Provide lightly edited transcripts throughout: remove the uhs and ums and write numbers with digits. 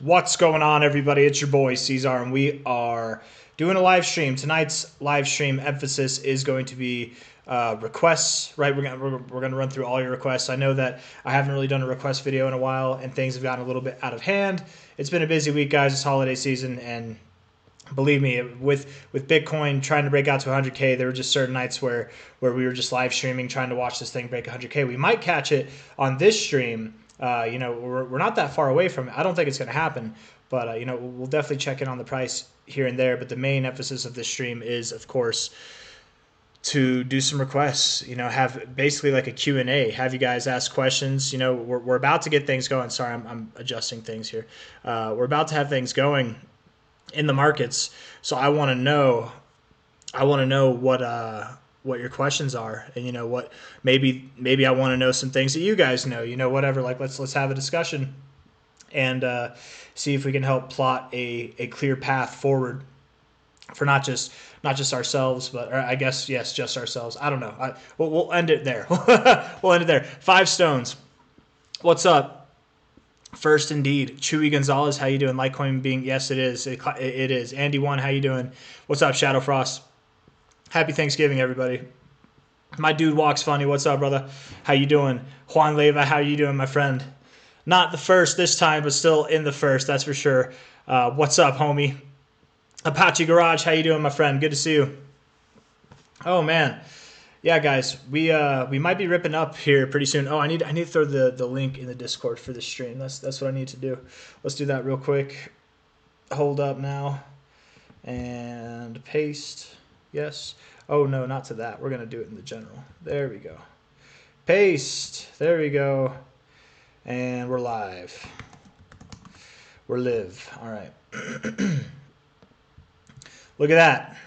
What's going on, everybody? It's your boy C-Zar, and we are doing a live stream. Tonight's live stream emphasis is going to be requests. Right, we're gonna run through all your requests. I know that I haven't really done a request video in a while, and things have gotten a little bit out of hand. It's been a busy week, guys. It's holiday season, and believe me, with Bitcoin trying to break out to 100K, there were just certain nights where we were just live streaming, trying to watch this thing break 100K. We might catch it on this stream. We're not that far away from it. I don't think it's going to happen, but we'll definitely check in on the price here and there. But the main emphasis of this stream is, of course, to do some requests. Have basically like a Q&A. Have you guys ask questions. We're about to get things going. Sorry, I'm adjusting things here. We're about to have things going in the markets, so I want to know what your questions are, and what maybe I want to know some things that you guys know, whatever. Like let's have a discussion and see if we can help plot a clear path forward for not just ourselves, but, or I guess, yes, just ourselves. I don't know. We'll end it there. We'll end it there. 5 Stones, what's up? First indeed. Chewy Gonzalez, how you doing? Litecoin being, yes, it is. It is. Andy One, how you doing? What's up, Shadow Frost? Happy Thanksgiving, everybody. My dude walks funny. What's up, brother? How you doing? Juan Leva, how you doing, my friend? Not the first this time, but still in the first, that's for sure. What's up, homie? Apache Garage, how you doing, my friend? Good to see you. Oh man, yeah, guys, we might be ripping up here pretty soon. Oh, I need to throw the link in the Discord for the stream. That's what I need to do. Let's do that real quick. Hold up now, and paste. Yes. Oh no, not to that. We're gonna do it in the general. There we go. Paste. There we go. And we're live. We're live. All right. Look at that.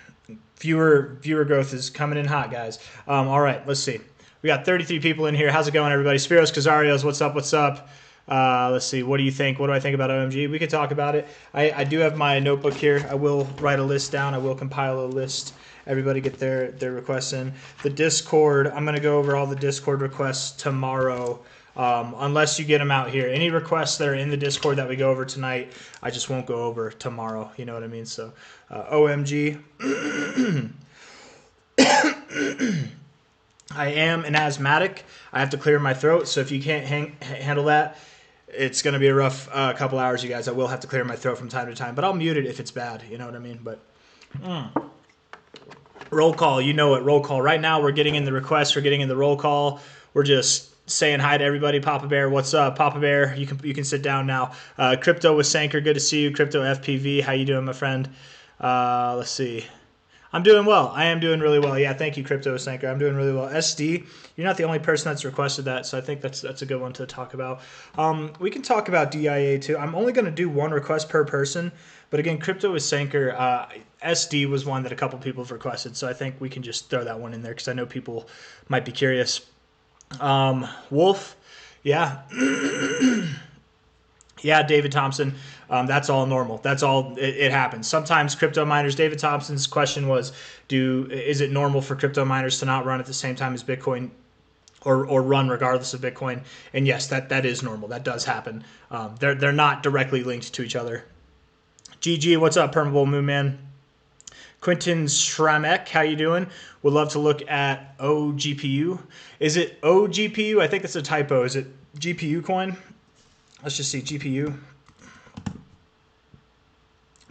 Viewer growth is coming in hot, guys. All right, let's see. We got 33 people in here. How's it going, everybody? Spiros Kazarios, what's up? What's up? Let's see. What do you think? What do I think about OMG? We could talk about it. I do have my notebook here. I will write a list down. I will compile a list. Everybody get their requests in. The Discord, I'm going to go over all the Discord requests tomorrow, unless you get them out here. Any requests that are in the Discord that we go over tonight, I just won't go over tomorrow. You know what I mean? So, OMG. I am an asthmatic. I have to clear my throat, so if you can't handle that, it's going to be a rough couple hours, you guys. I will have to clear my throat from time to time, but I'll mute it if it's bad. You know what I mean? But roll call, you know it. Roll call. Right now, we're getting in the requests. We're getting in the roll call. We're just saying hi to everybody. Papa Bear, what's up? Papa Bear, you can sit down now. Crypto with Sanker, good to see you. Crypto FPV, how you doing, my friend? Let's see. I'm doing well. I am doing really well. Yeah, thank you, Crypto Sanker. I'm doing really well. SD, you're not the only person that's requested that, so I think that's a good one to talk about. We can talk about DIA too. I'm only going to do one request per person, but again, Crypto with Sanker, SD was one that a couple people have requested, so I think we can just throw that one in there because I know people might be curious. Wolf, yeah. Yeah, David Thompson, that's all normal. That's all, it happens. Sometimes crypto miners, David Thompson's question was, is it normal for crypto miners to not run at the same time as Bitcoin or run regardless of Bitcoin? And yes, that is normal. That does happen. They're not directly linked to each other. GG, what's up, Permeable Moon Man? Quentin Schramek, how you doing? Would love to look at OGPU. Is it OGPU? I think that's a typo. Is it GPU coin? Let's just see, GPU.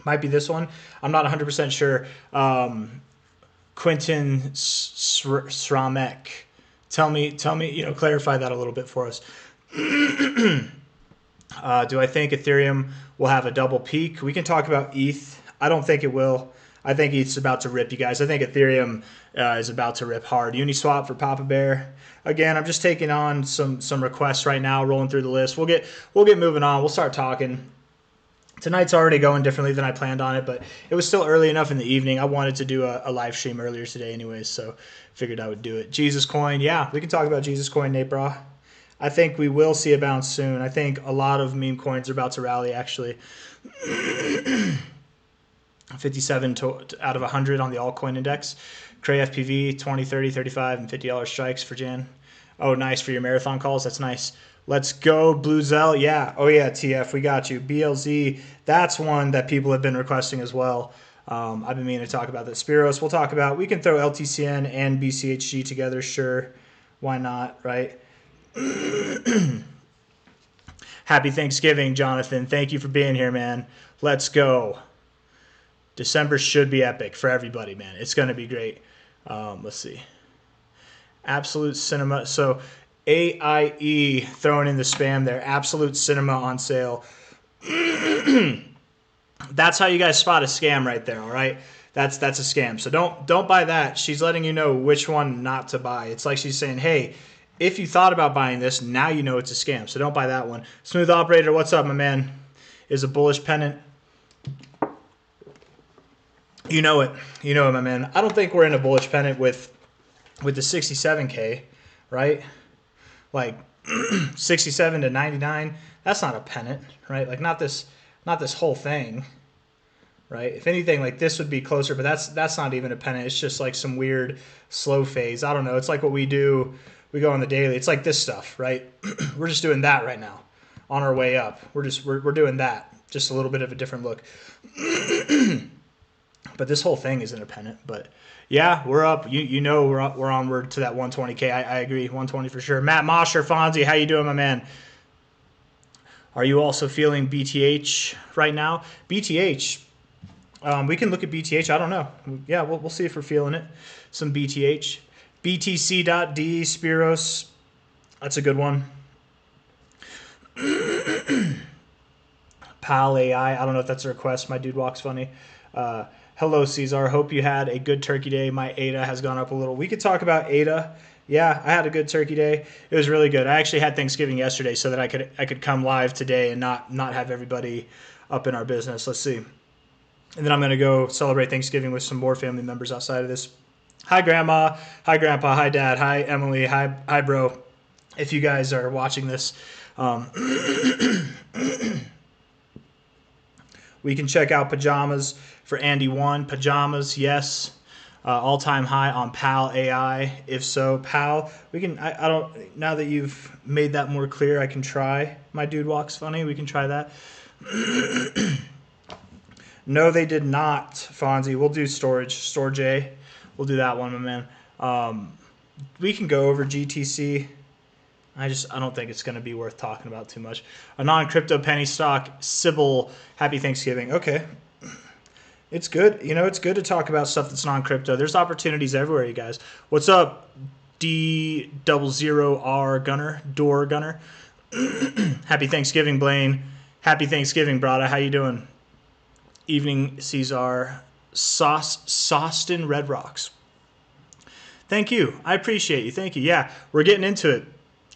Might be this one. I'm not 100% sure. Quentin Sramek. Tell me, clarify that a little bit for us. Do I think Ethereum will have a double peak? We can talk about ETH. I don't think it will. I think ETH's about to rip, you guys. I think Ethereum is about to rip hard. Uniswap for Papa Bear. Again, I'm just taking on some requests right now, rolling through the list. We'll get moving on. We'll start talking. Tonight's already going differently than I planned on it, but it was still early enough in the evening. I wanted to do a live stream earlier today anyways, so figured I would do it. Jesus Coin, yeah, we can talk about Jesus Coin, Nate Bra. I think we will see a bounce soon. I think a lot of meme coins are about to rally, actually. 57 out of 100 on the altcoin index. Cray FPV, 20, 30, 35, and $50 strikes for Jan. Oh, nice for your marathon calls. That's nice. Let's go, Blue Zell. Yeah. Oh, yeah, TF, we got you. BLZ, that's one that people have been requesting as well. I've been meaning to talk about this. Spiros, we'll talk about. We can throw LTCN and BCHG together, sure. Why not, right? Happy Thanksgiving, Jonathan. Thank you for being here, man. Let's go. December should be epic for everybody, man. It's going to be great. Let's see. Absolute Cinema. So AIE throwing in the spam there. Absolute Cinema on sale. That's how you guys spot a scam right there, all right? That's a scam. So don't buy that. She's letting you know which one not to buy. It's like she's saying, hey, if you thought about buying this, now you know it's a scam. So don't buy that one. Smooth Operator, what's up, my man? Is a bullish pennant. You know it. You know it, my man. I don't think we're in a bullish pennant with the 67K, right? Like 67 to 99. That's not a pennant, right? Like not this whole thing, right? If anything, like this would be closer, but that's not even a pennant. It's just like some weird slow phase. I don't know. It's like what we do. We go on the daily. It's like this stuff, right? We're just doing that right now on our way up. We're doing that. Just a little bit of a different look. But this whole thing isn't a pennant. But yeah, we're up. You know we're onward to that 120K. I agree, 120 for sure. Matt Mosher, Fonzie, how you doing, my man? Are you also feeling BTH right now? BTH, we can look at BTH. I don't know. Yeah, we'll see if we're feeling it. Some BTH. BTC.D, Spiros. That's a good one. Pal AI. I don't know if that's a request. My dude walks funny. Hello, C-Zar. Hope you had a good turkey day. My ADA has gone up a little. We could talk about ADA. Yeah, I had a good turkey day. It was really good. I actually had Thanksgiving yesterday so that I could come live today and not have everybody up in our business. Let's see. And then I'm going to go celebrate Thanksgiving with some more family members outside of this. Hi, Grandma. Hi, Grandpa. Hi, Dad. Hi, Emily. Hi, bro. If you guys are watching this, we can check out pajamas for Andy 1. Pajamas, yes. All-time high on PAL AI. If so, PAL, we can. I don't. Now that you've made that more clear, I can try. My dude walks funny. We can try that. No, they did not, Fonzie. We'll do Storage A. We'll do that one, my man. We can go over GTC. I don't think it's going to be worth talking about too much. A non-crypto penny stock, Sybil, happy Thanksgiving. Okay. It's good. You know, it's good to talk about stuff that's non-crypto. There's opportunities everywhere, you guys. What's up, D00R Gunner, Door Gunner? Happy Thanksgiving, Blaine. Happy Thanksgiving, brother. How you doing? Evening, C-Zar. Sawston Red Rocks. Thank you. I appreciate you. Thank you. Yeah, we're getting into it.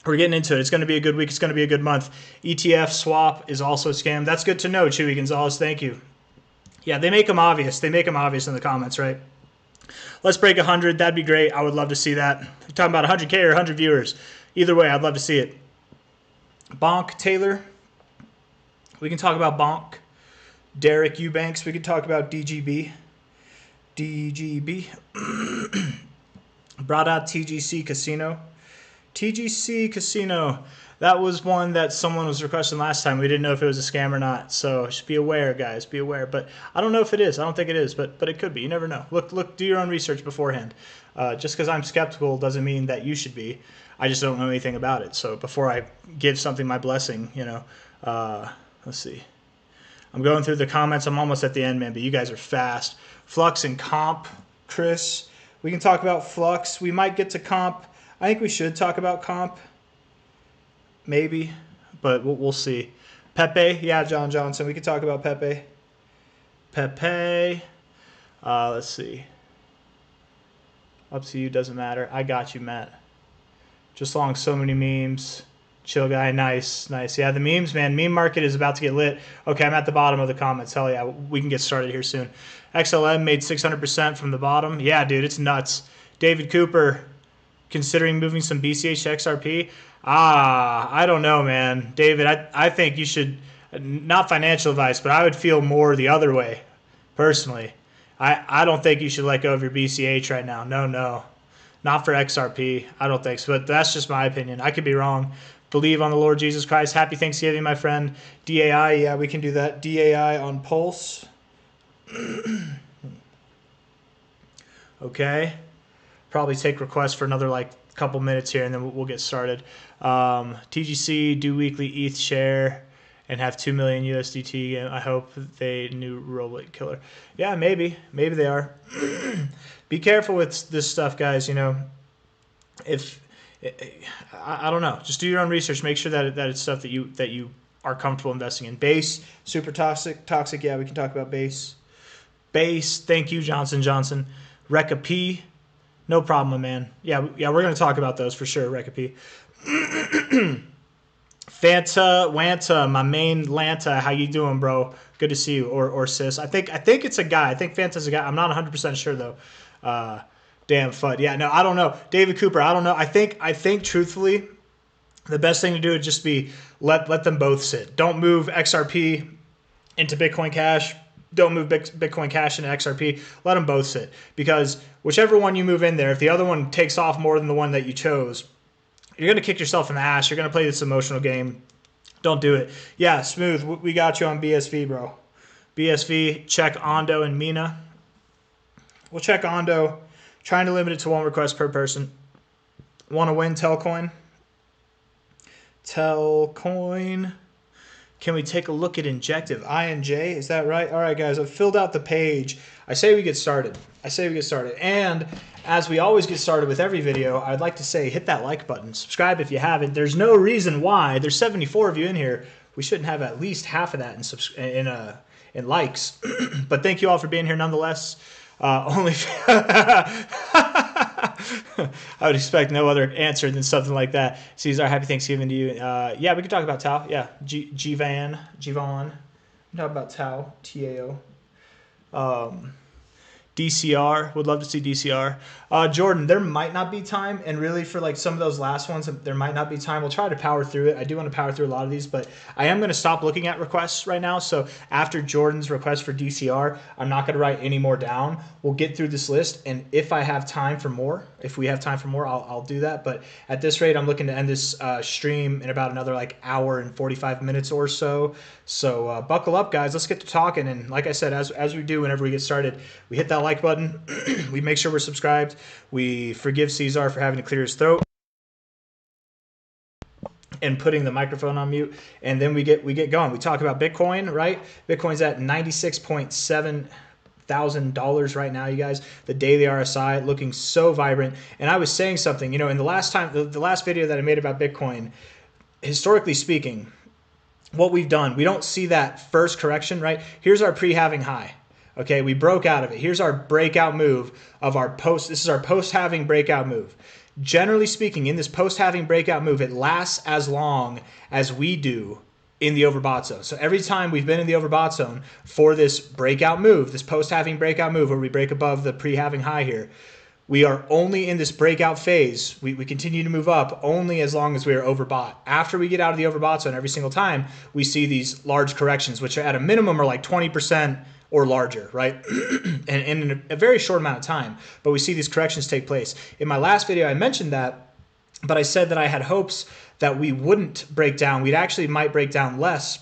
It's going to be a good week. It's going to be a good month. ETF swap is also a scam. That's good to know, Chewy Gonzalez. Thank you. Yeah, they make them obvious. They make them obvious in the comments, right? Let's break 100. That'd be great. I would love to see that. We're talking about 100K or 100 viewers. Either way, I'd love to see it. Bonk Taylor. We can talk about Bonk. Derek Eubanks. We could talk about DGB. Brought out TGC Casino. TGC Casino. That was one that someone was requesting last time. We didn't know if it was a scam or not. So just be aware, guys. Be aware. But I don't know if it is. I don't think it is. But it could be. You never know. Look. Do your own research beforehand. Just because I'm skeptical doesn't mean that you should be. I just don't know anything about it. So before I give something my blessing, let's see. I'm going through the comments. I'm almost at the end, man. But you guys are fast. Flux and comp, Chris. We can talk about Flux. We might get to comp. I think we should talk about comp. Maybe, but we'll see. Pepe, yeah, John Johnson. We could talk about Pepe. Let's see. Up to you, doesn't matter. I got you, Matt. Just long so many memes. Chill guy, nice. Yeah, the memes, man. Meme market is about to get lit. Okay, I'm at the bottom of the comments. Hell yeah, we can get started here soon. XLM made 600% from the bottom. Yeah, dude, it's nuts. David Cooper, considering moving some BCH to XRP. I don't know, man. David, I think you should, not financial advice, but I would feel more the other way, personally. I don't think you should let go of your BCH right now. No. Not for XRP. I don't think so, but that's just my opinion. I could be wrong. Believe on the Lord Jesus Christ. Happy Thanksgiving, my friend. DAI, yeah, we can do that. DAI on Pulse. Okay. Probably take requests for another like couple minutes here, and then we'll get started. TGC, do weekly ETH share, and have 2 million USDT. And I hope they new robot killer. Yeah, maybe they are. Be careful with this stuff, guys. You know, if I don't know, just do your own research. Make sure that it's stuff that you are comfortable investing in. Base, super toxic. Yeah, we can talk about base. Base, thank you, Johnson. Recca P, no problem, man. Yeah, we're gonna talk about those for sure. Recca P. Fanta Wanta, my main Lanta, how you doing, bro? Good to see you, or sis. I think it's a guy. I think Fanta's a guy. I'm not 100% sure though. Damn FUD. Yeah, no, I don't know. David Cooper, I don't know. I think truthfully, the best thing to do would just be let them both sit. Don't move XRP into Bitcoin Cash. Don't move Bitcoin Cash into XRP. Let them both sit, because whichever one you move in there, if the other one takes off more than the one that you chose, you're going to kick yourself in the ass. You're going to play this emotional game. Don't do it. Yeah, Smooth, we got you on BSV, bro. BSV, check Ondo and Mina. We'll check Ondo. Trying to limit it to 1 request per person. Want to win Telcoin? Telcoin. Can we take a look at Injective? INJ, is that right? All right, guys, I've filled out the page. I say we get started. And as we always get started with every video, I'd like to say hit that like button. Subscribe if you haven't. There's no reason why. There's 74 of you in here. We shouldn't have at least half of that in likes. But thank you all for being here nonetheless. Only I would expect no other answer than something like that. C-Zar, happy Thanksgiving to you. Yeah, we can talk about Tau. Yeah, Gvan. Talk about Tau. TAO. DCR, would love to see DCR. Jordan, there might not be time, and really for like some of those last ones, there might not be time. We'll try to power through it. I do want to power through a lot of these, but I am going to stop looking at requests right now. So after Jordan's request for DCR, I'm not going to write any more down. We'll get through this list, and if I have time for more, I'll do that. But at this rate, I'm looking to end this stream in about another like hour and 45 minutes or so. So buckle up, guys. Let's get to talking. And like I said, as we do whenever we get started, we hit that like button. We make sure we're subscribed. We forgive C-Zar for having to clear his throat and putting the microphone on mute. And then we get going. We talk about Bitcoin, right? Bitcoin's at $96,700 right now, you guys. The daily RSI looking so vibrant. And I was saying something, you know, in the last video that I made about Bitcoin, historically speaking, what we've done, we don't see that first correction, right? Here's our pre-halving high. Okay, we broke out of it. Here's our breakout move of our post. This is our post-halving breakout move. Generally speaking, in this post-halving breakout move, it lasts as long as we do in the overbought zone. So every time we've been in the overbought zone for this breakout move, this post-halving breakout move where we break above the pre-halving high here, we are only in this breakout phase. We continue to move up only as long as we are overbought. After we get out of the overbought zone every single time, we see these large corrections, which are at a minimum are like 20% or larger, right? and in a very short amount of time. But we see these corrections take place. In my last video, I mentioned that, but I said that I had hopes that we wouldn't break down. We'd actually might break down less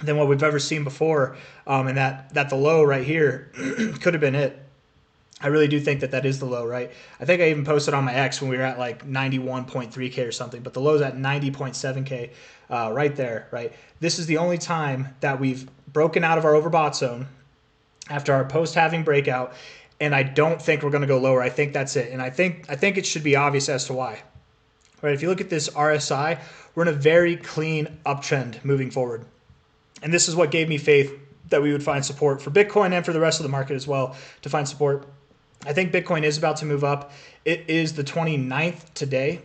than what we've ever seen before, and that the low right here could have been it. I really do think that is the low, right? I think I even posted on my X when we were at like 91.3K or something, but the low's at 90.7K right there, right? This is the only time that we've broken out of our overbought zone after our post-halving breakout, and I don't think we're going to go lower. I think that's it, and I think it should be obvious as to why. Right? If you look at this RSI, we're in a very clean uptrend moving forward, and this is what gave me faith that we would find support for Bitcoin and for the rest of the market as well to find support. I think Bitcoin is about to move up. It is the 29th today.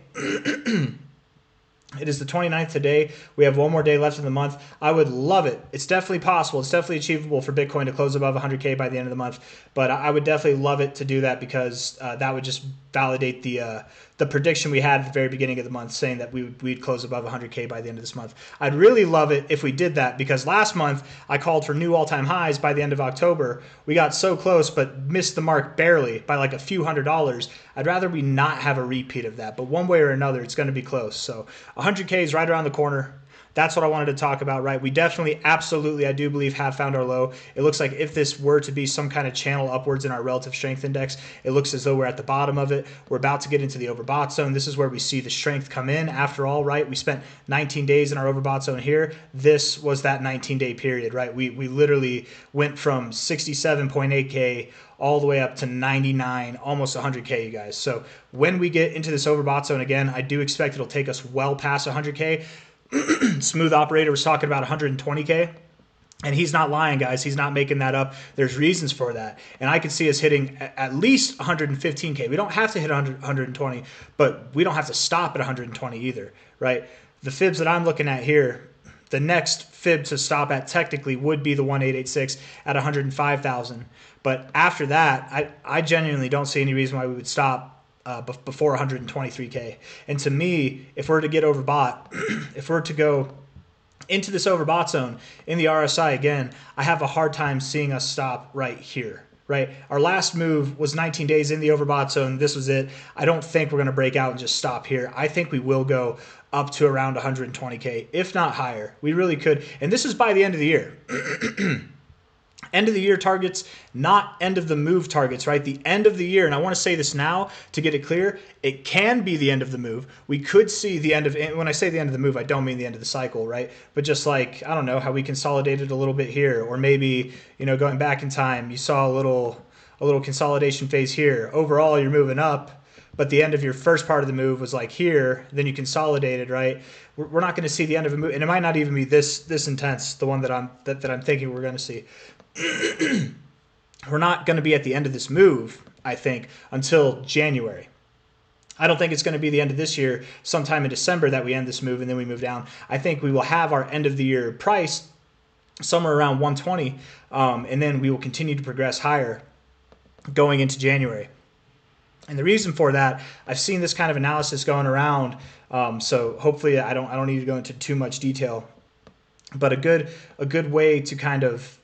It is the 29th today. We have one more day left in the month. I would love it. It's definitely possible. It's definitely achievable for Bitcoin to close above 100K by the end of the month. But I would definitely love it to do that, because that would just validate the the prediction we had at the very beginning of the month, saying that we'd close above 100K by the end of this month. I'd really love it if we did that, because last month I called for new all-time highs by the end of October. We got so close, but missed the mark barely by like a few $100s. I'd rather we not have a repeat of that, but one way or another, it's going to be close. So 100K is right around the corner. That's what I wanted to talk about, right? We definitely, absolutely, I do believe, have found our low. It looks like if this were to be some kind of channel upwards in our relative strength index, it looks as though we're at the bottom of it. We're about to get into the overbought zone. This is where we see the strength come in. After all, right, we spent 19 days in our overbought zone here. This was that 19-day period, right? We literally went from 67.8K all the way up to 99, almost 100K, you guys. So when we get into this overbought zone again, I do expect it'll take us well past 100K. Smooth Operator was talking about 120K, and he's not lying, guys. He's not making that up. There's reasons for that, and I could see us hitting at least 115K. We don't have to hit 120, but we don't have to stop at 120 either, right? The fibs that I'm looking at here, the next fib to stop at technically would be the 1886 at 105,000, but after that, I genuinely don't see any reason why we would stop before 123K. And to me, if we're to get overbought, if we're to go into this overbought zone in the RSI again, I have a hard time seeing us stop right here, right? Our last move was 19 days in the overbought zone. This was it. I don't think we're going to break out and just stop here. I think we will go up to around 120K, if not higher. We really could. And this is by the end of the year. End of the year targets, not end of the move targets, right? The end of the year, and I want to say this now to get it clear, it can be the end of the move. We could see the end of, when I say the end of the move, I don't mean the end of the cycle, right? But just like, I don't know, how we consolidated a little bit here, or maybe, you know, going back in time, you saw a little consolidation phase here. Overall, you're moving up, but the end of your first part of the move was like here, then you consolidated, right? We're not going to see the end of a move, and it might not even be this intense, the one that I'm thinking we're going to see. We're not going to be at the end of this move, I think, until January. I don't think it's going to be the end of this year, sometime in December, that we end this move and then we move down. I think we will have our end of the year price somewhere around 120, and then we will continue to progress higher going into January. And the reason for that, I've seen this kind of analysis going around, so hopefully I don't need to go into too much detail, but a good way to kind of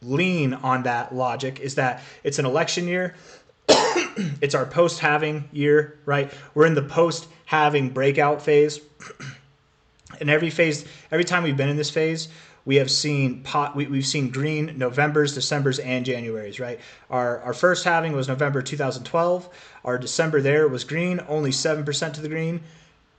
lean on that logic is that it's an election year. It's our post-halving year, right? We're in the post-halving breakout phase. And every time we've been in this phase, we have seen we've seen green Novembers, Decembers, and Januaries, right? Our first halving was November 2012. Our December there was green, only 7% to the green.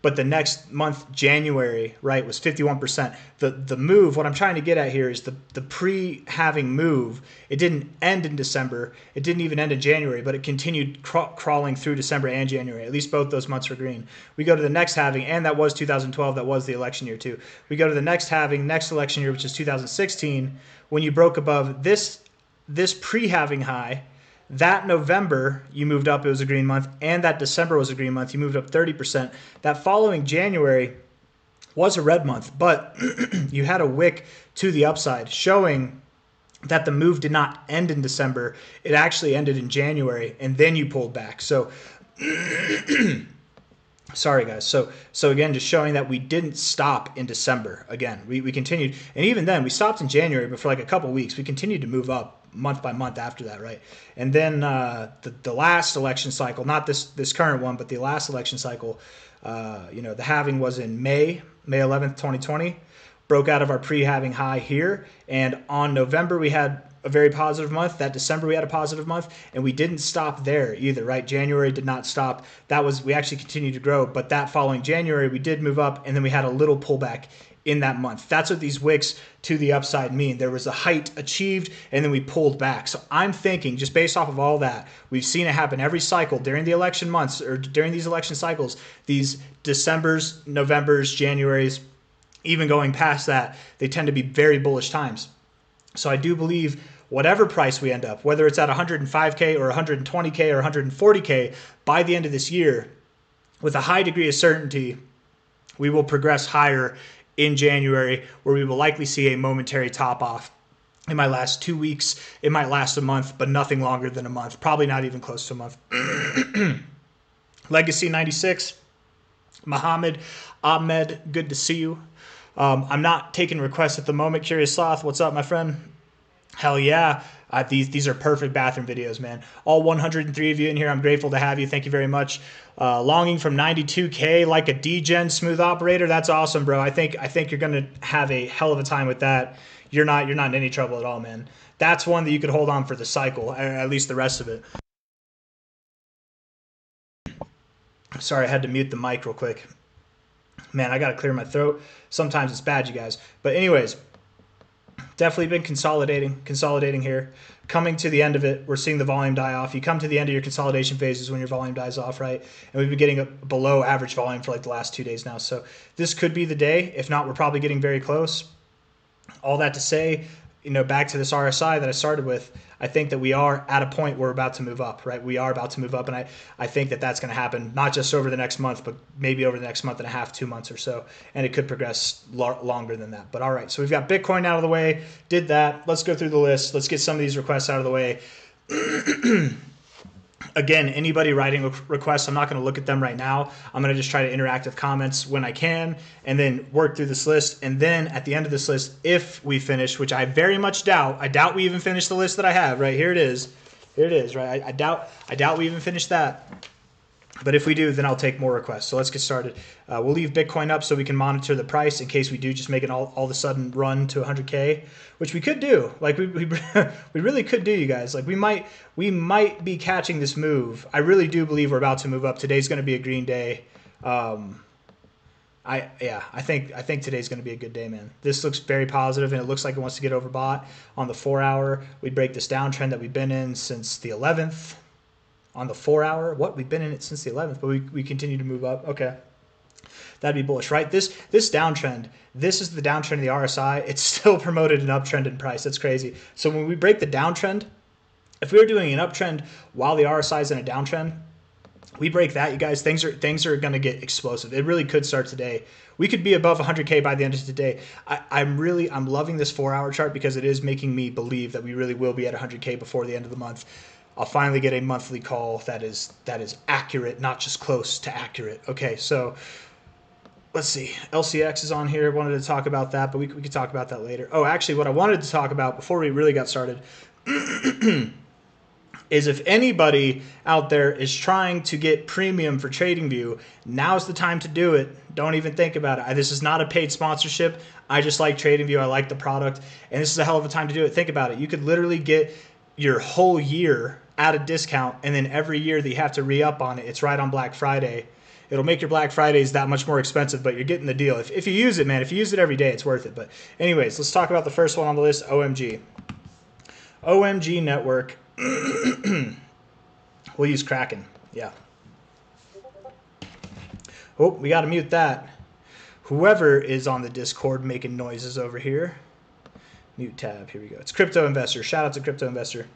But the next month, January, right, was 51%. The move, what I'm trying to get at here is the pre-halving move. It didn't end in December. It didn't even end in January, but it continued crawling through December and January. At least both those months were green. We go to the next halving, and that was 2012. That was the election year too. We go to the next halving, next election year, which is 2016, when you broke above this pre-halving high. That November, you moved up, it was a green month, and that December was a green month, you moved up 30%. That following January was a red month, but you had a wick to the upside, showing that the move did not end in December. It actually ended in January, and then you pulled back. So, sorry guys. So again, just showing that we didn't stop in December. Again, we continued, and even then, we stopped in January, but for like a couple weeks, we continued to move up month by month after that, right? And then the last election cycle, not this current one, but the last election cycle, the halving was in May 11th, 2020, broke out of our pre-halving high here, and on November we had a very positive month. That December we had a positive month, and we didn't stop there either, right? January did not stop. We actually continued to grow, but that following January we did move up, and then we had a little pullback in that month. That's what these wicks to the upside mean. There was a height achieved, and then we pulled back. So I'm thinking, just based off of all that, we've seen it happen every cycle during the election months, or during these election cycles, these Decembers, Novembers, Januaries, even going past that, they tend to be very bullish times. So I do believe whatever price we end up, whether it's at 105K or 120K or 140K, by the end of this year, with a high degree of certainty, we will progress higher in January, where we will likely see a momentary top off. It might last 2 weeks, it might last a month, but nothing longer than a month, probably not even close to a month. Legacy 96. Muhammad Ahmed, good to see you. I'm not taking requests at the moment. Curious Sloth, what's up, my friend? Hell yeah. These are perfect bathroom videos, man. All 103 of you in here, I'm grateful to have you. Thank you very much. Longing from 92K like a DGen smooth operator. That's awesome, bro. I think you're gonna have a hell of a time with that. You're not in any trouble at all, man. That's one that you could hold on for the cycle, at least the rest of it. Sorry, I had to mute the mic real quick. Man, I gotta clear my throat. Sometimes it's bad, you guys. But anyways, definitely been consolidating here. Coming to the end of it, we're seeing the volume die off. You come to the end of your consolidation phases when your volume dies off, right? And we've been getting a below average volume for like the last 2 days now. So this could be the day. If not, we're probably getting very close. All that to say, back to this RSI that I started with, I think that we are at a point where we're about to move up, right? We are about to move up, and I think that that's going to happen not just over the next month, but maybe over the next month and a half, 2 months or so, and it could progress longer than that. But all right, so we've got Bitcoin out of the way, did that. Let's go through the list. Let's get some of these requests out of the way. Again, anybody writing requests, I'm not going to look at them right now. I'm going to just try to interact with comments when I can and then work through this list. And then at the end of this list, if we finish, which I very much doubt, I doubt we even finish the list that I have, right? Here it is. Here it is, right? I doubt we even finish that. But if we do, then I'll take more requests. So let's get started. We'll leave Bitcoin up so we can monitor the price in case we do just make it all of a sudden run to 100K, which we could do. Like we really could do, you guys. Like we might be catching this move. I really do believe we're about to move up. Today's going to be a green day. I think today's going to be a good day, man. This looks very positive, and it looks like it wants to get overbought on the 4 hour. We break this downtrend that we've been in since the 11th. On the 4 hour, what? We've been in it since the 11th, but we continue to move up. Okay. That'd be bullish, right? This downtrend, this is the downtrend of the RSI. It's still promoted an uptrend in price. That's crazy. So when we break the downtrend, if we were doing an uptrend while the RSI is in a downtrend, we break that, you guys, things are going to get explosive. It really could start today. We could be above 100K by the end of today. I'm loving this 4 hour chart because it is making me believe that we really will be at 100K before the end of the month. I'll finally get a monthly call that is accurate, not just close to accurate. Okay, so let's see. LCX is on here. Wanted to talk about that, but we could talk about that later. Oh, actually, what I wanted to talk about before we really got started is if anybody out there is trying to get premium for TradingView, now's the time to do it. Don't even think about it. This is not a paid sponsorship. I just like TradingView. I like the product, and this is a hell of a time to do it. Think about it. You could literally get your whole year at a discount, and then every year that you have to re-up on it, it's right on Black Friday. It'll make your Black Fridays that much more expensive, but you're getting the deal. If you use it, man, if you use it every day, it's worth it. But anyways, let's talk about the first one on the list, OMG. OMG Network. We'll use Kraken. Yeah. Oh, we got to mute that. Whoever is on the Discord making noises over here. Mute tab. Here we go. It's Crypto Investor. Shout out to Crypto Investor.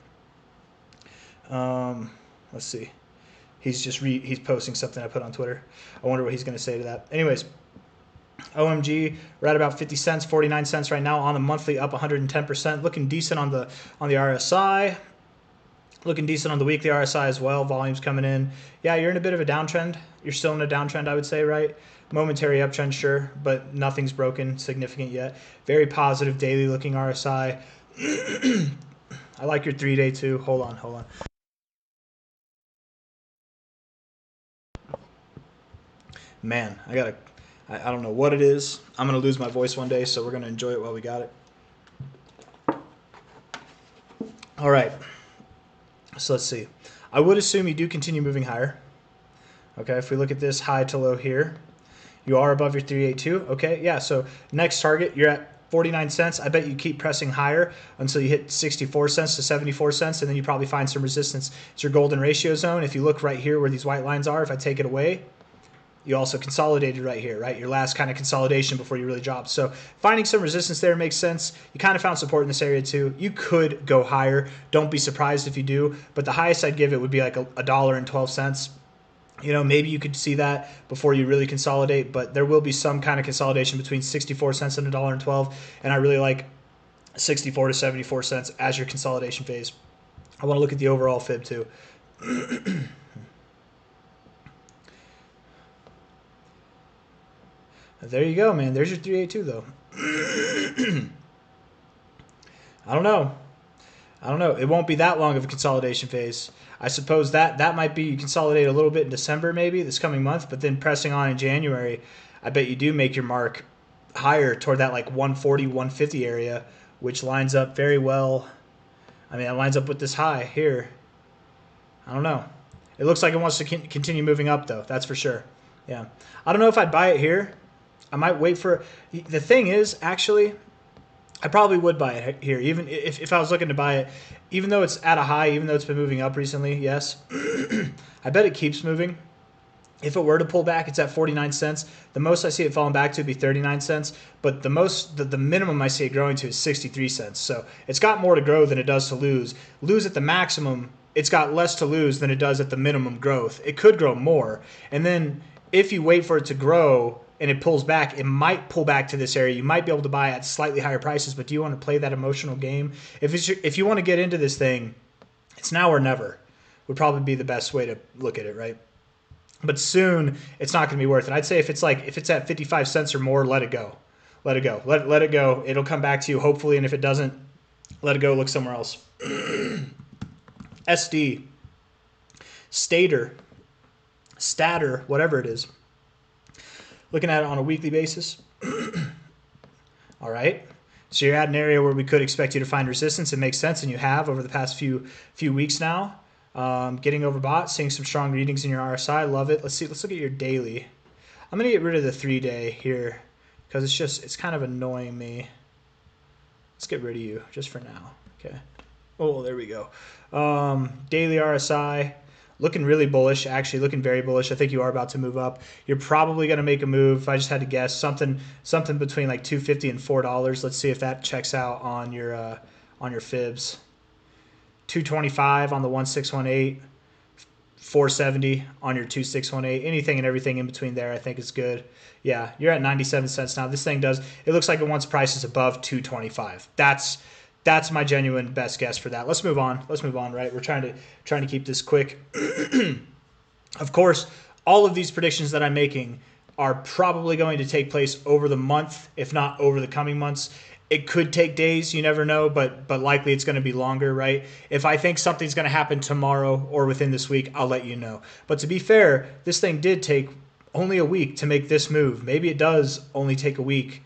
Let's see. He's posting something I put on Twitter. I wonder what he's going to say to that. Anyways, OMG, we're at about 50 cents, 49 cents right now on the monthly, up 110%. Looking decent on the RSI. Looking decent on the weekly RSI as well. Volume's coming in. Yeah, you're in a bit of a downtrend. You're still in a downtrend, I would say, right? Momentary uptrend, sure, but nothing's broken significant yet. Very positive daily looking RSI. I like your 3 day too. Hold on. Man, I don't know what it is. I'm going to lose my voice one day, so we're going to enjoy it while we got it. All right. So let's see. I would assume you do continue moving higher. Okay, if we look at this high to low here, you are above your 382. Okay, yeah, so next target, you're at 49 cents. I bet you keep pressing higher until you hit 64 cents to 74 cents, and then you probably find some resistance. It's your golden ratio zone. If you look right here where these white lines are, if I take it away, you also consolidated right here, right? Your last kind of consolidation before you really dropped. So finding some resistance there makes sense. You kind of found support in this area too. You could go higher. Don't be surprised if you do. But the highest I'd give it would be like $1.12. Maybe you could see that before you really consolidate, but there will be some kind of consolidation between 64 cents and $1.12. And I really like 64 to 74 cents as your consolidation phase. I want to look at the overall fib too. There you go, man. There's your 382 though. I don't know. I don't know. It won't be that long of a consolidation phase. I suppose that might be you consolidate a little bit in December, maybe this coming month, but then pressing on in January, I bet you do make your mark higher toward that like 140, 150 area, which lines up very well. I mean, it lines up with this high here. I don't know. It looks like it wants to continue moving up, though. That's for sure. Yeah. I don't know if I'd buy it here. I might wait for. The thing is, actually, I probably would buy it here, even if I was looking to buy it, even though it's at a high, even though it's been moving up recently. Yes, I bet it keeps moving. If it were to pull back, it's at 49 cents. The most I see it falling back to would be 39 cents, but the minimum I see it growing to is 63 cents. So it's got more to grow than it does to lose. Lose at the maximum, it's got less to lose than it does at the minimum growth. It could grow more. And then if you wait for it to grow and it pulls back, it might pull back to this area. You might be able to buy at slightly higher prices, but do you want to play that emotional game? If you want to get into this thing, it's now or never would probably be the best way to look at it, right? But soon it's not going to be worth it. I'd say if it's at 55 cents or more, let it go. Let it go. Let it go. It'll come back to you hopefully, and if it doesn't, let it go. Look somewhere else. SD, Statter, whatever it is. Looking at it on a weekly basis. All right. So you're at an area where we could expect you to find resistance. It makes sense, and you have over the past few weeks now. Getting overbought, seeing some strong readings in your RSI. Love it. Let's look at your daily. I'm going to get rid of the 3-day here because it's kind of annoying me. Let's get rid of you just for now. Okay. Oh, there we go. Daily RSI. Looking really bullish, actually looking very bullish. I think you are about to move up. You're probably going to make a move. If I just had to guess, something between like $2.50 and $4. Let's see if that checks out on your fibs. 225 on the 1618, 470 on your 2618. Anything and everything in between there, I think is good. Yeah, you're at 97 cents now. This thing it looks like it wants prices above 225. That's my genuine best guess for that. Let's move on. Right, we're trying to keep this quick. Of course, all of these predictions that I'm making are probably going to take place over the month, if not over the coming months. It could take days, you never know, but likely it's going to be longer, right? If I think something's going to happen tomorrow or within this week, I'll let you know. But to be fair, this thing did take only a week to make this move. Maybe it does only take a week.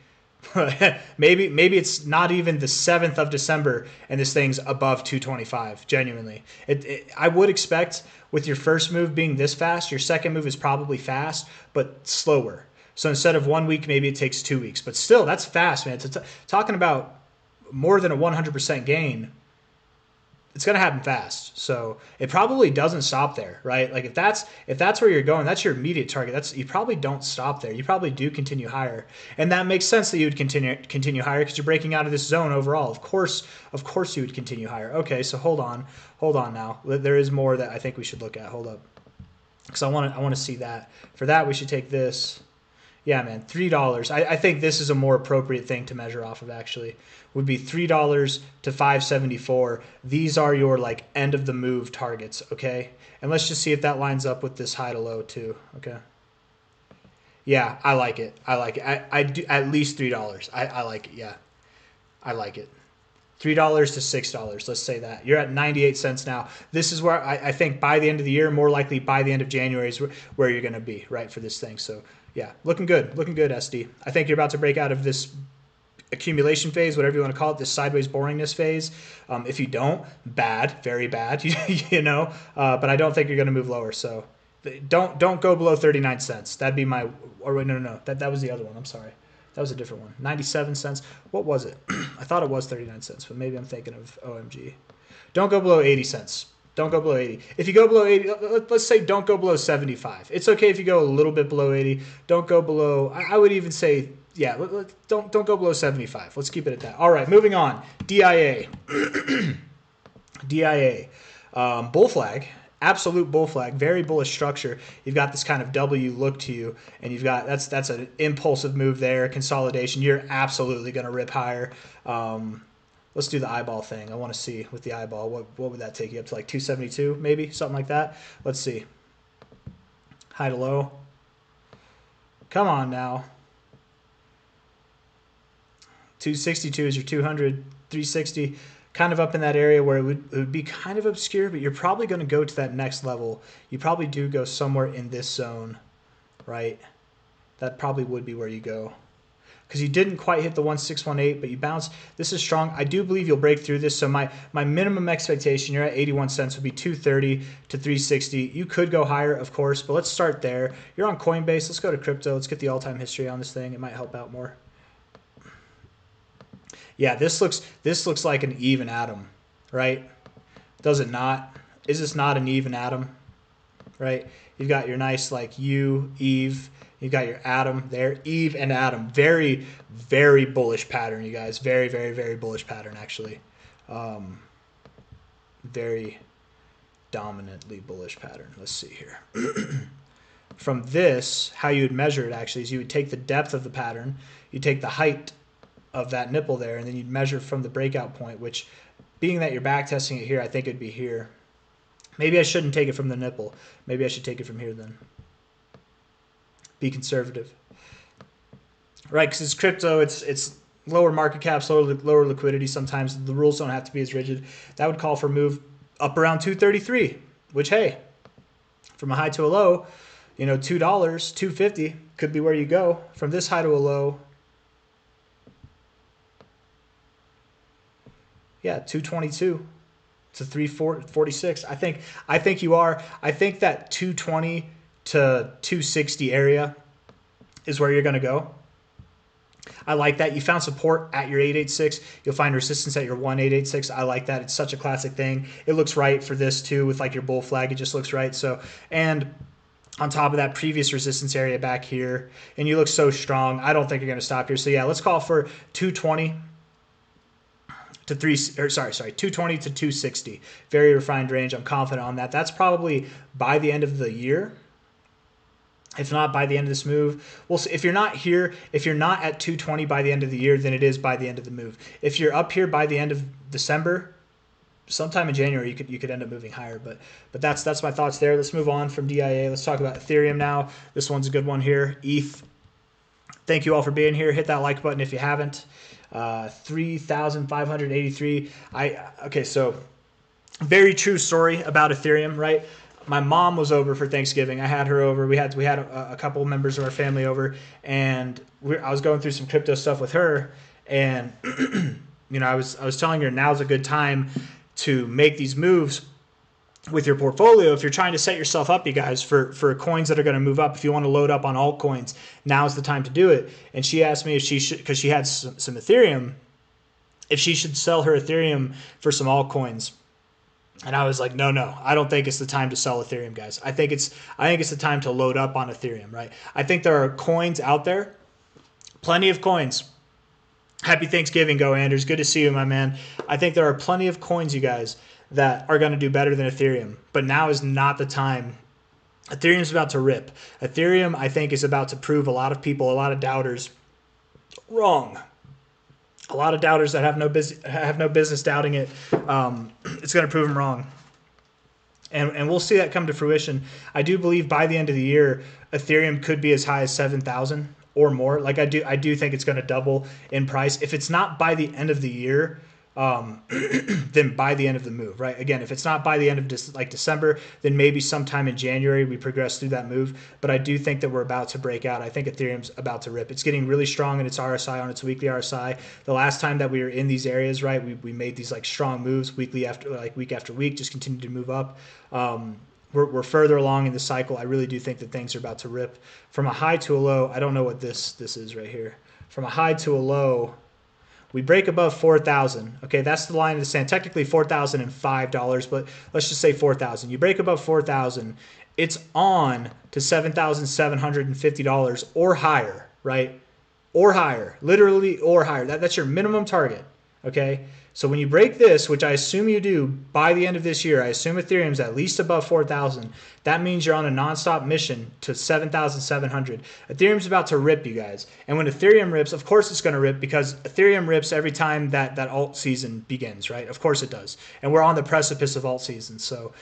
maybe it's not even the 7th of December and this thing's above 225, genuinely. I would expect with your first move being this fast, your second move is probably fast, but slower. So instead of 1 week, maybe it takes 2 weeks. But still, that's fast, man. Talking about more than a 100% gain, it's going to happen fast. So it probably doesn't stop there, right? Like if that's where you're going, that's your immediate target. You probably don't stop there. You probably do continue higher. And that makes sense that you would continue higher because you're breaking out of this zone overall. Of course you would continue higher. Okay, so hold on now. There is more that I think we should look at. Hold up. Because I want to see that. For that, we should take this. Yeah, man, $3. I think this is a more appropriate thing to measure off of, actually. Would be $3 to $5.74. These are your, like, end of the move targets, okay? And let's just see if that lines up with this high to low, too, okay? Yeah, I like it. I do at least $3. I like it, yeah. I like it. $3 to $6. Let's say that. You're at 98 cents now. This is where I think by the end of the year, more likely by the end of January is where you're going to be, right, for this thing. So, yeah, looking good, SD. I think you're about to break out of this accumulation phase, whatever you want to call it, this sideways boringness phase. If you don't, bad, very bad, you know. But I don't think you're going to move lower. So don't go below 39 cents. That'd be my. Or wait, no. That was the other one. I'm sorry. That was a different one. 97 cents. What was it? I thought it was 39 cents, but maybe I'm thinking of OMG. Don't go below 80 cents. Don't go below 80. If you go below 80, let's say don't go below 75. It's okay if you go a little bit below 80. Don't go below, I would even say, yeah, don't go below 75. Let's keep it at that. All right, moving on. DIA. DIA. Bull flag. Absolute bull flag, very bullish structure. You've got this kind of W look to you, and you've got that's an impulsive move there, consolidation. You're absolutely going to rip higher. Let's do the eyeball thing. I want to see with the eyeball what would that take you up to, like 272 maybe, something like that. Let's see. High to low. Come on now. 262 is your 200, 360, kind of up in that area where it would be kind of obscure, but you're probably going to go to that next level. You probably do go somewhere in this zone, right? That probably would be where you go. Because you didn't quite hit the 1618, but you bounced. This is strong. I do believe you'll break through this. So my minimum expectation, you're at 81 cents, would be 230 to 360. You could go higher, of course, but let's start there. You're on Coinbase. Let's go to crypto. Let's get the all-time history on this thing. It might help out more. Yeah, this looks like an even atom, right? Does it not? Is this not an even atom, right? You've got your nice like U, Eve. You've got your atom there, Eve and atom. Very, very bullish pattern, you guys. Very, very, very bullish pattern, actually. Very dominantly bullish pattern. Let's see here. From this, how you would measure it, actually, is you would take the depth of the pattern, you take the height of that nipple there, and then you'd measure from the breakout point, which, being that you're back testing it here, I think it'd be here. Maybe I shouldn't take it from the nipple. Maybe I should take it from here then. Be conservative, right? Because it's crypto, it's lower market caps, lower liquidity. Sometimes the rules don't have to be as rigid. That would call for a move up around 233, which, hey, from a high to a low, you know, $2, 250 could be where you go. From this high to a low, yeah, 222 to 346. I think you are. I think that 220 to 260 area is where you're going to go. I like that. You found support at your 886. You'll find resistance at your 1886. I like that. It's such a classic thing. It looks right for this too with like your bull flag. It just looks right. So, and on top of that previous resistance area back here, and you look so strong. I don't think you're going to stop here. So yeah, let's call for 220 to 220 to 260. Very refined range. I'm confident on that. That's probably by the end of the year. If not by the end of this move, we'll see. If you're not here, if you're not at 220 by the end of the year, then it is by the end of the move. If you're up here by the end of December, sometime in January, you could end up moving higher. But that's my thoughts there. Let's move on from DIA. Let's talk about Ethereum now. This one's a good one here. ETH. Thank you all for being here. Hit that like button if you haven't. 3,583. Okay, so very true story about Ethereum, right? My mom was over for Thanksgiving. I had her over. We had a couple members of our family over, and I was going through some crypto stuff with her, and you know, I was telling her now's a good time to make these moves with your portfolio. If you're trying to set yourself up, you guys, for coins that are going to move up, if you want to load up on altcoins, now's the time to do it. And she asked me if she should, because she had some Ethereum, if she should sell her Ethereum for some altcoins. And I was like, no, I don't think it's the time to sell Ethereum, guys. I think it's the time to load up on Ethereum, right? I think there are coins out there, plenty of coins. Happy Thanksgiving, Go Anders. Good to see you, my man. I think there are plenty of coins, you guys, that are going to do better than Ethereum. But now is not the time. Ethereum's about to rip. Ethereum, I think, is about to prove a lot of people, a lot of doubters, wrong. A lot of doubters that have no business doubting it. It's going to prove them wrong, and we'll see that come to fruition. I do believe by the end of the year, Ethereum could be as high as 7,000 or more. Like I do think it's going to double in price. If it's not by the end of the year, then by the end of the move, right? Again, if it's not by the end of December, then maybe sometime in January we progress through that move. But I do think that we're about to break out. I think Ethereum's about to rip. It's getting really strong in its RSI, on its weekly RSI. The last time that we were in these areas, right, we made these like strong moves week after week, just continue to move up. We're further along in the cycle. I really do think that things are about to rip. From a high to a low, I don't know what this is right here. From a high to a low, we break above 4,000. Okay, that's the line of the sand. Technically $4,005, but let's just say 4,000. You break above 4,000, it's on to $7,750 or higher, right? Or higher, literally or higher. That's your minimum target. Okay, so when you break this, which I assume you do by the end of this year, I assume Ethereum's at least above 4,000. That means you're on a nonstop mission to 7,700. Ethereum's about to rip, you guys. And when Ethereum rips, of course it's going to rip, because Ethereum rips every time that alt season begins, right? Of course it does. And we're on the precipice of alt season. So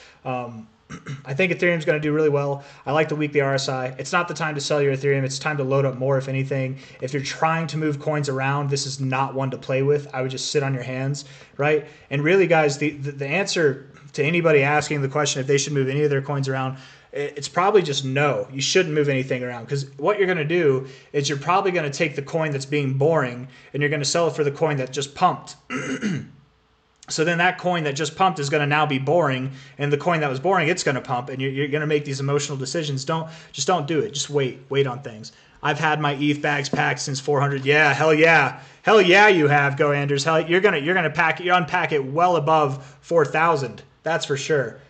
I think Ethereum's going to do really well. I like the weekly RSI. It's not the time to sell your Ethereum. It's time to load up more, if anything. If you're trying to move coins around, this is not one to play with. I would just sit on your hands, right? And really, guys, the answer to anybody asking the question if they should move any of their coins around, it's probably just no. You shouldn't move anything around, because what you're going to do is you're probably going to take the coin that's being boring and you're going to sell it for the coin that just pumped. So then that coin that just pumped is going to now be boring, and the coin that was boring, it's going to pump, and you're going to make these emotional decisions. Just don't do it. Just wait on things. I've had my ETH bags packed since 400. Yeah, hell yeah, you have. Go Anders. Hell, you're gonna pack it. You unpack it well above 4,000. That's for sure.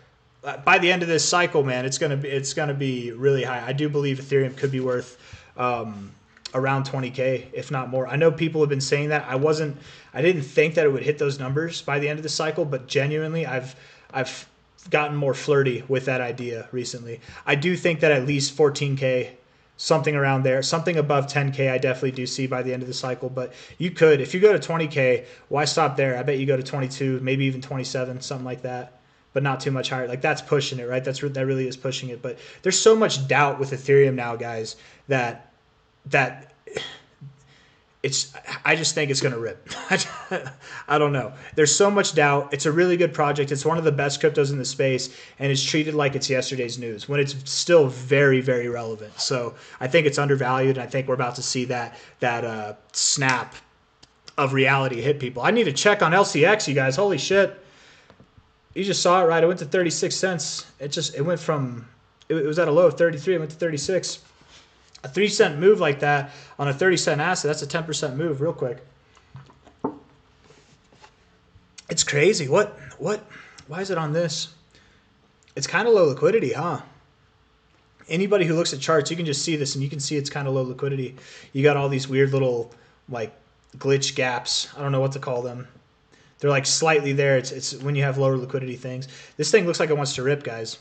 By the end of this cycle, man, it's gonna be really high. I do believe Ethereum could be worth around 20K, if not more. I know people have been saying that. I didn't think that it would hit those numbers by the end of the cycle, but genuinely, I've gotten more flirty with that idea recently. I do think that at least 14K, something around there, something above 10K, I definitely do see by the end of the cycle. But you could, if you go to 20K, why stop there? I bet you go to 22, maybe even 27, something like that. But not too much higher. Like, that's pushing it, right? That really is pushing it. But there's so much doubt with Ethereum now, guys, that I just think it's going to rip. I don't know. There's so much doubt. It's a really good project. It's one of the best cryptos in the space, and it's treated like it's yesterday's news when it's still very, very relevant. So I think it's undervalued, and I think we're about to see that snap of reality hit people. I need to check on LCX, you guys. Holy shit. You just saw it, right? It went to 36 cents. It went from, it was at a low of 33. It went to 36. A 3-cent move like that on a 30-cent asset, that's a 10% move real quick. It's crazy. Why is it on this? It's kind of low liquidity, huh? Anybody who looks at charts, you can just see this, and you can see it's kind of low liquidity. You got all these weird little, like, glitch gaps. I don't know what to call them. They're like slightly there. It's when you have lower liquidity things. This thing looks like it wants to rip, guys.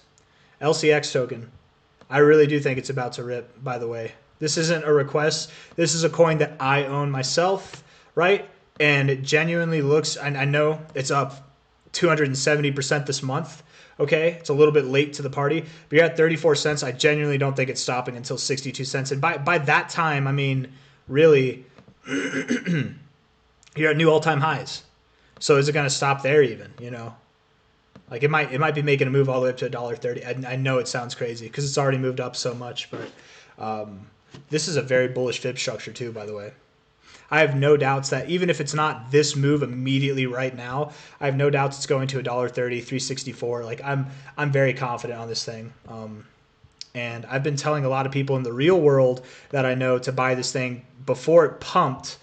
LCX token. I really do think it's about to rip, by the way. This isn't a request. This is a coin that I own myself, right? And it genuinely looks, and I know it's up 270% this month, okay? It's a little bit late to the party, but you're at 34 cents. I genuinely don't think it's stopping until 62 cents. And by that time, I mean, really, you're at new all-time highs. So is it going to stop there even, you know? Like, it might be making a move all the way up to $1.30. I know it sounds crazy because it's already moved up so much, but this is a very bullish fib structure too, by the way. I have no doubts that even if it's not this move immediately right now, I have no doubts it's going to $1.30, 364. Like, I'm very confident on this thing. And I've been telling a lot of people in the real world that I know to buy this thing before it pumped.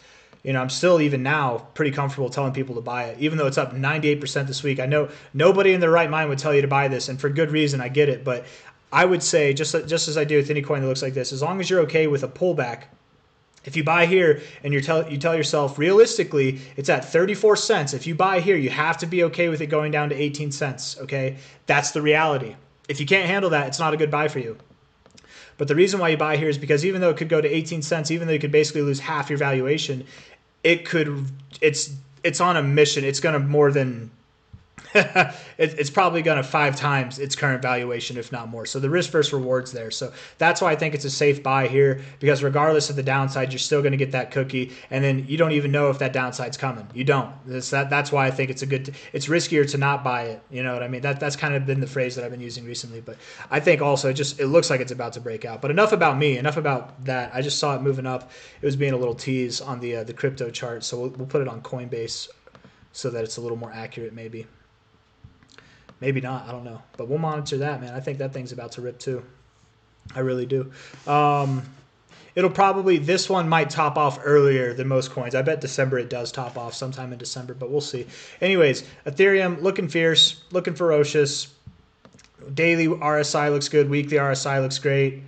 You know, I'm still even now pretty comfortable telling people to buy it, even though it's up 98% this week. I know nobody in their right mind would tell you to buy this, and for good reason. I get it, but I would say, just as I do with any coin that looks like this, as long as you're okay with a pullback, if you buy here and you tell yourself realistically it's at 34 cents, if you buy here, you have to be okay with it going down to 18 cents. Okay, that's the reality. If you can't handle that, it's not a good buy for you. But the reason why you buy here is because even though it could go to 18 cents, even though you could basically lose half your valuation, it's on a mission. It's going to more than it's probably going to 5 times its current valuation, if not more. So the risk versus rewards there. So that's why I think it's a safe buy here, because regardless of the downside, you're still going to get that cookie, and then you don't even know if that downside's coming. You don't. That's why I think it's it's riskier to not buy it. You know what I mean? That's kind of been the phrase that I've been using recently. But I think also it looks like it's about to break out. But enough about me. Enough about that. I just saw it moving up. It was being a little tease on the crypto chart. So we'll put it on Coinbase so that it's a little more accurate, maybe. Maybe not. I don't know. But we'll monitor that, man. I think that thing's about to rip too. I really do. It'll probably, this one might top off earlier than most coins. I bet December it does top off sometime in December, but we'll see. Anyways, Ethereum looking fierce, looking ferocious. Daily RSI looks good. Weekly RSI looks great.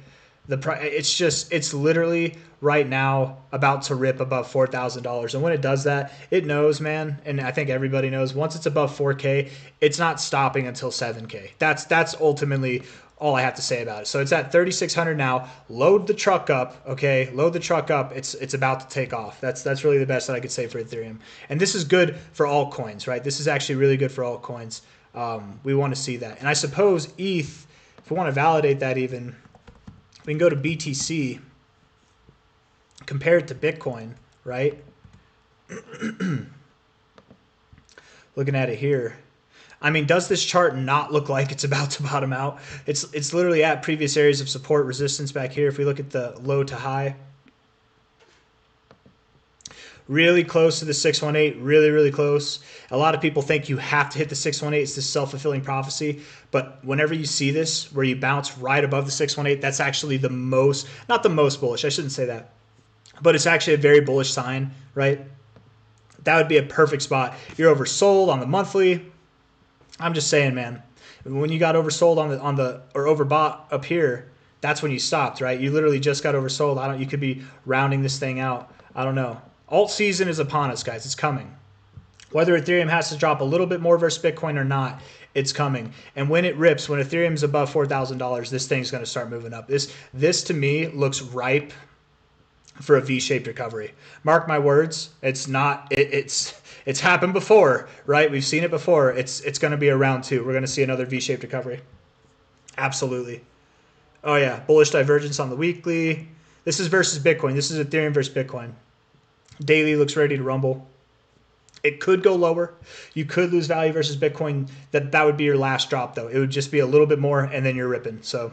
It's literally right now about to rip above $4,000. And when it does that, it knows, man, and I think everybody knows, once it's above 4K, it's not stopping until 7K. That's ultimately all I have to say about it. So it's at 3,600 now. Load the truck up, okay? Load the truck up. It's about to take off. That's really the best that I could say for Ethereum. And this is good for altcoins, right? This is actually really good for altcoins. We want to see that. And I suppose ETH, if we want to validate that even, we can go to BTC, compare it to Bitcoin, right? Looking at it here. I mean, does this chart not look like it's about to bottom out? It's literally at previous areas of support resistance back here. If we look at the low to high, really close to the 618, really, really close. A lot of people think you have to hit the 618. It's this self-fulfilling prophecy. But whenever you see this, where you bounce right above the 618, that's actually the most, not the most bullish, I shouldn't say that, but it's actually a very bullish sign, right? That would be a perfect spot. You're oversold on the monthly. I'm just saying, man, when you got oversold on the or overbought up here, that's when you stopped, right? You literally just got oversold. You could be rounding this thing out. I don't know. Alt season is upon us, guys. It's coming. Whether Ethereum has to drop a little bit more versus Bitcoin or not, it's coming. And when it rips, when Ethereum's above $4,000, this thing's going to start moving up. This to me looks ripe for a V-shaped recovery. Mark my words. It's not. It's happened before, right? We've seen it before. It's going to be a round two. We're going to see another V-shaped recovery. Absolutely. Oh yeah, bullish divergence on the weekly. This is versus Bitcoin. This is Ethereum versus Bitcoin. Daily looks ready to rumble. It could go lower. You could lose value versus Bitcoin. That would be your last drop, though. It would just be a little bit more, and then you're ripping. So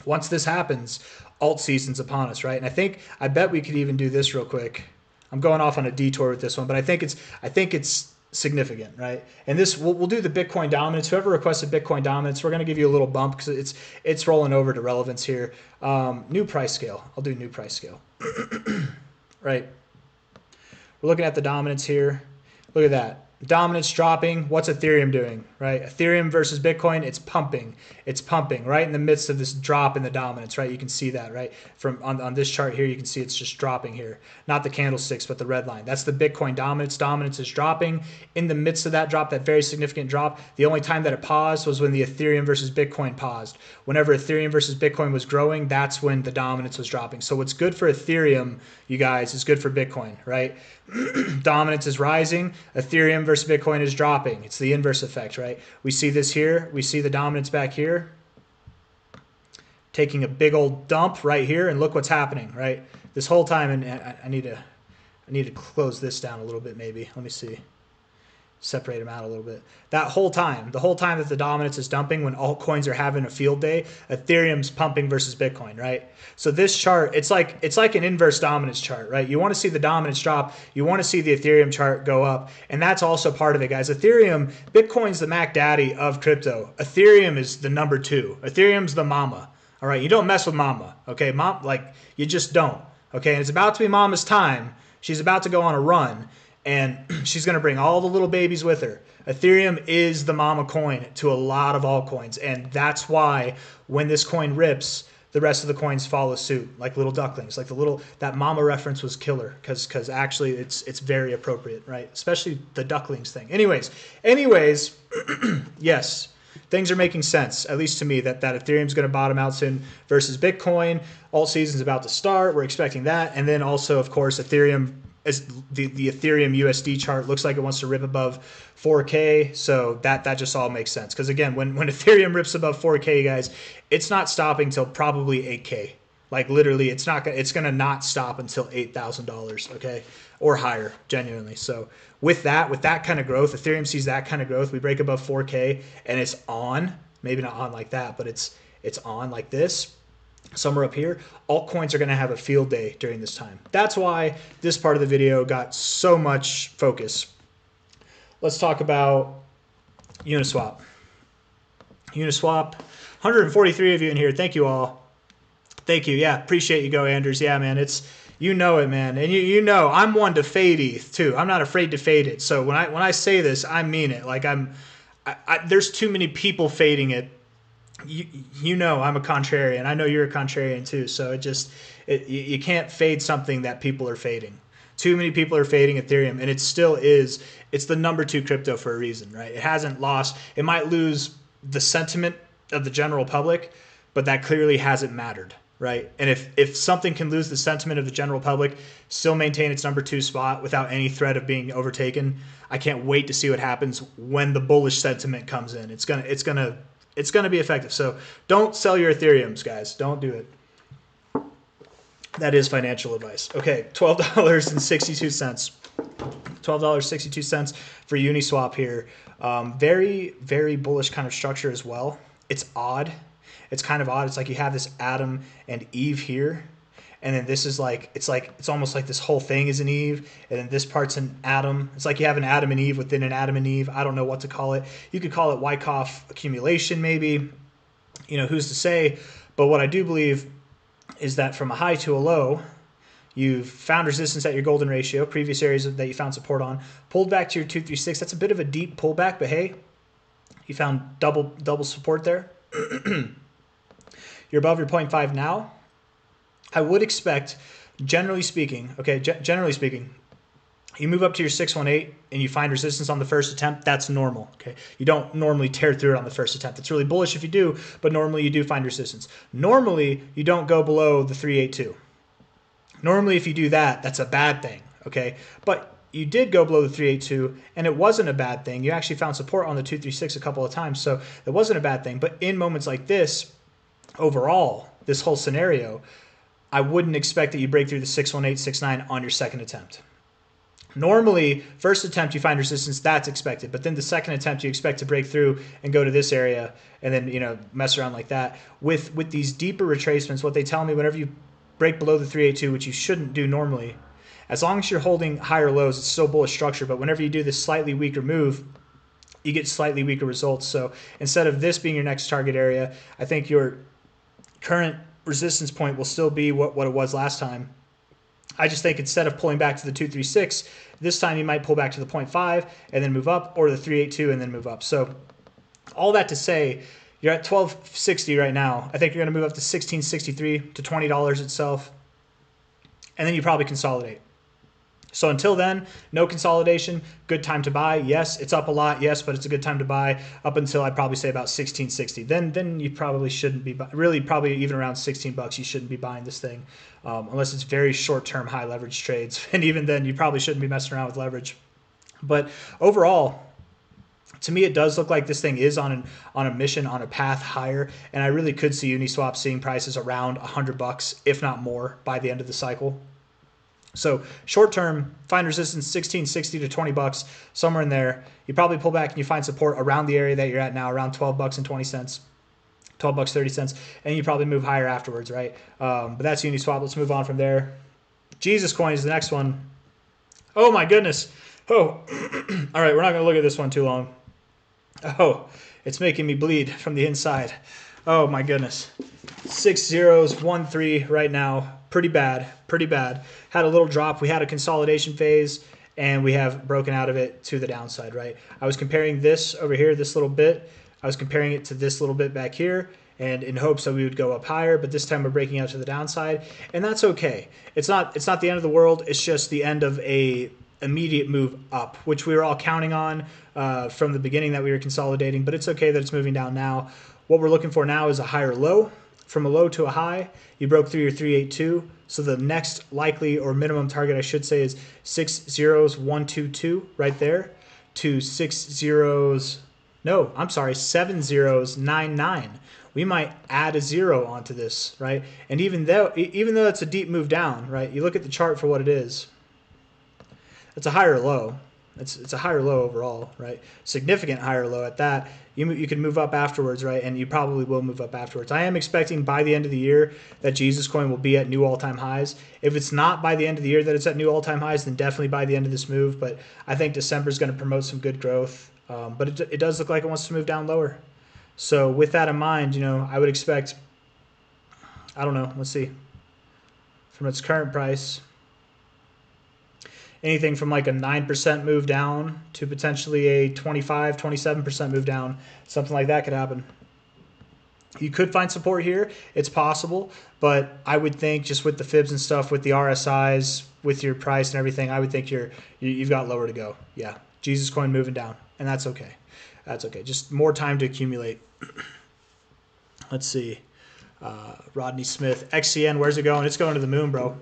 once this happens, alt season's upon us, right? And I bet we could even do this real quick. I'm going off on a detour with this one, but I think it's significant, right? And this we'll do the Bitcoin dominance. Whoever requested Bitcoin dominance, we're going to give you a little bump because it's rolling over to relevance here. New price scale. I'll do new price scale. Right. We're looking at the dominance here. Look at that. Dominance dropping. What's Ethereum doing, right? Ethereum versus Bitcoin, it's pumping. It's pumping right in the midst of this drop in the dominance, right? You can see that, right? From on this chart here, you can see it's just dropping here. Not the candlesticks, but the red line. That's the Bitcoin dominance. Dominance is dropping. In the midst of that drop, that very significant drop, the only time that it paused was when the Ethereum versus Bitcoin paused. Whenever Ethereum versus Bitcoin was growing, that's when the dominance was dropping. So what's good for Ethereum, you guys, is good for Bitcoin, right? Dominance is rising. Ethereum versus Bitcoin is dropping. It's the inverse effect, right? We see this here. We see the dominance back here taking a big old dump right here, and look what's happening, right? This whole time, and I need to close this down a little bit maybe. Let me see. Separate them out a little bit. That whole time, the whole time that the dominance is dumping, when altcoins are having a field day, Ethereum's pumping versus Bitcoin, right? So this chart, it's like an inverse dominance chart, right? You want to see the dominance drop, you want to see the Ethereum chart go up, and that's also part of it, guys. Ethereum, Bitcoin's the Mac Daddy of crypto. Ethereum is the number two. Ethereum's the mama. All right, you don't mess with mama, okay? Mom, like, you just don't, okay? And it's about to be mama's time. She's about to go on a run, and she's going to bring all the little babies with her. Ethereum is the mama coin to a lot of altcoins, and that's why when this coin rips, the rest of the coins follow suit, like little ducklings. Like that mama reference was killer because actually it's very appropriate, right? Especially the ducklings thing. Anyways, yes, things are making sense, at least to me, that Ethereum's going to bottom out soon versus Bitcoin. Alt season's about to start. We're expecting that, and then also, of course, Ethereum. As the Ethereum USD chart looks like it wants to rip above 4K, so that just all makes sense. Because again, when Ethereum rips above 4K, guys, it's not stopping till probably 8K. Like literally, it's gonna not stop until $8,000, okay, or higher, genuinely. So with that kind of growth, Ethereum sees that kind of growth. We break above 4K, and it's on. Maybe not on like that, but it's on like this. Somewhere up here, altcoins are going to have a field day during this time. That's why this part of the video got so much focus. Let's talk about Uniswap. Uniswap, 143 of you in here. Thank you all. Thank you. Yeah, appreciate you, Go Anders. Yeah, man, you know it, man, and you know I'm one to fade ETH too. I'm not afraid to fade it. So when I say this, I mean it. Like there's too many people fading it. You know I'm a contrarian. I know you're a contrarian too. So you can't fade something that people are fading. Too many people are fading Ethereum, and it still is. It's the number 2 crypto for a reason, right? It hasn't lost. It might lose the sentiment of the general public, but that clearly hasn't mattered. right? And if something can lose the sentiment of the general public, still maintain its number 2 spot without any threat of being overtaken, I can't wait to see what happens when the bullish sentiment comes in. It's gonna be effective. So don't sell your Ethereums, guys. Don't do it. That is financial advice. Okay, $12.62. $12.62 for Uniswap here. Very, very bullish kind of structure as well. It's odd. It's kind of odd. It's like you have this Adam and Eve here, and then this is like it's almost like this whole thing is an Eve, and then this part's an Adam. It's like you have an Adam and Eve within an Adam and Eve. I don't know what to call it. You could call it Wyckoff accumulation, maybe. You know, who's to say? But what I do believe is that from a high to a low, you've found resistance at your golden ratio, previous areas that you found support on, pulled back to your 236. That's a bit of a deep pullback, but hey, you found double support there. You're above your 0.5 now. I would expect, generally speaking, generally speaking, you move up to your 618 and you find resistance on the first attempt, that's normal. Okay, you don't normally tear through it on the first attempt. It's really bullish if you do, but normally you do find resistance. Normally, you don't go below the 382. Normally, if you do that, that's a bad thing, okay? But you did go below the 382, and it wasn't a bad thing. You actually found support on the 236 a couple of times, so it wasn't a bad thing. But in moments like this, overall, this whole scenario, I wouldn't expect that you break through the 618, 69 on your second attempt. Normally, first attempt you find resistance, that's expected. But then the second attempt you expect to break through and go to this area and then, you know, mess around like that. With these deeper retracements, what they tell me, whenever you break below the 382, which you shouldn't do normally, as long as you're holding higher lows, it's still bullish structure. But whenever you do this slightly weaker move, you get slightly weaker results. So instead of this being your next target area, I think your current resistance point will still be what it was last time. I just think instead of pulling back to the 236, this time you might pull back to the 0.5 and then move up, or the 382 and then move up. So all that to say, you're at 1260 right now. I think you're going to move up to 1663 to $20 itself, and then you probably consolidate. So until then, no consolidation, good time to buy. Yes, it's up a lot, yes, but it's a good time to buy up until I'd probably say about 1660. Then you probably shouldn't be, really probably even around 16 bucks, you shouldn't be buying this thing unless it's very short-term high leverage trades. And even then, you probably shouldn't be messing around with leverage. But overall, to me, it does look like this thing is on a mission, on a path higher, and I really could see Uniswap seeing prices around 100 bucks, if not more, by the end of the cycle. So short term, find resistance 1660 to 20 bucks, somewhere in there. You probably pull back and you find support around the area that you're at now, around 12 bucks and 20 cents, 12 bucks 30 cents, and you probably move higher afterwards, right? But that's Uniswap. Let's move on from there. Jesus Coin is the next one. Oh my goodness. Oh, all right, we're not going to look at this one too long. Oh, it's making me bleed from the inside. Oh my goodness. 6 zeros, 1 3 right now. Pretty bad, pretty bad. Had a little drop. We had a consolidation phase, and we have broken out of it to the downside, right? I was comparing this over here, this little bit. I was comparing it to this little bit back here, and in hopes that we would go up higher, but this time we're breaking out to the downside, and that's okay. It's not the end of the world. It's just the end of a immediate move up, which we were all counting on from the beginning that we were consolidating, but it's okay that it's moving down now. What we're looking for now is a higher low. From a low to a high, you broke through your 382. So the next likely or minimum target, I should say, is 6 zeros 122 right there to 7 zeros 99. We might add a zero onto this, right? And even though it's a deep move down, right? You look at the chart for what it is. It's a higher low. It's a higher low overall, right? Significant higher low at that. You can move up afterwards, right? And you probably will move up afterwards. I am expecting by the end of the year that Jesus Coin will be at new all-time highs. If it's not by the end of the year that it's at new all-time highs, then definitely by the end of this move. But I think December is going to promote some good growth. But it does look like it wants to move down lower. So with that in mind, you know, I would expect, I don't know, let's see, from its current price, anything from like a 9% move down to potentially a 25, 27% move down. Something like that could happen. You could find support here. It's possible, but I would think just with the fibs and stuff, with the RSIs, with your price and everything, I would think you've got lower to go. Yeah, Jesus Coin moving down, and that's okay. That's okay. Just more time to accumulate. Let's see. Rodney Smith. XCN, where's it going? It's going to the moon, bro.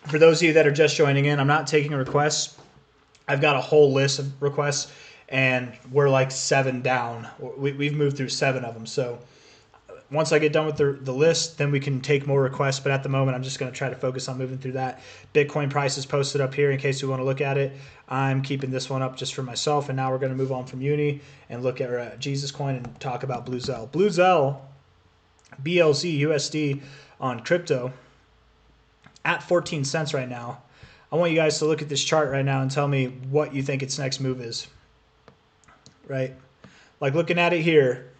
For those of you that are just joining in, I'm not taking requests. I've got a whole list of requests, and we're like 7 down. We've moved through 7 of them. So once I get done with the list, then we can take more requests. But at the moment, I'm just going to try to focus on moving through that. Bitcoin price is posted up here in case you want to look at it. I'm keeping this one up just for myself. And now we're going to move on from Uni and look at Jesus Coin and talk about Blue Zell. Blue Zell, BLZ USD on crypto at 14 cents right now. I want you guys to look at this chart right now and tell me what you think its next move is. Right? Like looking at it here,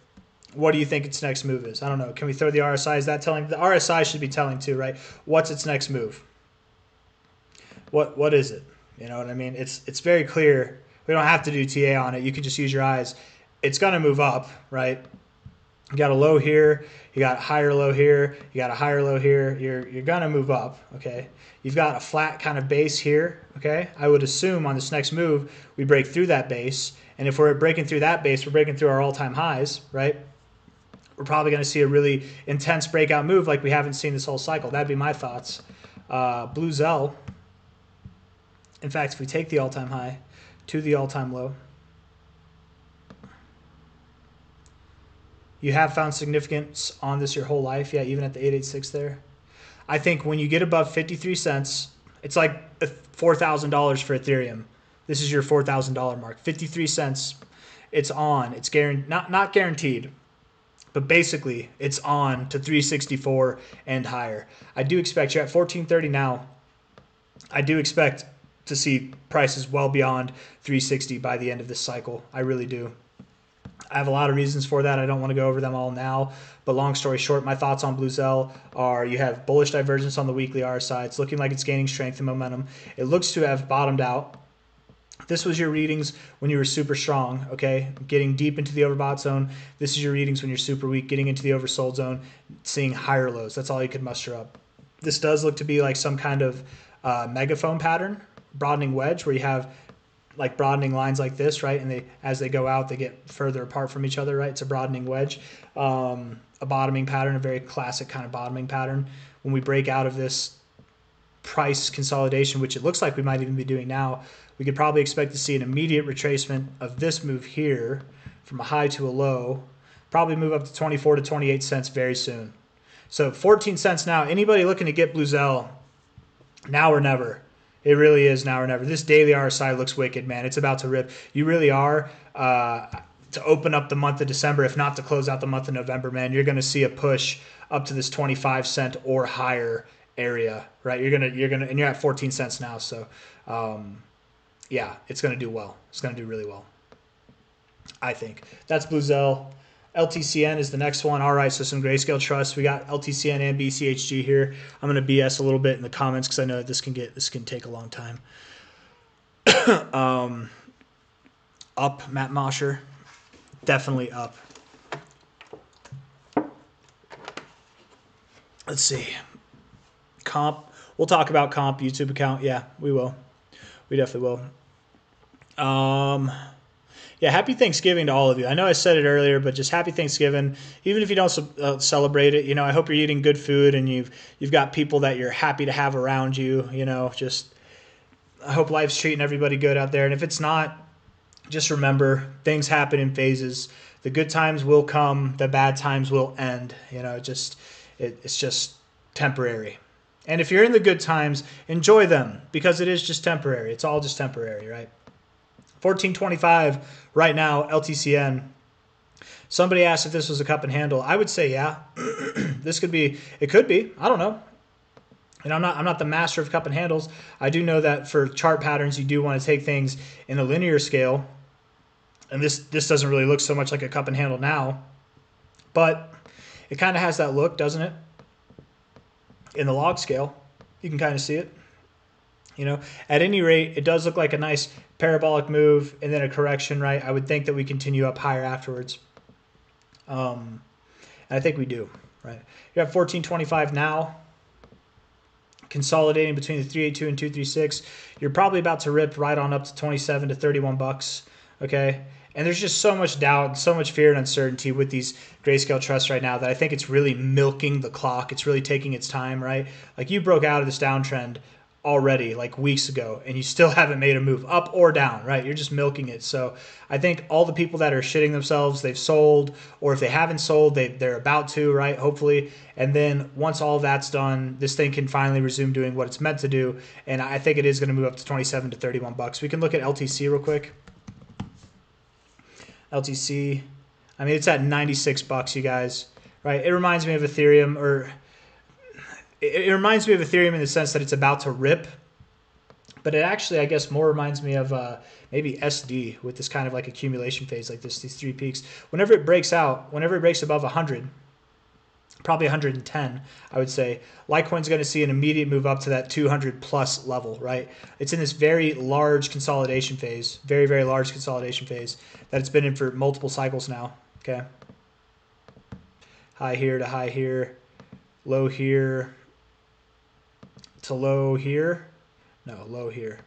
what do you think its next move is? I don't know. Can we throw the RSI? Is that telling? The RSI should be telling too, right? What's its next move? What is it? You know what I mean? It's very clear. We don't have to do TA on it. You can just use your eyes. It's going to move up, right? You got a low here, you got a higher low here, you got a higher low here. You're going to move up, okay? You've got a flat kind of base here, okay? I would assume on this next move, we break through that base. And if we're breaking through that base, we're breaking through our all-time highs, right? We're probably going to see a really intense breakout move like we haven't seen this whole cycle. That'd be my thoughts. Blue Zell, in fact, if we take the all-time high to the all-time low, you have found significance on this your whole life. Yeah, even at the 886 there. I think when you get above 53 cents, it's like $4,000 for Ethereum. This is your $4,000 mark. 53 cents, it's on. It's not guaranteed, but basically it's on to 364 and higher. I do expect you're at 1430 now. I do expect to see prices well beyond 360 by the end of this cycle. I really do. I have a lot of reasons for that. I don't want to go over them all now. But long story short, my thoughts on Blue Zell are you have bullish divergence on the weekly RSI. It's looking like it's gaining strength and momentum. It looks to have bottomed out. This was your readings when you were super strong, okay? Getting deep into the overbought zone. This is your readings when you're super weak, getting into the oversold zone, seeing higher lows. That's all you could muster up. This does look to be like some kind of megaphone pattern, broadening wedge, where you have like broadening lines like this, right? And as they go out, they get further apart from each other, right? It's a broadening wedge, a bottoming pattern, a very classic kind of bottoming pattern. When we break out of this price consolidation, which it looks like we might even be doing now, we could probably expect to see an immediate retracement of this move here from a high to a low, probably move up to 24 to 28 cents very soon. So 14 cents now. Anybody looking to get Blue Zell, now or never. It really is now or never. This daily RSI looks wicked, man. It's about to rip. You really are. To open up the month of December, if not to close out the month of November, man, you're going to see a push up to this 25 cent or higher area, right? And you're at 14 cents now. So, yeah, it's going to do well. It's going to do really well, I think. That's Blue Zell. LTCN is the next one. All right, so some Grayscale Trust. We got LTCN and BCHG here. I'm going to BS a little bit in the comments because I know this can take a long time. Up, Matt Mosher. Definitely up. Let's see. Comp. We'll talk about comp YouTube account. Yeah, we will. We definitely will. Yeah, happy Thanksgiving to all of you. I know I said it earlier, but just happy Thanksgiving. Even if you don't celebrate it, I hope you're eating good food and you've got people that you're happy to have around you. Just I hope life's treating everybody good out there. And if it's not, just remember things happen in phases. The good times will come. The bad times will end. It's just temporary. And if you're in the good times, enjoy them because it is just temporary. It's all just temporary, right? 14.25 right now, LTCN. Somebody asked if this was a cup and handle. I would say yeah. It could be. I don't know. And I'm not the master of cup and handles. I do know that for chart patterns, you do want to take things in a linear scale. And this doesn't really look so much like a cup and handle now. But it kind of has that look, doesn't it? In the log scale, you can kind of see it. At any rate, it does look like a nice parabolic move and then a correction, right? I would think that we continue up higher afterwards. And I think we do, right? You're at 14.25 now, consolidating between the 382 and 236. You're probably about to rip right on up to 27 to 31 bucks. Okay. And there's just so much doubt, so much fear and uncertainty with these grayscale trusts right now that I think it's really milking the clock. It's really taking its time, right? Like you broke out of this downtrend already like weeks ago and you still haven't made a move up or down, right? You're just milking it. So I think all the people that are shitting themselves, they've sold, or if they haven't sold, they're about to, right? Hopefully. And then once all that's done, this thing can finally resume doing what it's meant to do. And I think it is going to move up to 27 to 31 bucks. We can look at LTC real quick. LTC, I mean, it's at 96 bucks, you guys, right? It reminds me of Ethereum, or it reminds me of Ethereum in the sense that it's about to rip, but it actually, I guess, more reminds me of maybe SD with this kind of like accumulation phase like this, these three peaks. Whenever it breaks out, whenever it breaks above 100, probably 110, I would say, Litecoin's going to see an immediate move up to that 200 plus level, right? It's in this very large consolidation phase, very, very large consolidation phase that it's been in for multiple cycles now, okay? High here to high here, low here to low here. No, low here.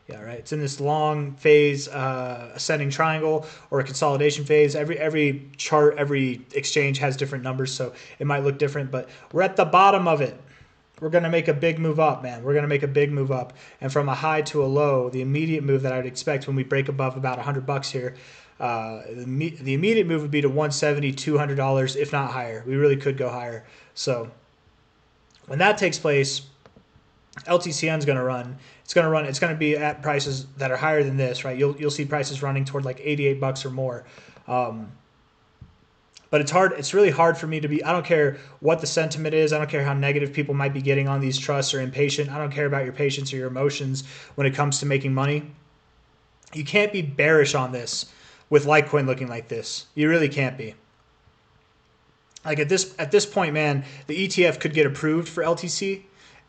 Yeah, right. It's in this long phase, ascending triangle or a consolidation phase. Every chart, every exchange has different numbers, so it might look different, but we're at the bottom of it. We're going to make a big move up, man. We're going to make a big move up. And from a high to a low, the immediate move that I would expect when we break above about 100 bucks here, the immediate move would be to 170, $200, if not higher. We really could go higher. So when that takes place, LTCN is going to run. It's going to run. It's going to be at prices that are higher than this, right? You'll see prices running toward like 88 bucks or more. But it's hard. It's really hard for me to be. I don't care what the sentiment is. I don't care how negative people might be getting on these trusts or impatient. I don't care about your patience or your emotions when it comes to making money. You can't be bearish on this with Litecoin looking like this. You really can't be. Like at this point, man, the ETF could get approved for LTC.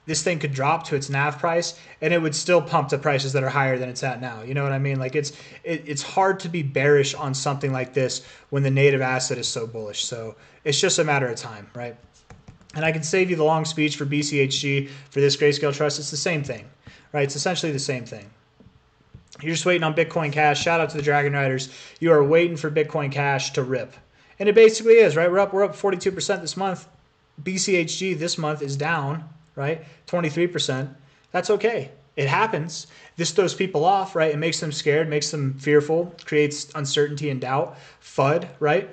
This thing could drop to its NAV price and it would still pump to prices that are higher than it's at now. You know what I mean? Like it's hard to be bearish on something like this when the native asset is so bullish. So it's just a matter of time, right? And I can save you the long speech for BCHG for this Grayscale Trust. It's the same thing, right? It's essentially the same thing. You're just waiting on Bitcoin Cash. Shout out to the Dragon Riders. You are waiting for Bitcoin Cash to rip. And it basically is, right? We're up 42% this month. BCHG this month is down, right? 23%. That's okay. It happens. This throws people off, right? It makes them scared, makes them fearful, creates uncertainty and doubt. FUD, right?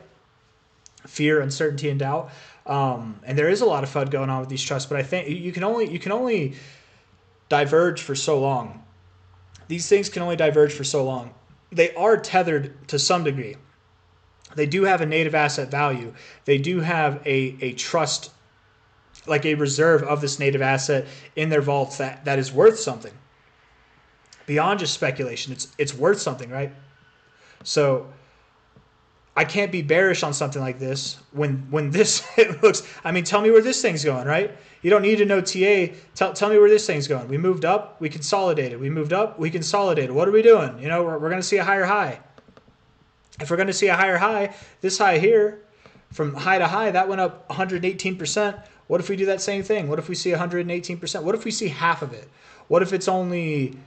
Fear, uncertainty, and doubt. And there is a lot of FUD going on with these trusts, but I think you can only diverge for so long. These things can only diverge for so long. They are tethered to some degree. They do have a native asset value. They do have a trust, like a reserve of this native asset in their vaults that is worth something. Beyond just speculation, it's worth something, right? So I can't be bearish on something like this when this it looks. I mean, tell me where this thing's going, right? You don't need to know TA. Tell me where this thing's going. We moved up, we consolidated. We moved up, we consolidated. What are we doing? You know, we're going to see a higher high. If we're going to see a higher high, this high here, from high to high, that went up 118%. What if we do that same thing? What if we see 118%? What if we see half of it? What if it's only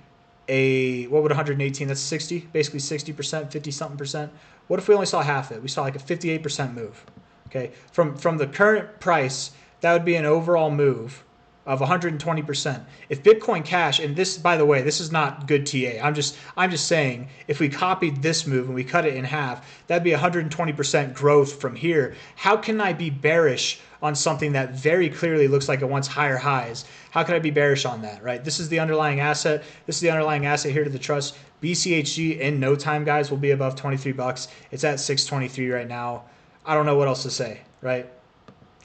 what would 118? That's 60, basically 60%, 50-something percent. What if we only saw half of it? We saw like a 58% move. Okay, from the current price, that would be an overall move of 120%. If Bitcoin Cash, and this, by the way, this is not good TA. I'm just saying, if we copied this move and we cut it in half, that'd be 120% growth from here. How can I be bearish on something that very clearly looks like it wants higher highs? How can I be bearish on that, right? This is the underlying asset. This is the underlying asset here to the trust. BCHG in no time, guys, will be above 23 bucks. It's at 623 right now. I don't know what else to say, right?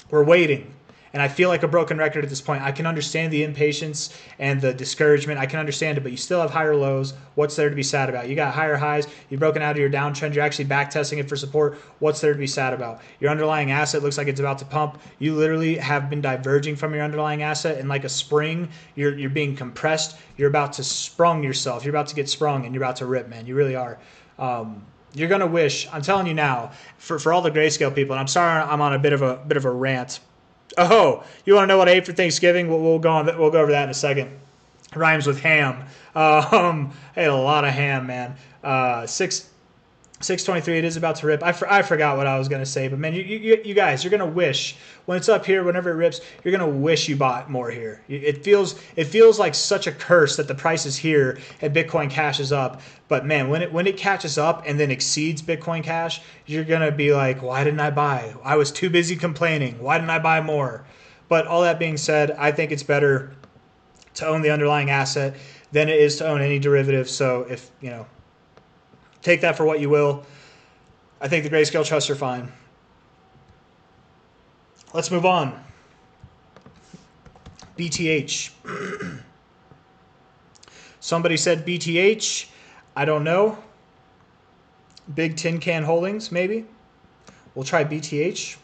We're waiting. And I feel like a broken record at this point. I can understand the impatience and the discouragement. I can understand it, but you still have higher lows. What's there to be sad about? You got higher highs. You've broken out of your downtrend. You're actually back testing it for support. What's there to be sad about? Your underlying asset looks like it's about to pump. You literally have been diverging from your underlying asset, and like a spring, you're being compressed. You're about to sprung yourself. You're about to get sprung, and you're about to rip, man. You really are. You're gonna wish. I'm telling you now, for all the grayscale people. And I'm sorry, I'm on a bit of a rant. Oh, you want to know what I ate for Thanksgiving? We'll go over that in a second. Rhymes with ham. I ate a lot of ham, man. 623, it is about to rip. I forgot what I was going to say, but man, you guys, you're going to wish when it's up here, whenever it rips, you're going to wish you bought more here. It feels like such a curse that the price is here and Bitcoin Cash is up. But man, when it catches up and then exceeds Bitcoin Cash, you're going to be like, why didn't I buy? I was too busy complaining. Why didn't I buy more? But all that being said, I think it's better to own the underlying asset than it is to own any derivative. So if, take that for what you will. I think the Grayscale trusts are fine. Let's move on. BTH. Somebody said BTH. I don't know. Big Tin Can Holdings, maybe. We'll try BTH.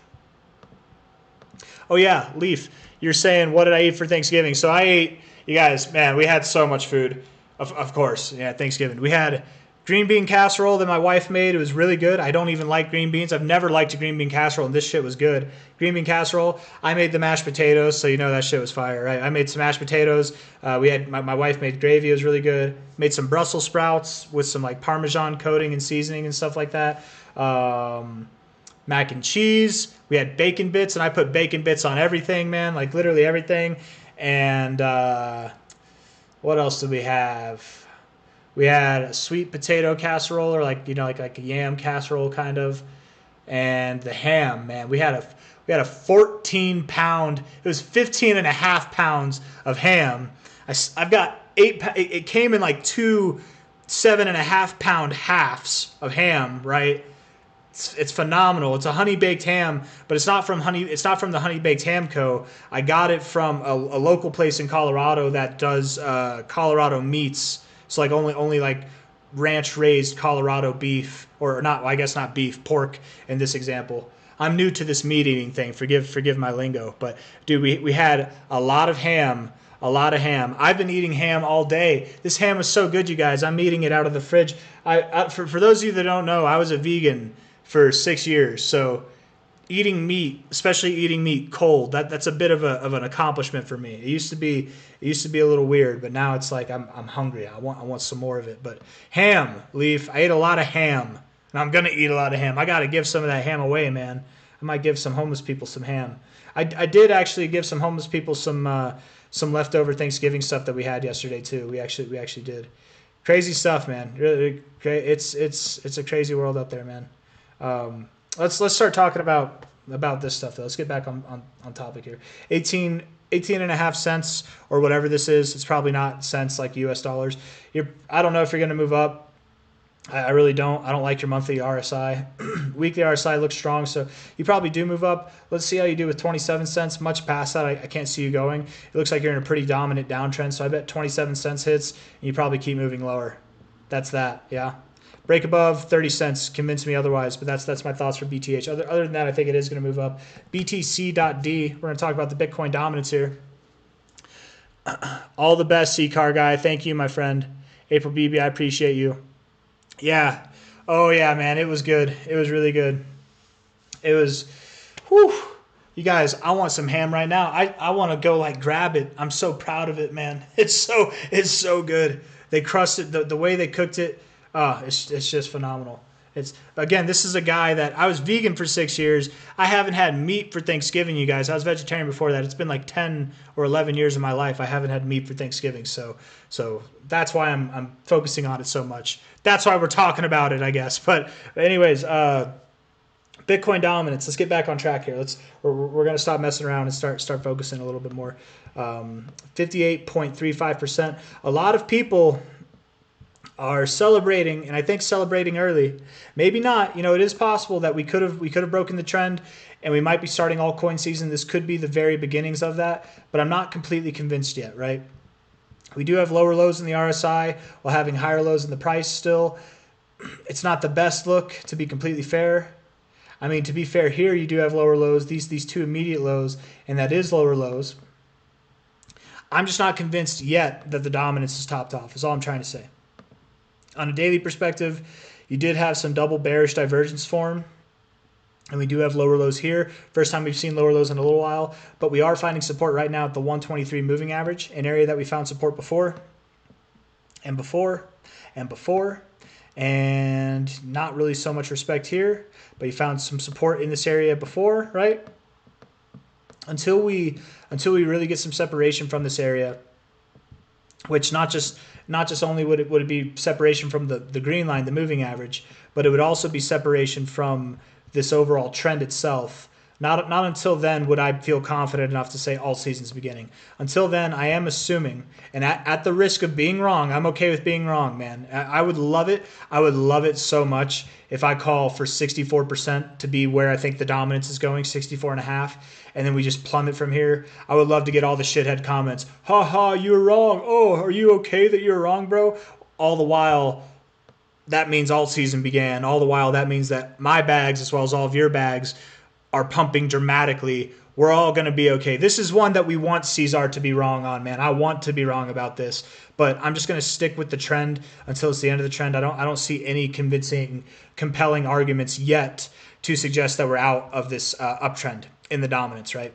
Oh, yeah, Leaf. You're saying, what did I eat for Thanksgiving? So I ate, you guys, man, we had so much food. Of course, yeah, Thanksgiving. We had green bean casserole that my wife made. It was really good. I don't even like green beans. I've never liked a green bean casserole, and this shit was good. Green bean casserole. I made the mashed potatoes, so you know that shit was fire, right? I made some mashed potatoes. We had my wife made gravy. It was really good. Made some Brussels sprouts with some like Parmesan coating and seasoning and stuff like that. Mac and cheese. We had bacon bits, and I put bacon bits on everything, man, like literally everything. And what else did we have? We had a sweet potato casserole, or like a yam casserole kind of, and the ham, man. We had a 14-pound. It was 15 and a half pounds of ham. I've got 8. It came in like 2 7.5-pound halves of ham, right? It's phenomenal. It's a honey baked ham, but it's not from the Honey Baked Ham Co. I got it from a local place in Colorado that does Colorado meats. So like only like ranch raised Colorado beef, or not, I guess not beef, pork in this example. I'm new to this meat eating thing. Forgive my lingo, but dude, we had a lot of ham. I've been eating ham all day. This ham was so good, you guys. I'm eating it out of the fridge. For those of you that don't know, I was a vegan for 6 years. So eating meat, especially eating meat cold, that's a bit of an accomplishment for me. It used to be a little weird, but now it's like I'm hungry. I want some more of it. But ham, Leaf, I ate a lot of ham, and I'm gonna eat a lot of ham. I gotta give some of that ham away, man. I might give some homeless people some ham. I did actually give some homeless people some leftover Thanksgiving stuff that we had yesterday too. We actually did. Crazy stuff, man. Really, it's a crazy world out there, man. Let's start talking about this stuff though. Let's get back on topic here. 18 and a half cents or whatever this is. It's probably not cents like US dollars. I don't know if you're going to move up. I really don't. I don't like your monthly RSI. Weekly RSI looks strong, so you probably do move up. Let's see how you do with 27 cents. Much past that, I can't see you going. It looks like you're in a pretty dominant downtrend, so I bet 27 cents hits, and you probably keep moving lower. That's that, yeah. Break above 30 cents. Convince me otherwise, but that's my thoughts for BTH. Other than that, I think it is going to move up. BTC.D. We're going to talk about the Bitcoin dominance here. All the best, C-Car guy. Thank you, my friend. April BB, I appreciate you. Yeah. Oh, yeah, man. It was good. It was really good. It was, whew. You guys, I want some ham right now. I want to go like grab it. I'm so proud of it, man. It's so good. They crusted the way they cooked it. It's just phenomenal. Again, this is a guy that I was vegan for 6 years. I haven't had meat for Thanksgiving, you guys. I was vegetarian before that. It's been like 10 or 11 years of my life I haven't had meat for Thanksgiving. So that's why I'm focusing on it so much. That's why we're talking about it, I guess. But anyways, Bitcoin dominance. Let's get back on track here. We're gonna stop messing around and start focusing a little bit more. 58.35%. A lot of people are celebrating, and I think celebrating early. Maybe not. It is possible that we could have broken the trend, and we might be starting altcoin season. This could be the very beginnings of that, but I'm not completely convinced yet, right? We do have lower lows in the RSI while having higher lows in the price still. It's not the best look, to be completely fair. I mean, to be fair here, you do have lower lows, these two immediate lows, and that is lower lows. I'm just not convinced yet that the dominance is topped off, is all I'm trying to say. On a daily perspective, you did have some double bearish divergence form, and we do have lower lows here. First time we've seen lower lows in a little while, but we are finding support right now at the 123 moving average, an area that we found support before, and before, and before, and not really so much respect here, but you found some support in this area before, right? Until we really get some separation from this area, which not just only would it be separation from the green line, the moving average, but it would also be separation from this overall trend itself. Not until then would I feel confident enough to say all season's beginning. Until then, I am assuming, and at the risk of being wrong, I'm okay with being wrong, man. I would love it. I would love it so much if I call for 64% to be where I think the dominance is going, 64.5, and then we just plummet from here. I would love to get all the shithead comments. Ha ha, you were wrong. Oh, are you okay that you're wrong, bro? All the while, that means alt season began. All the while, that means that my bags, as well as all of your bags, are pumping dramatically. We're all going to be okay. This is one that we want C-Zar to be wrong on, man. I want to be wrong about this, but I'm just going to stick with the trend until it's the end of the trend. I don't see any convincing, compelling arguments yet to suggest that we're out of this uptrend in the dominance, right?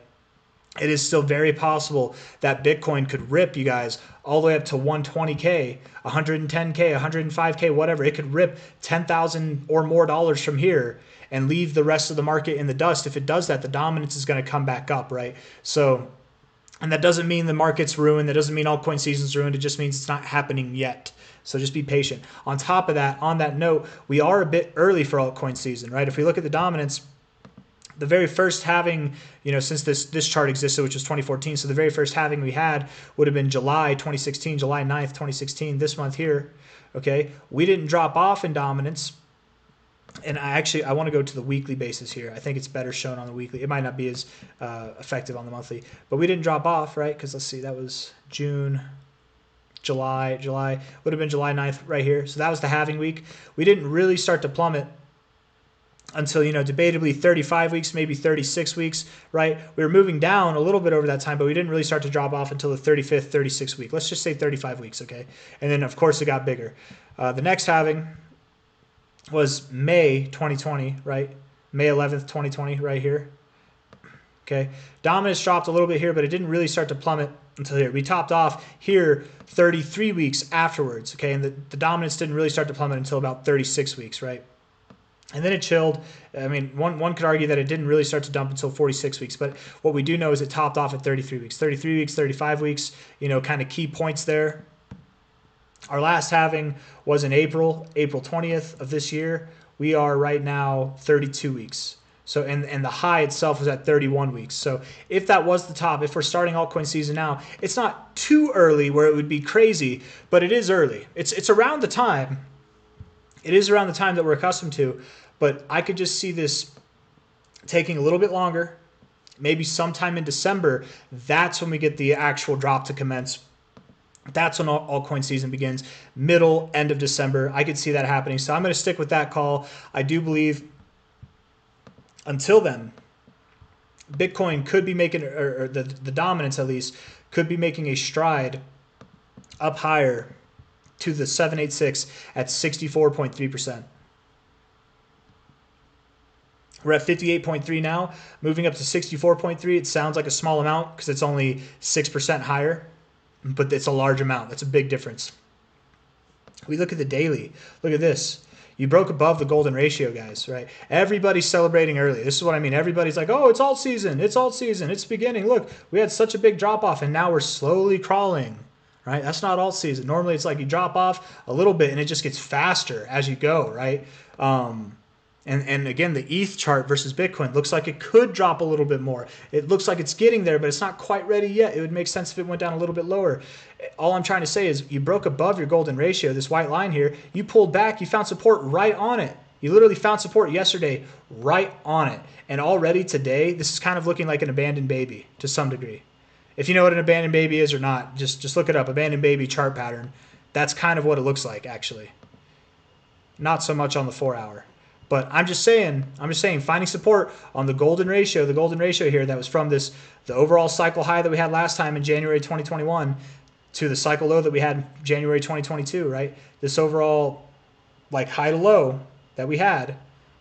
It is still very possible that Bitcoin could rip, you guys, all the way up to 120K, 110K, 105K, whatever. It could rip 10,000 or more dollars from here and leave the rest of the market in the dust. If it does that, the dominance is going to come back up, right? So, and that doesn't mean the market's ruined. That doesn't mean altcoin season's ruined. It just means it's not happening yet. So just be patient. On top of that, on that note, we are a bit early for altcoin season, right? If we look at the dominance, the very first halving, since this chart existed, which was 2014, so the very first halving we had would have been July 2016, July 9th, 2016, this month here, okay? We didn't drop off in dominance. And I want to go to the weekly basis here. I think it's better shown on the weekly. It might not be as effective on the monthly, but we didn't drop off, right? Because let's see, that was June, July would have been July 9th right here. So that was the halving week. We didn't really start to plummet until, debatably 35 weeks, maybe 36 weeks, right? We were moving down a little bit over that time, but we didn't really start to drop off until the 35th, 36th week. Let's just say 35 weeks, okay? And then, of course, it got bigger. The next halving was May 2020, right? May 11th, 2020, right here. Okay, dominance dropped a little bit here, but it didn't really start to plummet until here. We topped off here 33 weeks afterwards, okay? And the dominance didn't really start to plummet until about 36 weeks, right? And then it chilled. I mean, one could argue that it didn't really start to dump until 46 weeks, but what we do know is it topped off at 33 weeks. 33 weeks, 35 weeks, kind of key points there. Our last halving was in April 20th of this year. We are right now 32 weeks. So, and the high itself was at 31 weeks. So if that was the top, if we're starting altcoin season now, it's not too early where it would be crazy, but it is early. It's around the time. It is around the time that we're accustomed to, but I could just see this taking a little bit longer, maybe sometime in December. That's when we get the actual drop to commence. That's when altcoin season begins, end of December. I could see that happening. So I'm going to stick with that call. I do believe until then, Bitcoin could be making, or the dominance at least, could be making a stride up higher to the 786 at 64.3%. We're at 58.3 now, moving up to 64.3. It sounds like a small amount because it's only 6% higher, but it's a large amount. That's a big difference. We look at the daily. Look at this. You broke above the golden ratio, guys, right? Everybody's celebrating early. This is what I mean. Everybody's like, oh, it's alt season. It's alt season. It's beginning. Look, we had such a big drop off and now we're slowly crawling, right? That's not alt season. Normally it's like you drop off a little bit and it just gets faster as you go, right? And again, the ETH chart versus Bitcoin looks like it could drop a little bit more. It looks like it's getting there, but it's not quite ready yet. It would make sense if it went down a little bit lower. All I'm trying to say is you broke above your golden ratio, this white line here. You pulled back. You found support right on it. You literally found support yesterday right on it. And already today, this is kind of looking like an abandoned baby to some degree. If you know what an abandoned baby is or not, just look it up. Abandoned baby chart pattern. That's kind of what it looks like, actually. Not so much on the 4-hour. But I'm just saying, finding support on the golden ratio here that was from the overall cycle high that we had last time in January 2021 to the cycle low that we had in January 2022, right? This overall like high to low that we had,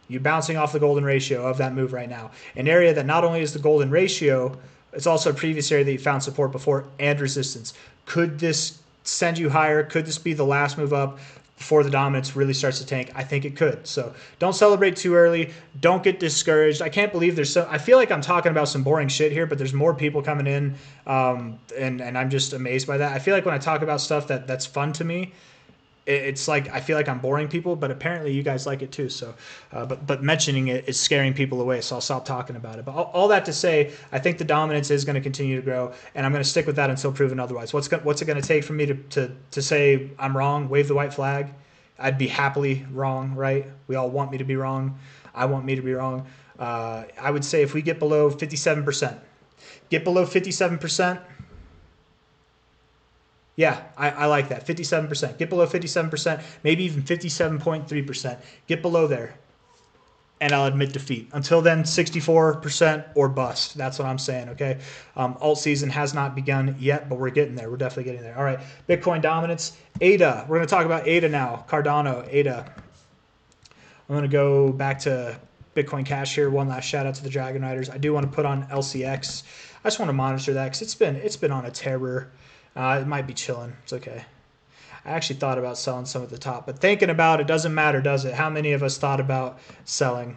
you bouncing off the golden ratio of that move right now. An area that not only is the golden ratio, it's also a previous area that you found support before and resistance. Could this send you higher? Could this be the last move up? before the dominance really starts to tank? I think it could. So don't celebrate too early. Don't get discouraged. I can't believe there's so. I feel like I'm talking about some boring shit here, but there's more people coming in, and I'm just amazed by that. I feel like when I talk about stuff that's fun to me, it's like I feel like I'm boring people, but apparently you guys like it too. So, but mentioning it is scaring people away, so I'll stop talking about it. But all that to say, I think the dominance is going to continue to grow, and I'm going to stick with that until proven otherwise. What's it going to take for me to say I'm wrong? Wave the white flag. I'd be happily wrong, right? We all want me to be wrong. I want me to be wrong. I would say if we get below 57%, get below 57%. Yeah, I like that. 57%. Get below 57%, maybe even 57.3%. Get below there, and I'll admit defeat. Until then, 64% or bust. That's what I'm saying, okay? Alt season has not begun yet, but we're getting there. We're definitely getting there. All right, Bitcoin dominance. ADA. We're going to talk about ADA now. Cardano, ADA. I'm going to go back to Bitcoin Cash here. One last shout out to the Dragon Riders. I do want to put on LCX. I just want to monitor that because it's been on a terror. It might be chilling. It's okay. I actually thought about selling some at the top, but thinking about it doesn't matter, does it? How many of us thought about selling?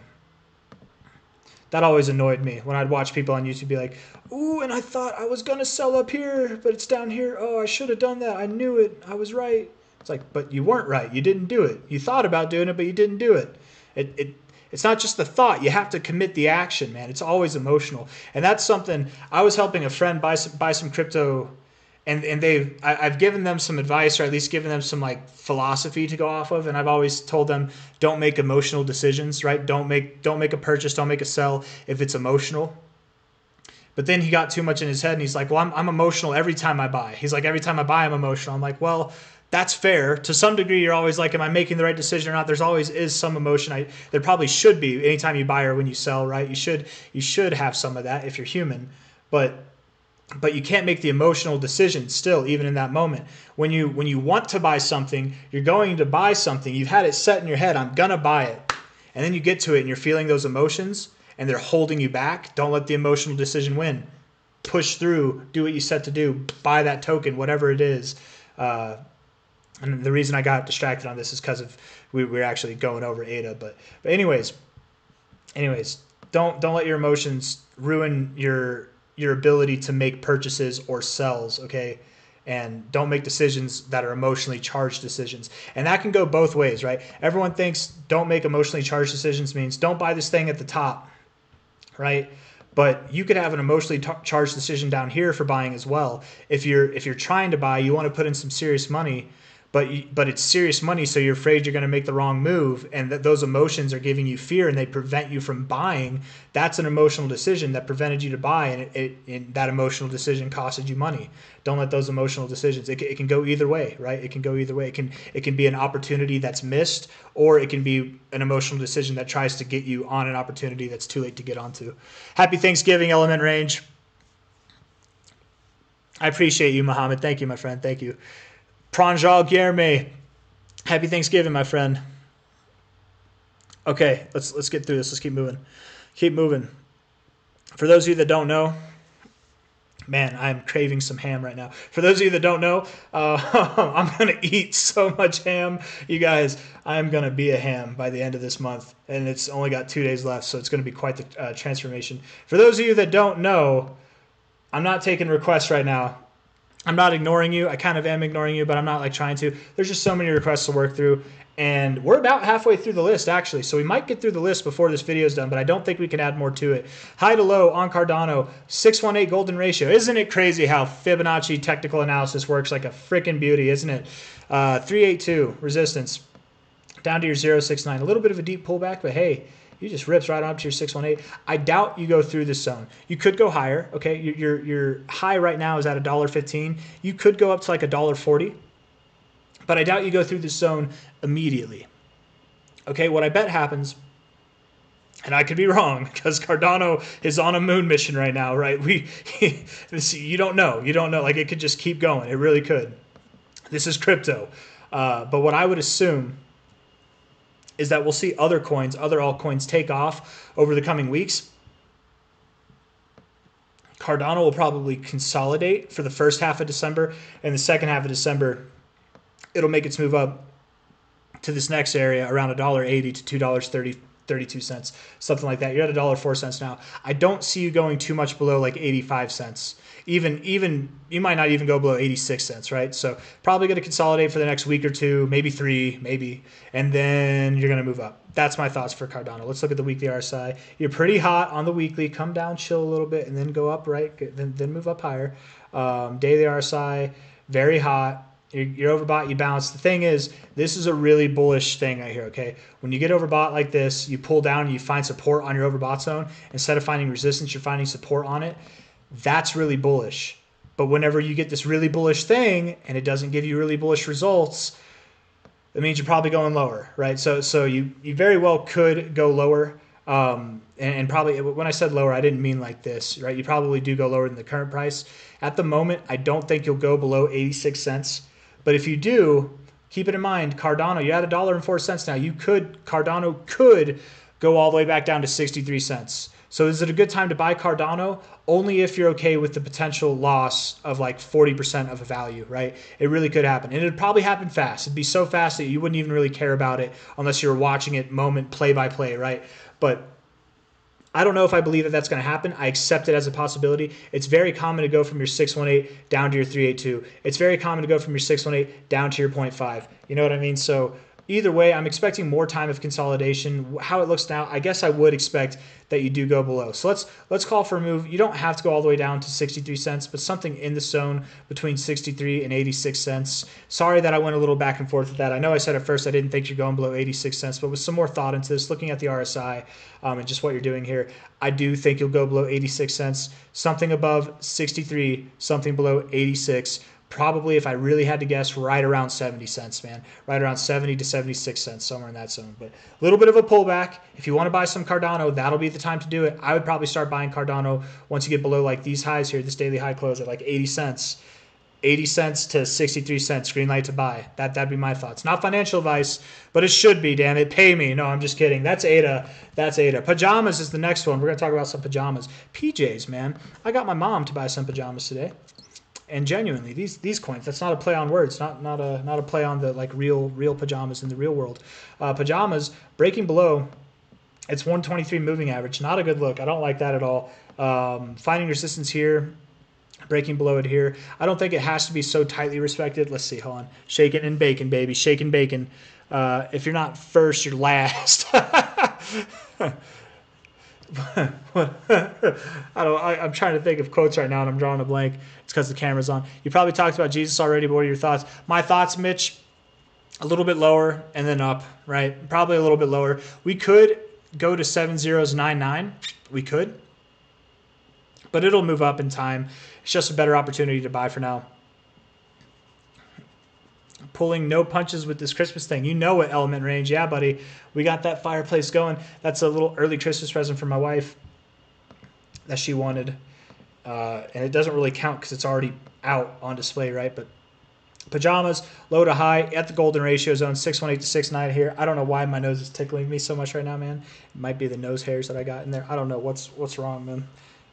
That always annoyed me when I'd watch people on YouTube be like, ooh, and I thought I was going to sell up here, but it's down here. Oh, I should have done that. I knew it. I was right. It's like, but you weren't right. You didn't do it. You thought about doing it, but you didn't do it. It's not just the thought. You have to commit the action, man. It's always emotional. And that's something I was helping a friend buy some crypto. And I've given them some advice, or at least given them some like philosophy to go off of. And I've always told them, don't make emotional decisions, right? Don't make a purchase, don't make a sell if it's emotional. But then he got too much in his head, and he's like, well, I'm emotional every time I buy. He's like, every time I buy, I'm emotional. I'm like, well, that's fair. To some degree, you're always like, am I making the right decision or not? There's always is some emotion. There probably should be anytime you buy or when you sell, right? You should have some of that if you're human, but you can't make the emotional decision still, even in that moment. When you want to buy something, you're going to buy something. You've had it set in your head, I'm going to buy it. And then you get to it and you're feeling those emotions and they're holding you back. Don't let the emotional decision win. Push through, do what you set to do, buy that token, whatever it is. And the reason I got distracted on this is because of we were actually going over ADA. But anyways, don't let your emotions ruin your ability to make purchases or sells, okay? And don't make decisions that are emotionally charged decisions. And that can go both ways, right? Everyone thinks don't make emotionally charged decisions means don't buy this thing at the top, right? But you could have an emotionally charged decision down here for buying as well. If you're trying to buy, you want to put in some serious money, but it's serious money, so you're afraid you're going to make the wrong move, and that those emotions are giving you fear and they prevent you from buying. That's an emotional decision that prevented you to buy, and that emotional decision costed you money. Don't let those emotional decisions. It can go either way, right? It can go either way. It can be an opportunity that's missed, or it can be an emotional decision that tries to get you on an opportunity that's too late to get onto. Happy Thanksgiving, Element Range. I appreciate you, Muhammad. Thank you, my friend. Thank you. Pranjal Guilherme, happy Thanksgiving, my friend. Okay, let's get through this. Let's keep moving. Keep moving. For those of you that don't know, man, I'm craving some ham right now. For those of you that don't know, I'm going to eat so much ham. You guys, I'm going to be a ham by the end of this month, and it's only got 2 days left, so it's going to be quite the transformation. For those of you that don't know, I'm not taking requests right now. I'm not ignoring you. I kind of am ignoring you, but I'm not like trying to. There's just so many requests to work through, and we're about halfway through the list actually. So we might get through the list before this video is done, but I don't think we can add more to it. High to low on Cardano, 618 golden ratio. Isn't it crazy how Fibonacci technical analysis works like a freaking beauty, isn't it? 382 resistance down to your 069. A little bit of a deep pullback, but hey, you just rips right on up to your 618. I doubt you go through this zone. You could go higher, okay? Your high right now is at $1.15. You could go up to like $1.40, but I doubt you go through this zone immediately. Okay, what I bet happens, and I could be wrong because Cardano is on a moon mission right now, right? You don't know. You don't know. Like, it could just keep going. It really could. This is crypto. But what I would assume is that we'll see other coins, other altcoins take off over the coming weeks. Cardano will probably consolidate for the first half of December, and the second half of December, it'll make its move up. to this next area around $1.80 to $2.32, something like that. You're at $1.04 now. I don't see you going too much below like 85 cents. Even you might not even go below 86 cents, right? So probably going to consolidate for the next week or two, maybe three, maybe, and then you're going to move up. That's my thoughts for Cardano. Let's look at the weekly RSI. You're pretty hot on the weekly. Come down, chill a little bit, and then go up, right? Then move up higher. Daily RSI, very hot. You're overbought, you bounce. The thing is, this is a really bullish thing right here, okay? When you get overbought like this, you pull down and you find support on your overbought zone. Instead of finding resistance, you're finding support on it. That's really bullish. But whenever you get this really bullish thing and it doesn't give you really bullish results, that means you're probably going lower, right? So you very well could go lower. And probably when I said lower, I didn't mean like this, right? You probably do go lower than the current price. At the moment, I don't think you'll go below 86 cents. But if you do, keep it in mind, Cardano, you're at $1.04 now. Cardano could go all the way back down to 63 cents. So is it a good time to buy Cardano? Only if you're okay with the potential loss of like 40% of a value, right? It really could happen. And it'd probably happen fast. It'd be so fast that you wouldn't even really care about it unless you were watching it moment play by play, right? But I don't know if I believe that that's going to happen. I accept it as a possibility. It's very common to go from your 618 down to your 382. It's very common to go from your 618 down to your 0.5. You know what I mean? So either way, I'm expecting more time of consolidation. How it looks now, I guess I would expect that you do go below. So let's call for a move. You don't have to go all the way down to 63 cents, but something in the zone between 63 and 86 cents. Sorry that I went a little back and forth with that. I know I said at first I didn't think you're going below 86 cents, but with some more thought into this, looking at the RSI and just what you're doing here, I do think you'll go below 86 cents, something above 63, something below 86. Probably, if I really had to guess, right around 70 cents, man. Right around 70 to 76 cents, somewhere in that zone. But a little bit of a pullback. If you want to buy some Cardano, that'll be the time to do it. I would probably start buying Cardano once you get below like these highs here, this daily high close at like 80 cents. 80 cents to 63 cents, green light to buy. That'd be my thoughts. Not financial advice, but it should be, damn it. Pay me. No, I'm just kidding. That's ADA. That's ADA. Pajamas is the next one. We're going to talk about some pajamas. PJs, man. I got my mom to buy some pajamas today. And genuinely, these coins, that's not a play on words, not a play on the like real pajamas in the real world. Pajamas breaking below, it's 123 moving average, not a good look. I don't like that at all. Finding resistance here, breaking below it here. I don't think it has to be so tightly respected. Let's see, hold on. Shaking and baking, baby, shaking bacon. If you're not first, you're last. I'm trying to think of quotes right now and I'm drawing a blank. It's because the camera's on. You probably talked about Jesus already, but what are your thoughts? My thoughts, Mitch, a little bit lower and then up, right? Probably a little bit lower. We could go to 7099. We could. But it'll move up in time. It's just a better opportunity to buy for now. Pulling no punches with this Christmas thing. You know what, Element Range. Yeah, buddy. We got that fireplace going. That's a little early Christmas present for my wife that she wanted. And it doesn't really count because it's already out on display, right? But pajamas, low to high, at the golden ratio zone, 618 to 69 here. I don't know why my nose is tickling me so much right now, man. It might be the nose hairs that I got in there. I don't know what's wrong, man.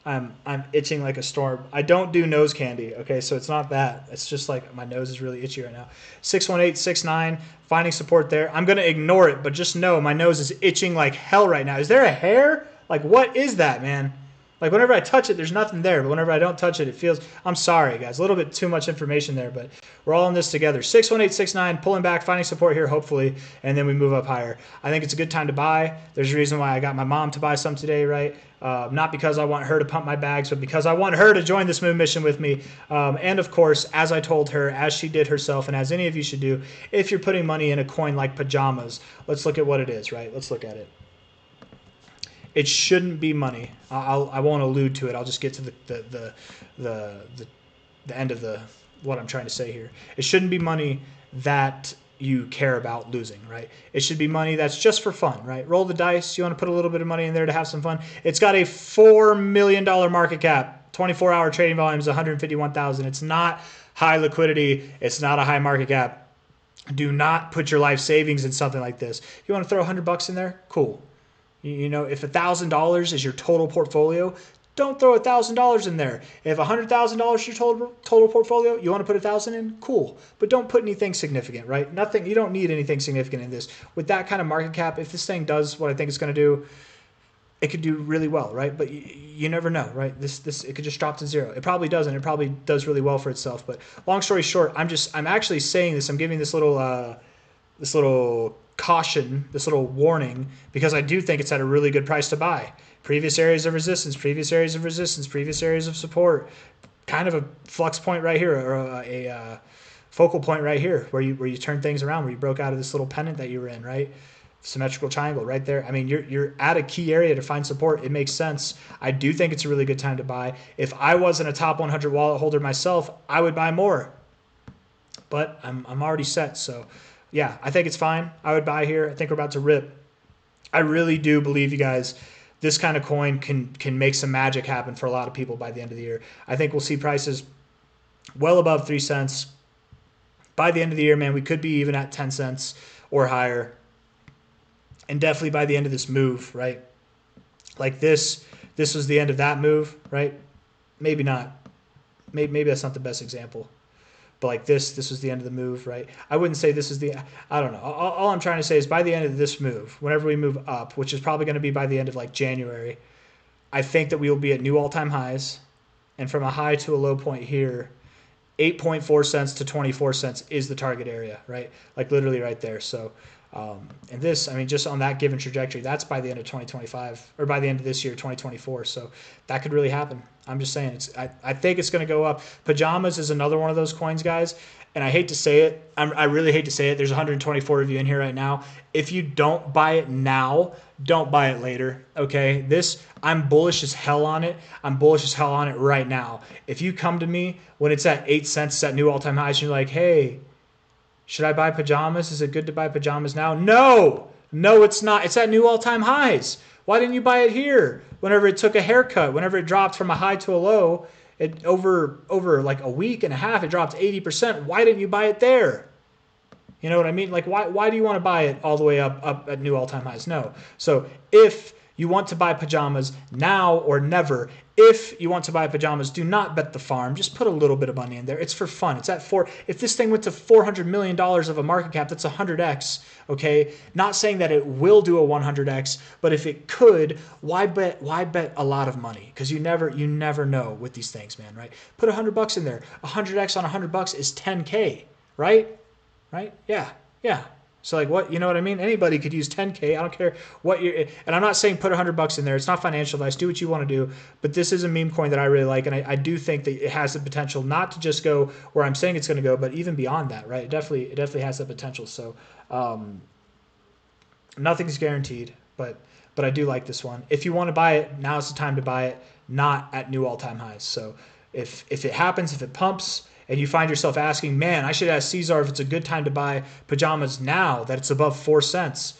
I'm itching like a storm. I don't do nose candy, okay? So it's not that. It's just like my nose is really itchy right now. 618, 69, finding support there. I'm going to ignore it, but just know my nose is itching like hell right now. Is there a hair? Like, what is that, man? Like, whenever I touch it, there's nothing there. But whenever I don't touch it, it feels... I'm sorry, guys. A little bit too much information there, but we're all in this together. 61869, pulling back, finding support here, hopefully, and then we move up higher. I think it's a good time to buy. There's a reason why I got my mom to buy some today, right? Not because I want her to pump my bags, but because I want her to join this moon mission with me. And, of course, as I told her, as she did herself, and as any of you should do, if you're putting money in a coin like pajamas, let's look at what it is, right? Let's look at it. It shouldn't be money. I won't allude to it. I'll just get to the end of what I'm trying to say here. It shouldn't be money that you care about losing, right? It should be money that's just for fun, right? Roll the dice. You want to put a little bit of money in there to have some fun. It's got a $4 million market cap. 24-hour trading volume is 151,000. It's not high liquidity. It's not a high market cap. Do not put your life savings in something like this. You want to throw $100 in there? Cool. You know, if $1,000 is your total portfolio, don't throw $1,000 in there. If $100,000 your total portfolio, you want to put 1,000 in, cool. But don't put anything significant, right? Nothing. You don't need anything significant in this. With that kind of market cap, if this thing does what I think it's going to do, it could do really well, right? But you never know, right? This it could just drop to zero. It probably doesn't. It probably does really well for itself. But long story short, I'm actually saying this. I'm giving this little caution, this little warning, because I do think it's at a really good price to buy. Previous areas of resistance, previous areas of resistance, previous areas of support, kind of a flux point right here, or a focal point right here, where you turn things around, where you broke out of this little pennant that you were in, right? Symmetrical triangle right there. I mean, you're at a key area to find support. It makes sense. I do think it's a really good time to buy. If I wasn't a top 100 wallet holder myself, I would buy more. But I'm already set, so yeah, I think it's fine. I would buy here. I think we're about to rip. I really do believe, you guys, this kind of coin can make some magic happen for a lot of people by the end of the year. I think we'll see prices well above 3 cents. By the end of the year, man, we could be even at 10 cents or higher. And definitely by the end of this move, right? Like this was the end of that move, right? Maybe not. Maybe that's not the best example. But like this was the end of the move, right? I wouldn't say this is I don't know. All I'm trying to say is by the end of this move, whenever we move up, which is probably going to be by the end of like January, I think that we will be at new all-time highs. And from a high to a low point here, 8.4 cents to 24 cents is the target area, right? Like literally right there. So, and this, I mean, just on that given trajectory, that's by the end of 2025 or by the end of this year, 2024. So that could really happen. I'm just saying, I think it's going to go up. Pajamas is another one of those coins, guys. And I hate to say it. I really hate to say it. There's 124 of you in here right now. If you don't buy it now, don't buy it later. Okay. I'm bullish as hell on it. I'm bullish as hell on it right now. If you come to me when it's at 8 cents, it's at new all-time highs, and you're like, hey, should I buy pajamas? Is it good to buy pajamas now? No, it's not. It's at new all-time highs. Why didn't you buy it here? Whenever it took a haircut, whenever it dropped from a high to a low, it over like a week and a half, it dropped 80%. Why didn't you buy it there? You know what I mean? Like, why do you want to buy it all the way up at new all-time highs? No. So if you want to buy pajamas now or never, if you want to buy pajamas, do not bet the farm. Just put a little bit of money in there. It's for fun. It's at if this thing went to $400 million of a market cap, that's 100x, okay? Not saying that it will do a 100x, but if it could, why bet a lot of money? Because you never know with these things, man, right? Put $100 in there. 100x on $100 is 10K, right? Right? Yeah. So like what, you know what I mean? Anybody could use 10K. I don't care what you're, and I'm not saying put $100 in there. It's not financial advice. Do what you want to do. But this is a meme coin that I really like. And I do think that it has the potential not to just go where I'm saying it's going to go, but even beyond that, right? It definitely has the potential. So nothing's guaranteed, but I do like this one. If you want to buy it, now's the time to buy it, not at new all-time highs. So if it happens, if it pumps, and you find yourself asking, man, I should ask C-Zar if it's a good time to buy pajamas now that it's above 4 cents.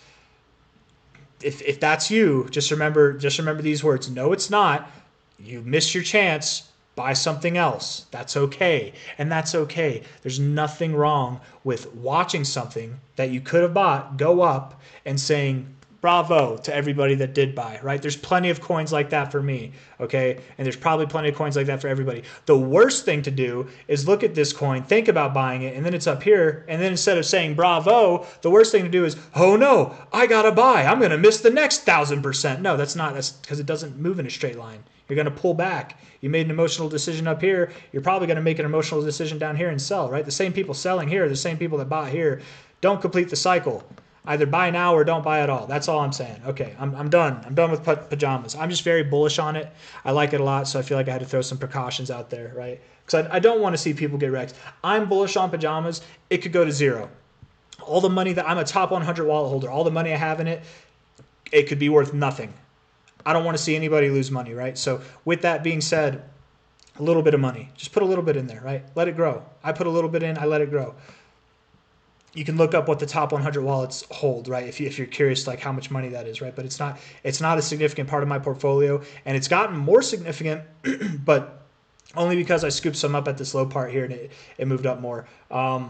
If that's you, just remember these words. No, it's not. You missed your chance. Buy something else. That's okay. And that's okay. There's nothing wrong with watching something that you could have bought go up and saying, bravo to everybody that did buy, right? There's plenty of coins like that for me, okay? And there's probably plenty of coins like that for everybody. The worst thing to do is look at this coin, think about buying it, and then it's up here, and then instead of saying bravo, the worst thing to do is, oh no, I gotta buy. I'm gonna miss the next 1,000%. No, that's because it doesn't move in a straight line. You're gonna pull back. You made an emotional decision up here. You're probably gonna make an emotional decision down here and sell, right? The same people selling here, the same people that bought here, don't complete the cycle. Either buy now or don't buy at all. That's all I'm saying. Okay, I'm done. I'm done with pajamas. I'm just very bullish on it. I like it a lot, so I feel like I had to throw some precautions out there, right? Because I don't want to see people get wrecked. I'm bullish on pajamas. It could go to zero. All the money I'm a top 100 wallet holder. All the money I have in it, it could be worth nothing. I don't want to see anybody lose money, right? So with that being said, a little bit of money. Just put a little bit in there, right? Let it grow. I put a little bit in. I let it grow. You can look up what the top 100 wallets hold, right? If you're curious, like how much money that is, right? But it's not a significant part of my portfolio, and it's gotten more significant, but only because I scooped some up at this low part here and it moved up more. I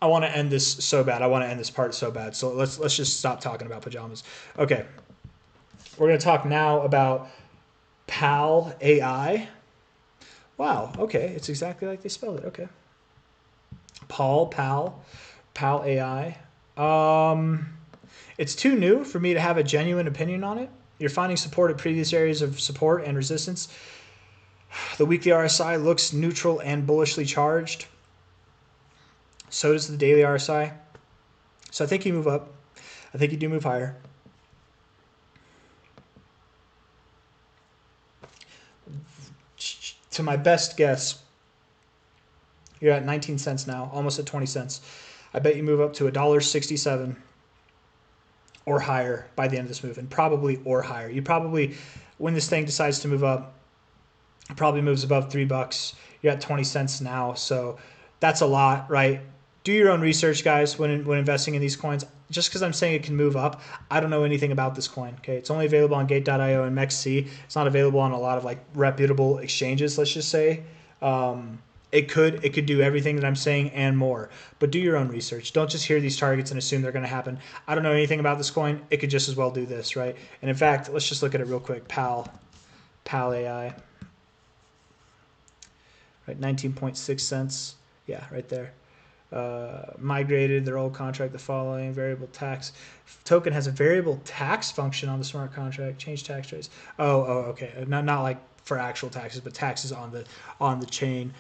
want to end this so bad. I want to end this part so bad. So let's just stop talking about pajamas. Okay, we're gonna talk now about PAL AI. Wow. Okay, it's exactly like they spelled it. Okay. PAL AI. It's too new for me to have a genuine opinion on it. You're finding support at previous areas of support and resistance. The weekly RSI looks neutral and bullishly charged. So does the daily RSI. So I think you move up. I think you do move higher. To my best guess, you're at 19 cents now, almost at 20 cents. I bet you move up to $1.67 or higher by the end of this move, and probably or higher. You probably, when this thing decides to move up, it probably moves above $3. You're at 20 cents now, so that's a lot, right? Do your own research, guys, when investing in these coins. Just because I'm saying it can move up, I don't know anything about this coin. Okay, it's only available on Gate.io and MEXC. It's not available on a lot of like reputable exchanges. Let's just say it could do everything that I'm saying and more. But do your own research. Don't just hear these targets and assume they're going to happen. I don't know anything about this coin. It could just as well do this, right? And in fact, let's just look at it real quick. PAL AI, right? 19.6 cents. Yeah, right there. Migrated their old contract the following variable tax token has a variable tax function on the smart contract. Change tax rates. Okay, not like for actual taxes, but taxes on the chain.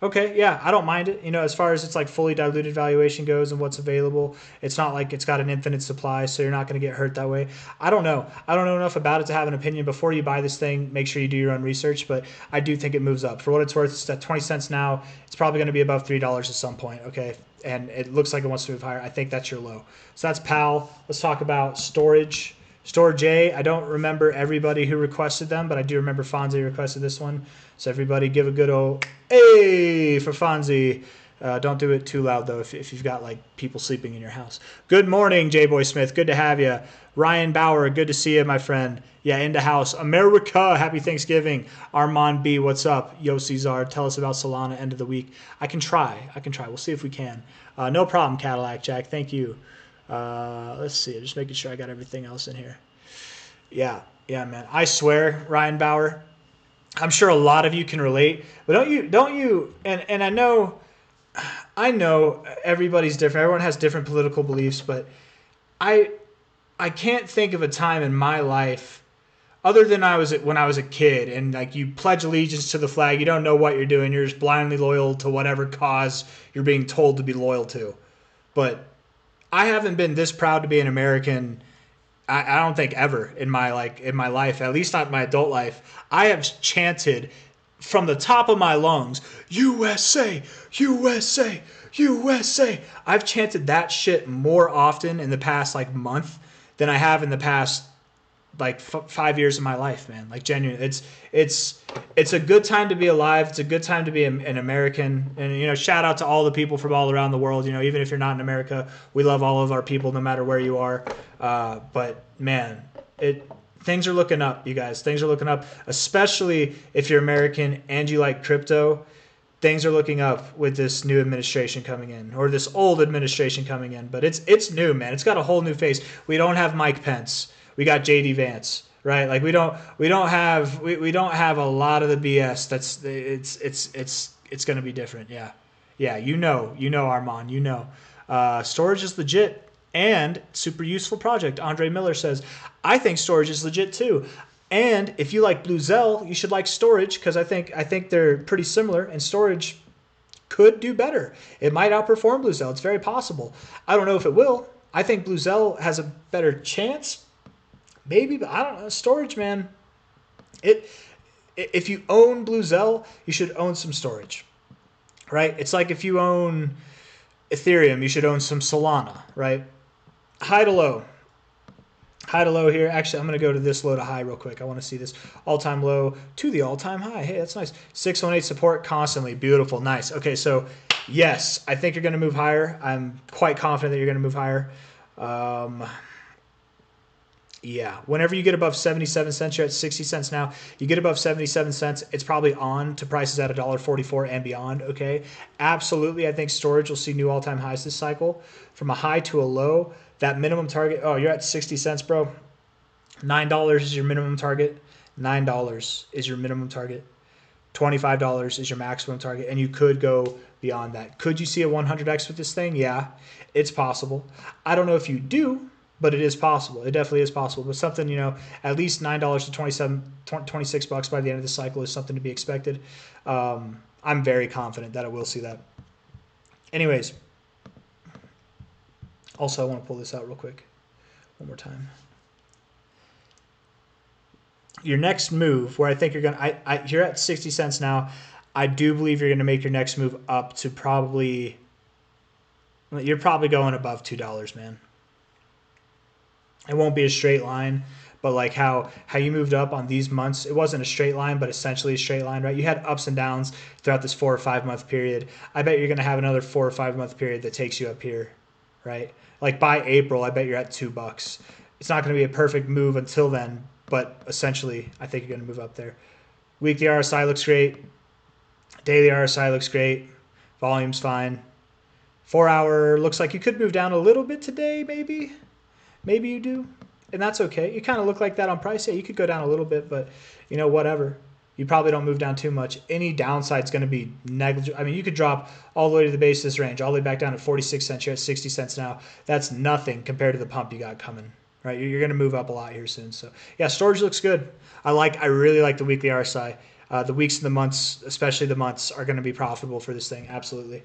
Okay, yeah, I don't mind it. You know, as far as it's like fully diluted valuation goes and what's available, it's not like it's got an infinite supply, so you're not going to get hurt that way. I don't know. I don't know enough about it to have an opinion. Before you buy this thing, make sure you do your own research, but I do think it moves up. For what it's worth, it's at 20 cents now. It's probably going to be above $3 at some point, okay? And it looks like it wants to move higher. I think that's your low. So that's PAL. Let's talk about storage. Storage A, I don't remember everybody who requested them, but I do remember Fonzie requested this one. So everybody give a good old hey for Fonzie. Don't do it too loud, though, if you've got like people sleeping in your house. Good morning, J-Boy Smith. Good to have you. Ryan Bauer, good to see you, my friend. Yeah, into house. America, happy Thanksgiving. Armand B, what's up? Yo, C-Zar, tell us about Solana end of the week. I can try. We'll see if we can. No problem, Cadillac Jack. Thank you. Let's see. Just making sure I got everything else in here. Yeah, man. I swear, Ryan Bauer, I'm sure a lot of you can relate, but don't you, and I know everybody's different. Everyone has different political beliefs, but I can't think of a time in my life other than when I was a kid and like you pledge allegiance to the flag, you don't know what you're doing. You're just blindly loyal to whatever cause you're being told to be loyal to. But I haven't been this proud to be an American. I don't think ever in my life, at least not my adult life. I have chanted from the top of my lungs, USA, USA, USA. I've chanted that shit more often in the past like month than I have in the past like 5 years of my life, man. Like genuine, it's a good time to be alive. It's a good time to be an American. And you know, shout out to all the people from all around the world. You know, even if you're not in America, we love all of our people, no matter where you are. But man, things are looking up, you guys. Things are looking up, especially if you're American and you like crypto. Things are looking up with this new administration coming in, or this old administration coming in. But it's new, man. It's got a whole new face. We don't have Mike Pence. We got JD Vance, right? Like we don't have a lot of the BS. It's going to be different. Yeah. You know, Armand. Storage is legit and super useful project. Andre Miller says, I think storage is legit too. And if you like Blue Zell, you should like storage because I think they're pretty similar, and storage could do better. It might outperform Blue Zell. It's very possible. I don't know if it will. I think Blue Zell has a better chance. Maybe, but I don't know. Storage, man. If you own Blue Zell, you should own some storage, right? It's like if you own Ethereum, you should own some Solana, right? High to low. High to low here. Actually, I'm going to go to this low to high real quick. I want to see this all-time low to the all-time high. Hey, that's nice. 618 support constantly. Beautiful. Nice. Okay, so yes, I think you're going to move higher. I'm quite confident that you're going to move higher. Yeah, whenever you get above 77 cents, you're at 60 cents now. You get above 77 cents, it's probably on to prices at $1.44 and beyond, okay? Absolutely, I think storage will see new all-time highs this cycle. From a high to a low, that minimum target, oh, you're at 60 cents, bro. $9 is your minimum target. $9 is your minimum target. $25 is your maximum target, and you could go beyond that. Could you see a 100x with this thing? Yeah, it's possible. I don't know if you do, but it is possible. It definitely is possible. But something, at least $9 to 26 bucks by the end of the cycle is something to be expected. I'm very confident that I will see that. Anyways, also I want to pull this out real quick one more time. Your next move, where I think you're going to, you're at 60 cents now. I do believe you're going to make your next move up to you're probably going above $2, man. It won't be a straight line, but like how you moved up on these months, it wasn't a straight line, but essentially a straight line, right? You had ups and downs throughout this 4 or 5 month period. I bet you're going to have another 4 or 5 month period that takes you up here, right? Like by April, I bet you're at $2. It's not going to be a perfect move until then, but essentially, I think you're going to move up there. Weekly RSI looks great. Daily RSI looks great. Volume's fine. 4 hour looks like you could move down a little bit today, maybe. Maybe you do, and that's okay. You kind of look like that on price. Yeah, you could go down a little bit, but, whatever. You probably don't move down too much. Any downside is going to be negligible. I mean, you could drop all the way to the base of this range, all the way back down to 46 cents. You're at 60 cents now. That's nothing compared to the pump you got coming. Right, you're going to move up a lot here soon. So yeah, storage looks good. I really like the weekly RSI. The weeks and the months, especially the months, are going to be profitable for this thing. Absolutely.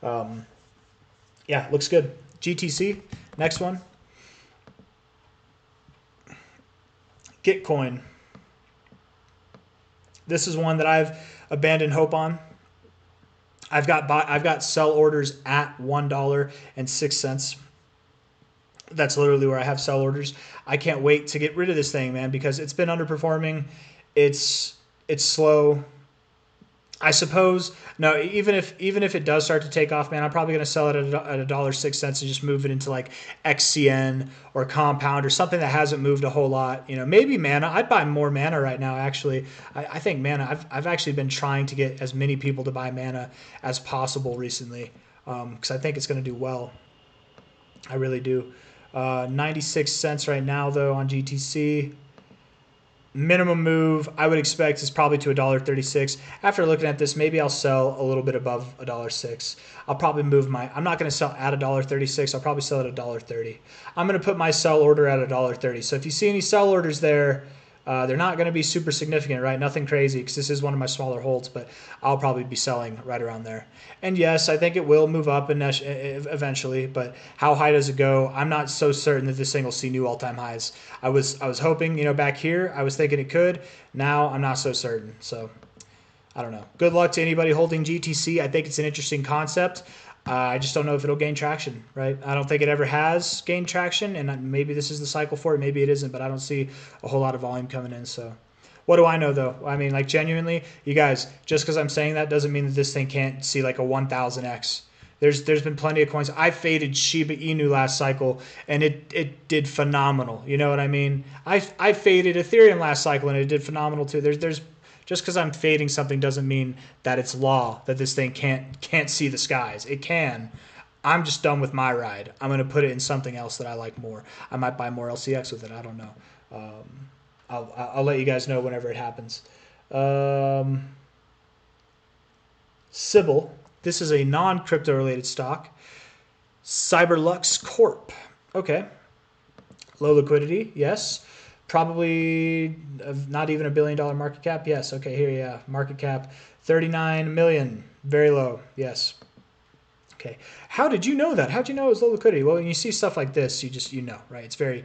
Yeah, looks good. GTC, next one. Gitcoin. This is one that I've abandoned hope on. I've got sell orders at $1.06. That's literally where I have sell orders. I can't wait to get rid of this thing, man, because it's been underperforming. It's slow. I suppose even if it does start to take off, man, I'm probably going to sell it at $1.06 and just move it into like XCN or Compound or something that hasn't moved a whole lot. Maybe Mana. I'd buy more Mana right now. Actually, I think Mana. I've actually been trying to get as many people to buy Mana as possible recently because I think it's going to do well. I really do. 96 cents right now though on GTC. Minimum move I would expect is probably to $1.36. After looking at this, maybe I'll sell a little bit above $1.06. I'll probably move I'm not going to sell at $1.36. I'll probably sell at $1.30. I'm going to put my sell order at $1.30. So if you see any sell orders there, they're not going to be super significant, right? Nothing crazy because this is one of my smaller holds, but I'll probably be selling right around there. And yes, I think it will move up eventually, but how high does it go? I'm not so certain that this thing will see new all-time highs. I was hoping, back here, I was thinking it could. Now I'm not so certain. So I don't know. Good luck to anybody holding GTC. I think it's an interesting concept. I just don't know if it'll gain traction, right? I don't think it ever has gained traction, and maybe this is the cycle for it. Maybe it isn't, but I don't see a whole lot of volume coming in. So what do I know, though? I mean, like, genuinely, you guys, just because I'm saying that doesn't mean that this thing can't see like a 1,000x. There's been plenty of coins. I faded Shiba Inu last cycle, and it did phenomenal. You know what I mean? I faded Ethereum last cycle, and it did phenomenal too. There's just because I'm fading something doesn't mean that it's law that this thing can't see the skies. It can. I'm just done with my ride. I'm going to put it in something else that I like more. I might buy more LCX with it. I don't know. I'll let you guys know whenever it happens. Sybil. This is a non-crypto related stock. Cyberlux Corp. Okay. Low liquidity. Yes. Probably not even $1 billion market cap. Yes. Okay. Here, yeah. Market cap 39 million. Very low. Yes. Okay. How did you know that? How did you know it was low liquidity? Well, when you see stuff like this, you know, right? It's very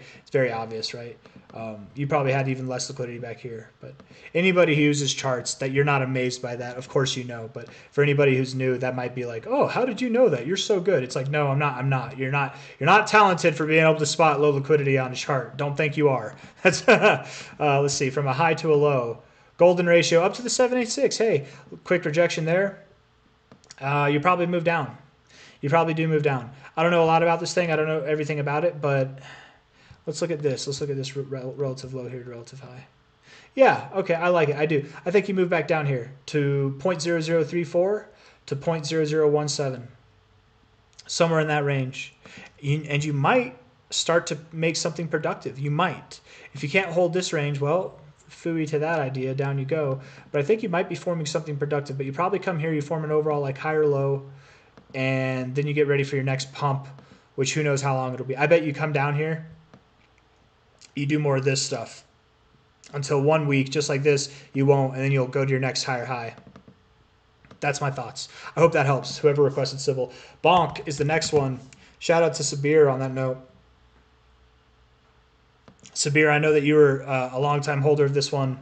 obvious, right? You probably had even less liquidity back here. But anybody who uses charts, that you're not amazed by that, of course you know. But for anybody who's new, that might be like, oh, how did you know that? You're so good. It's like, no, I'm not. You're not talented for being able to spot low liquidity on a chart. Don't think you are. That's let's see, from a high to a low. Golden ratio up to the 786. Hey, quick rejection there. You probably move down. You probably do move down. I don't know a lot about this thing. I don't know everything about it, but let's look at this. Let's look at this relative low here to relative high. Yeah, okay, I like it. I do. I think you move back down here to 0.0034 to 0.0017, somewhere in that range. And you might start to make something productive. You might. If you can't hold this range, well, phooey to that idea, down you go. But I think you might be forming something productive. But you probably come here, you form an overall like high or low, and then you get ready for your next pump, which who knows how long it'll be. I bet you come down here, you do more of this stuff until 1 week, just like this, you won't, and then you'll go to your next higher high. That's my thoughts. I hope that helps. Whoever requested Sybil. Bonk is the next one. Shout out to Sabir on that note. Sabir, I know that you were a long-time holder of this one,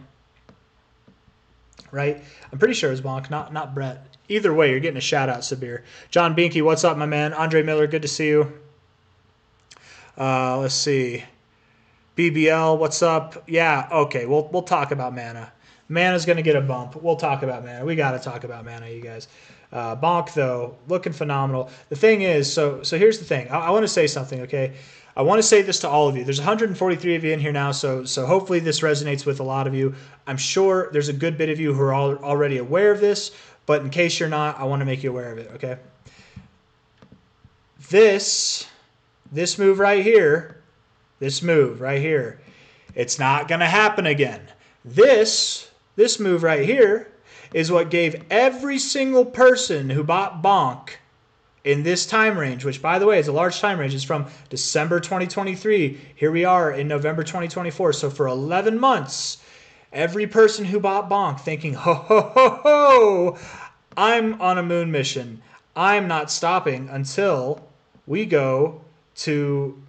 right? I'm pretty sure it was Bonk, not Brett. Either way, you're getting a shout-out, Sabir. John Binky, what's up, my man? Andre Miller, good to see you. Let's see. BBL, what's up? Yeah, okay, we'll talk about Mana. Mana's going to get a bump. We'll talk about Mana. We got to talk about Mana, you guys. Bonk, though, looking phenomenal. The thing is, so here's the thing. I want to say something, okay? I want to say this to all of you. There's 143 of you in here now, so hopefully this resonates with a lot of you. I'm sure there's a good bit of you who are already aware of this, but in case you're not, I want to make you aware of it, okay? This move right here, it's not going to happen again. This move right here is what gave every single person who bought Bonk in this time range, which, by the way, is a large time range. It's from December 2023. Here we are in November 2024. So for 11 months, every person who bought Bonk thinking, ho, ho, ho, ho, I'm on a moon mission. I'm not stopping until we go to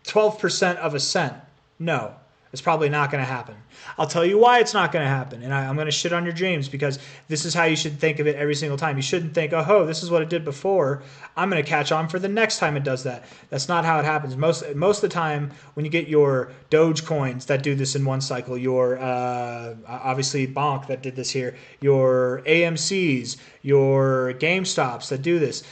12% of a cent. No, it's probably not going to happen. I'll tell you why it's not going to happen, and I'm going to shit on your dreams, because this is how you should think of it every single time. You shouldn't think, oh, this is what it did before. I'm going to catch on for the next time it does that. That's not how it happens. Most of the time, when you get your Doge coins that do this in one cycle, your obviously Bonk that did this here, your AMCs, your GameStops that do this,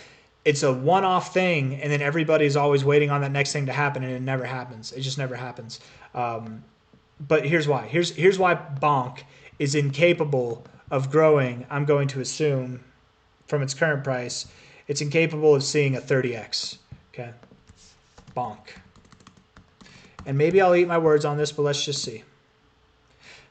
it's a one-off thing, and then everybody's always waiting on that next thing to happen, and it never happens. It just never happens. But here's why. Here's why Bonk is incapable of growing, I'm going to assume, from its current price. It's incapable of seeing a 30x. Okay? Bonk. And maybe I'll eat my words on this, but let's just see.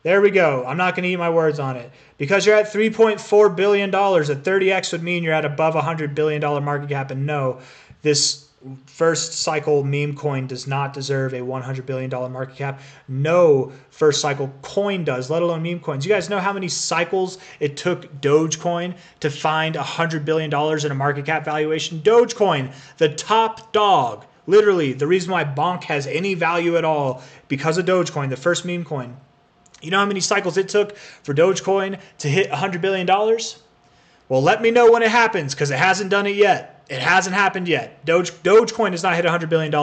There we go. I'm not going to eat my words on it. Because you're at $3.4 billion, a 30x would mean you're at above $100 billion market cap. And no, this first cycle meme coin does not deserve a $100 billion market cap. No first cycle coin does, let alone meme coins. You guys know how many cycles it took Dogecoin to find $100 billion in a market cap valuation? Dogecoin, the top dog. Literally, the reason why Bonk has any value at all, because of Dogecoin, the first meme coin. You know how many cycles it took for Dogecoin to hit $100 billion? Well, let me know when it happens, because it hasn't done it yet. It hasn't happened yet. Dogecoin has not hit $100 billion.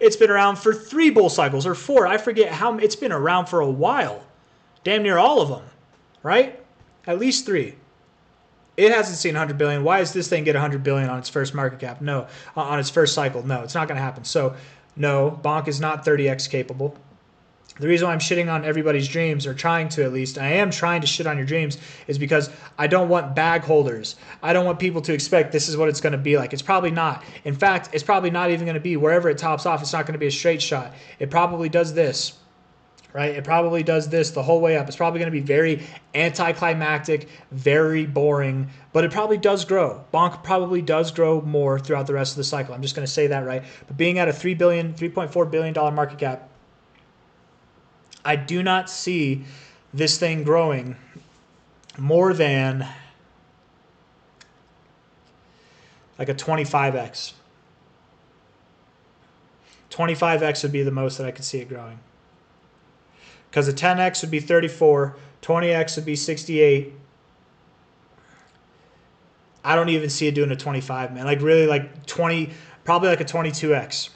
It's been around for 3 bull cycles, or 4. I forget how. It's been around for a while. Damn near all of them, right? At least 3. It hasn't seen $100 billion. Why does this thing get $100 billion on its first market cap? No. On its first cycle? No, it's not going to happen. So, no, Bonk is not 30x capable. The reason why I'm shitting on everybody's dreams, or trying to at least, I am trying to shit on your dreams, is because I don't want bag holders. I don't want people to expect this is what it's going to be like. It's probably not. In fact, it's probably not even going to be. Wherever it tops off, it's not going to be a straight shot. It probably does this, right? It probably does this the whole way up. It's probably going to be very anticlimactic, very boring, but it probably does grow. Bonk probably does grow more throughout the rest of the cycle. I'm just going to say that, right? But being at a $3.4 billion market cap, I do not see this thing growing more than like a 25x. 25x would be the most that I could see it growing. Because a 10x would be 34, 20x would be 68. I don't even see it doing a 25, man. Like really like 20, probably like a 22x.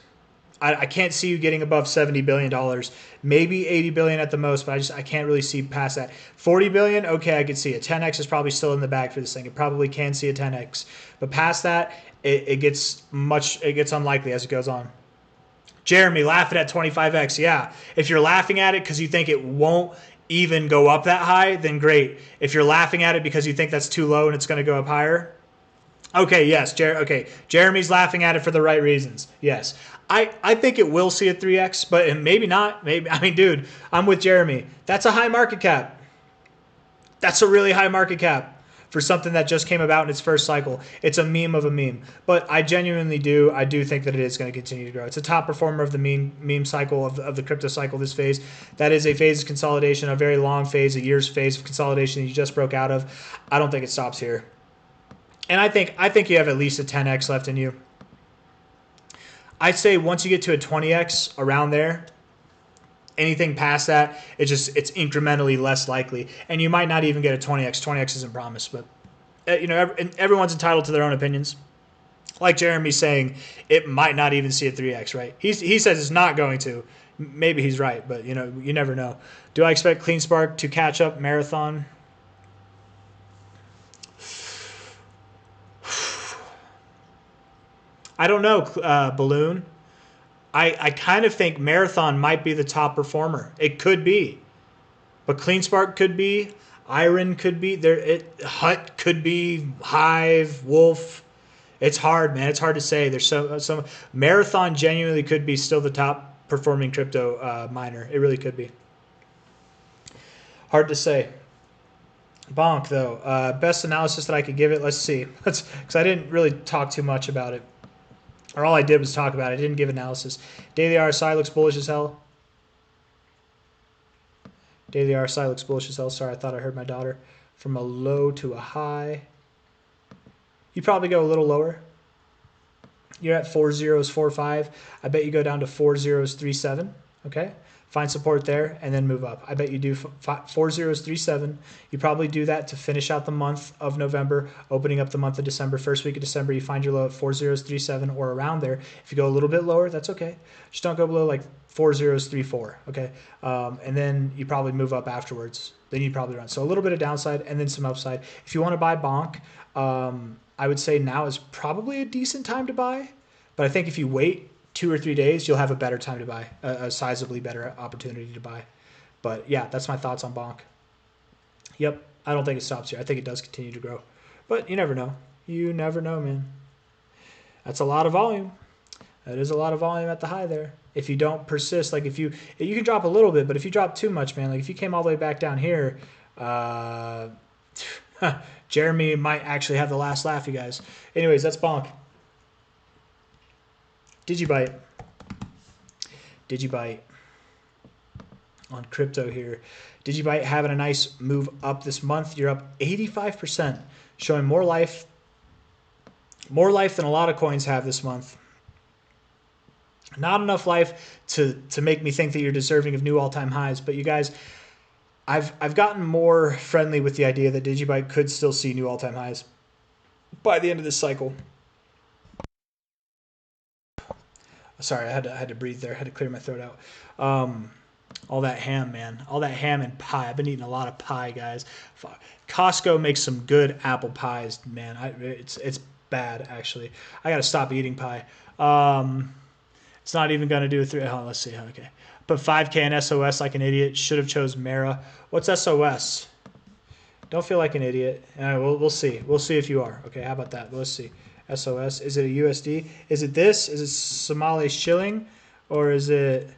I can't see you getting above $70 billion, maybe $80 billion at the most, but I can't really see past that. $40 billion, okay, I could see it. 10x is probably still in the bag for this thing. It probably can see a 10x, but past that, it gets unlikely as it goes on. Jeremy, laughing at 25x, yeah. If you're laughing at it because you think it won't even go up that high, then great. If you're laughing at it because you think that's too low and it's going to go up higher, Okay, yes, okay. Jeremy's laughing at it for the right reasons. Yes. I think it will see a 3x, but maybe not. Maybe I mean, dude, I'm with Jeremy. That's a high market cap. That's a really high market cap for something that just came about in its first cycle. It's a meme of a meme. But I genuinely do. I do think that it is going to continue to grow. It's a top performer of the meme cycle, of the crypto cycle, this phase. That is a phase of consolidation, a very long phase, a year's phase of consolidation that you just broke out of. I don't think it stops here. And I think you have at least a 10x left in you. I'd say once you get to a 20x around there, anything past that, it's incrementally less likely, and you might not even get a 20x. 20x isn't promised, but everyone's entitled to their own opinions. Like Jeremy's saying, it might not even see a 3x, right? He says it's not going to. Maybe he's right, but you never know. Do I expect CleanSpark to catch up Marathon? I don't know, Balloon. I kind of think Marathon might be the top performer. It could be. But CleanSpark could be. Iron could be. Hut could be. Hive, Wolf. It's hard, man. It's hard to say. There's some Marathon genuinely could be still the top performing crypto miner. It really could be. Hard to say. Bonk, though. Best analysis that I could give it. Let's see. Because I didn't really talk too much about it. Or all I did was talk about it. I didn't give analysis. Daily RSI looks bullish as hell. Daily RSI looks bullish as hell. Sorry, I thought I heard my daughter. From a low to a high. You probably go a little lower. You're at 40s45. I bet you go down to 40s37. Okay? Find support there and then move up. I bet you do 40s37. You probably do that to finish out the month of November, opening up the month of December. First week of December, you find your low at 40s37 or around there. If you go a little bit lower, that's okay. Just don't go below like 40s34. Okay? And then you probably move up afterwards. Then you probably run. So a little bit of downside and then some upside. If you want to buy Bonk, I would say now is probably a decent time to buy. But I think if you wait 2 or 3 days, you'll have a better time to buy, a sizably better opportunity to buy. But yeah, that's my thoughts on Bonk. Yep, I don't think it stops here. I think it does continue to grow. But you never know. You never know, man. That's a lot of volume. That is a lot of volume at the high there. If you don't persist, like you can drop a little bit, but if you drop too much, man, like if you came all the way back down here, Jeremy might actually have the last laugh, you guys. Anyways, that's Bonk. Digibite. Digibite on crypto here. Digibite having a nice move up this month. You're up 85%, showing more life than a lot of coins have this month. Not enough life to make me think that you're deserving of new all-time highs, but you guys, I've gotten more friendly with the idea that Digibite could still see new all-time highs by the end of this cycle. Sorry, I had to breathe there. I had to clear my throat out. All that ham, man. All that ham and pie. I've been eating a lot of pie, guys. Costco makes some good apple pies, man. It's bad, actually. I got to stop eating pie. It's not even going to do a 3. Oh, let's see. Okay. Put 5K in SOS like an idiot. Should have chose Mara. What's SOS? Don't feel like an idiot. We'll see. We'll see if you are. Okay, how about that? Let's see. SOS. Is it a USD? Is it this? Is it Somali shilling? Or is it...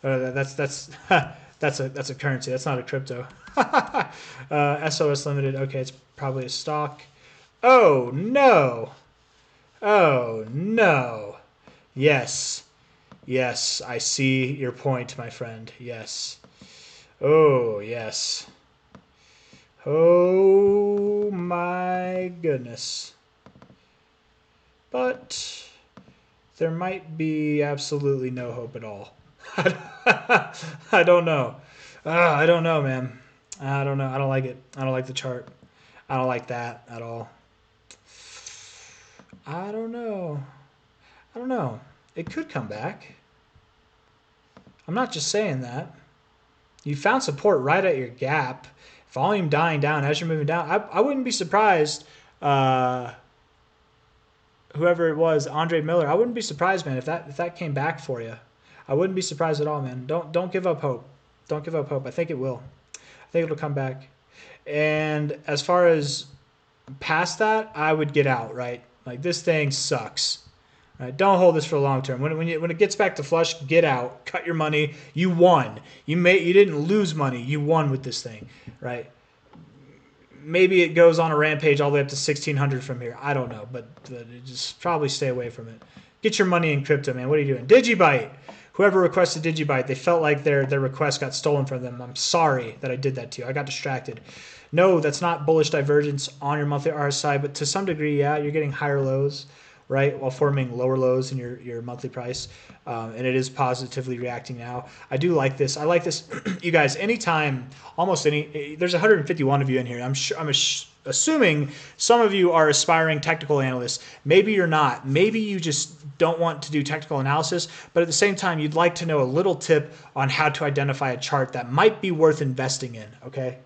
that's a currency. That's not a crypto. SOS Limited. Okay, it's probably a stock. Oh, no. Oh, no. Yes. Yes, I see your point, my friend. Yes. Oh, yes. Oh, my goodness. But there might be absolutely no hope at all. I don't know. I don't know, man. I don't know. I don't like it. I don't like the chart. I don't like that at all. I don't know. I don't know. It could come back. I'm not just saying that. You found support right at your gap. Volume dying down as you're moving down. I wouldn't be surprised. Whoever it was, Andre Miller. I wouldn't be surprised, man, if that came back for you. I wouldn't be surprised at all, man. Don't give up hope. Don't give up hope. I think it will. I think it'll come back. And as far as Past that, I would get out, right? Like this thing sucks. Right? Don't hold this for the long term. When it gets back to flush, get out, cut your money. You won. You didn't lose money. You won with this thing, right? Maybe it goes on a rampage all the way up to 1600 from here. I don't know, but just probably stay away from it. Get your money in crypto, man. What are you doing? Digibyte. Whoever requested Digibyte, they felt like their request got stolen from them. I'm sorry that I did that to you. I got distracted. No, that's not bullish divergence on your monthly RSI, but to some degree, yeah, you're getting higher lows, right, while forming lower lows in your monthly price, and it is positively reacting now. I do like this. I like this, you guys. Anytime, almost any. There's 151 of you in here. I'm assuming some of you are aspiring technical analysts. Maybe you're not. Maybe you just don't want to do technical analysis, but at the same time, you'd like to know a little tip on how to identify a chart that might be worth investing in. Okay,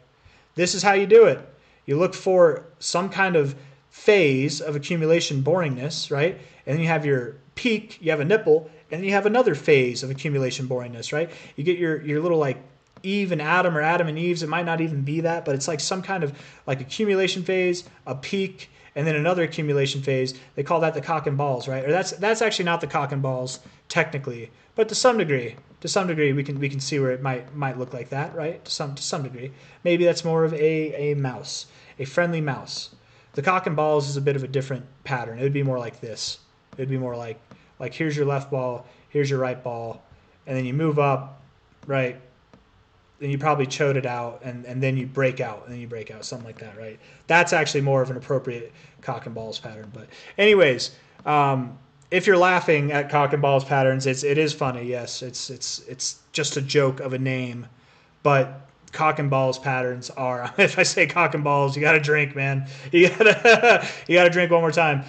this is how you do it. You look for some kind of phase of accumulation boringness, right? And then you have your peak, you have a nipple, and then you have another phase of accumulation boringness, right? You get your little like Eve and Adam or Adam and Eve's. It might not even be that, but it's like some kind of like accumulation phase, a peak, and then another accumulation phase. They call that the cock and balls, right? Or that's actually not the cock and balls technically, but to some degree we can see where it might look like that, right? To some degree. Maybe that's more of a mouse, a friendly mouse. The cock and balls is a bit of a different pattern. It would be more like this. It would be more like here's your left ball, here's your right ball, and then you move up, right? Then you probably chode it out, and then you break out, and then you break out, something like that, right? That's actually more of an appropriate cock and balls pattern. But anyways, if you're laughing at cock and balls patterns, it is funny. Yes, it's just a joke of a name, but cock and balls patterns are. If I say cock and balls, you got to drink, man. You gotta drink one more time.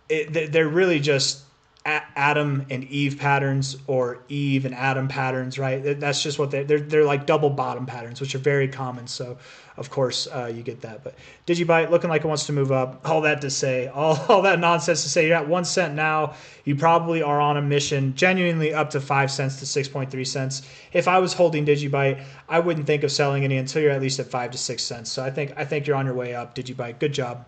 They're really just Adam and Eve patterns, or Eve and Adam patterns, right? That's just what they're like double bottom patterns, which are very common. So, of course, you get that. But Digibyte looking like it wants to move up. All that to say, all that nonsense to say, you're at 1 cent now. You probably are on a mission, genuinely up to 5 cents to 6.3 cents. If I was holding Digibyte, I wouldn't think of selling any until you're at least at 5 to 6 cents. So I think you're on your way up, Digibyte. Good job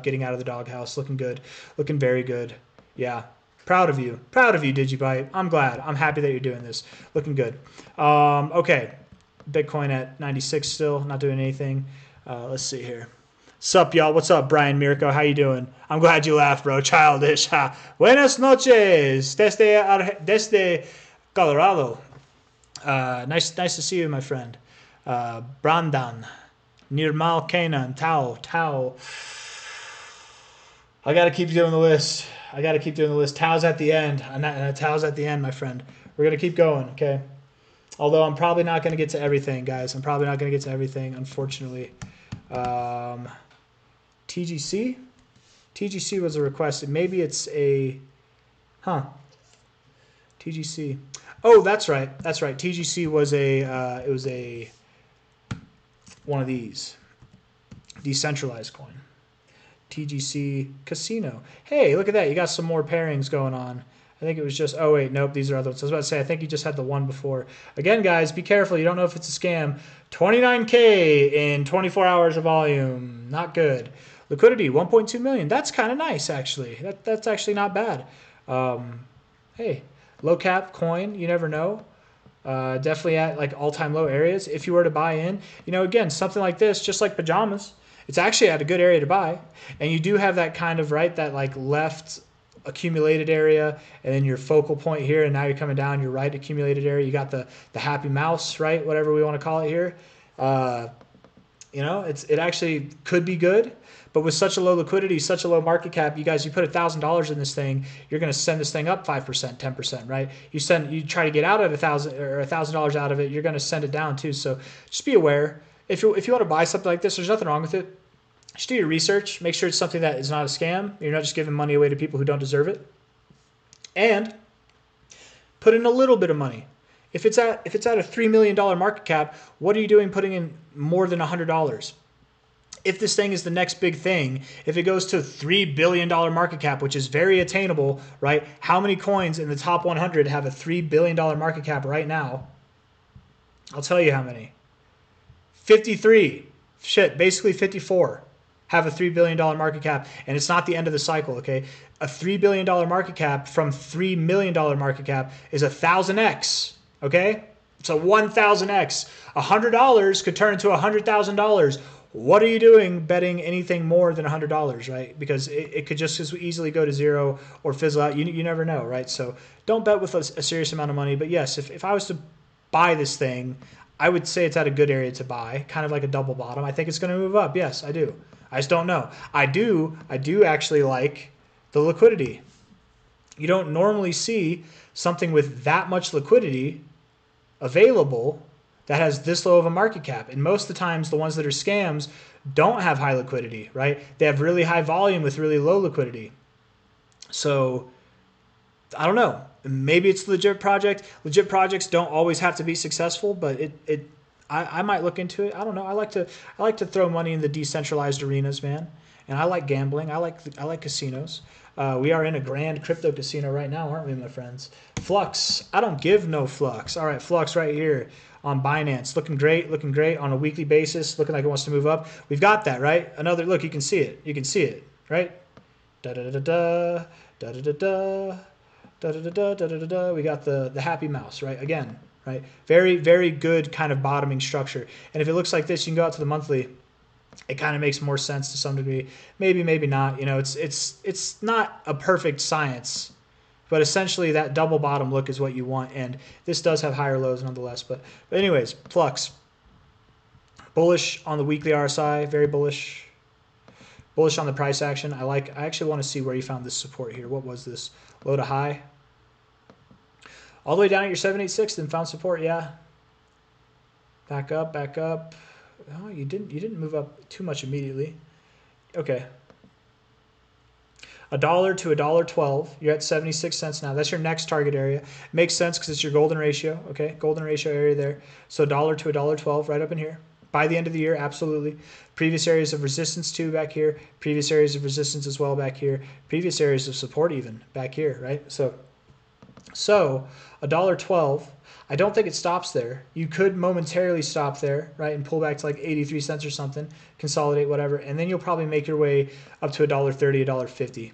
getting out of the doghouse. Looking good, looking very good. Yeah. Proud of you, Digibyte. I'm glad. I'm happy that you're doing this. Looking good. Okay, Bitcoin at 96 still, not doing anything. Let's see here. Sup, y'all? What's up, Brian Mirko? How you doing? I'm glad you laughed, bro. Childish. Buenas noches desde Colorado. Nice to see you, my friend. Brandan, Nirmal Kanan, Tao. I got to keep doing the list. Tao's at the end. Tao's at the end, my friend. We're going to keep going, okay? Although I'm probably not going to get to everything, guys. Unfortunately. TGC? TGC was a request. Maybe it's a... TGC. Oh, that's right. TGC was it was one of these. Decentralized coin. TGC Casino. Hey, look at that. You got some more pairings going on. I think it was just, oh wait, nope, these are other ones. I was about to say, I think you just had the one before. Again, guys, be careful. You don't know if it's a scam. 29K in 24 hours of volume. Not good. Liquidity, 1.2 million. That's kind of nice, actually. That's actually not bad. Hey, low cap coin, you never know. Definitely at like all-time low areas. If you were to buy in, again, something like this, just like pajamas, it's actually at a good area to buy. And you do have that kind of, right, that like left accumulated area, and then your focal point here, and now you're coming down your right accumulated area. You got the happy mouse, right, whatever we want to call it here. It actually could be good, but with such a low liquidity, such a low market cap, you put $1,000 in this thing, you're going to send this thing up 5%, 10%, right? You try to get out at $1,000 out of it, you're going to send it down too. So just be aware. If you want to buy something like this, there's nothing wrong with it. Just do your research. Make sure it's something that is not a scam. You're not just giving money away to people who don't deserve it. And put in a little bit of money. If it's at a $3 million market cap, what are you doing putting in more than $100? If this thing is the next big thing, if it goes to $3 billion market cap, which is very attainable, right? How many coins in the top 100 have a $3 billion market cap right now? I'll tell you how many. 53. Shit, basically 54. have a $3 billion market cap, and it's not the end of the cycle, okay? A $3 billion market cap from $3 million market cap is 1,000x, okay? It's a 1,000x. $100 could turn into $100,000. What are you doing betting anything more than $100, right? Because it could just as easily go to zero or fizzle out. You never know, right? So don't bet with a serious amount of money. But yes, if I was to buy this thing, I would say it's at a good area to buy, kind of like a double bottom. I think it's going to move up. Yes, I do. I just don't know. I do actually like the liquidity. You don't normally see something with that much liquidity available that has this low of a market cap. And most of the times, the ones that are scams don't have high liquidity, right? They have really high volume with really low liquidity. So I don't know. Maybe it's a legit project. Legit projects don't always have to be successful, but I might look into it. I don't know. I like to throw money in the decentralized arenas, man. And I like gambling. I like casinos. We are in a grand crypto casino right now, aren't we, my friends? Flux. I don't give no flux. All right, Flux right here on Binance. Looking great on a weekly basis. Looking like it wants to move up. We've got that, right? Another look. You can see it. You can see it, right? Da da da da da da da da. Da, da, da, da, da, da, da. We got the happy mouse, right? Again, right? Very, very good kind of bottoming structure. And if it looks like this, you can go out to the monthly. It kind of makes more sense to some degree. Maybe, maybe not. You know, it's not a perfect science, but essentially that double bottom look is what you want. And this does have higher lows nonetheless. But anyways, Flux. Bullish on the weekly RSI, very bullish. Bullish on the price action. I actually want to see where you found this support here. What was this? Low to high. All the way down at your 786, then found support, yeah. Back up, back up. Oh, you didn't move up too much immediately. Okay. $1 to $1.12. You're at 76 cents now. That's your next target area. Makes sense because it's your golden ratio. Okay, golden ratio area there. So $1 to $1.12 right up in here. By the end of the year, absolutely. Previous areas of resistance too back here. Previous areas of resistance as well back here. Previous areas of support even back here, right? So $1.12. I don't think it stops there. You could momentarily stop there, right, and pull back to like 83 cents or something, consolidate whatever, and then you'll probably make your way up to $1.30, $1.50.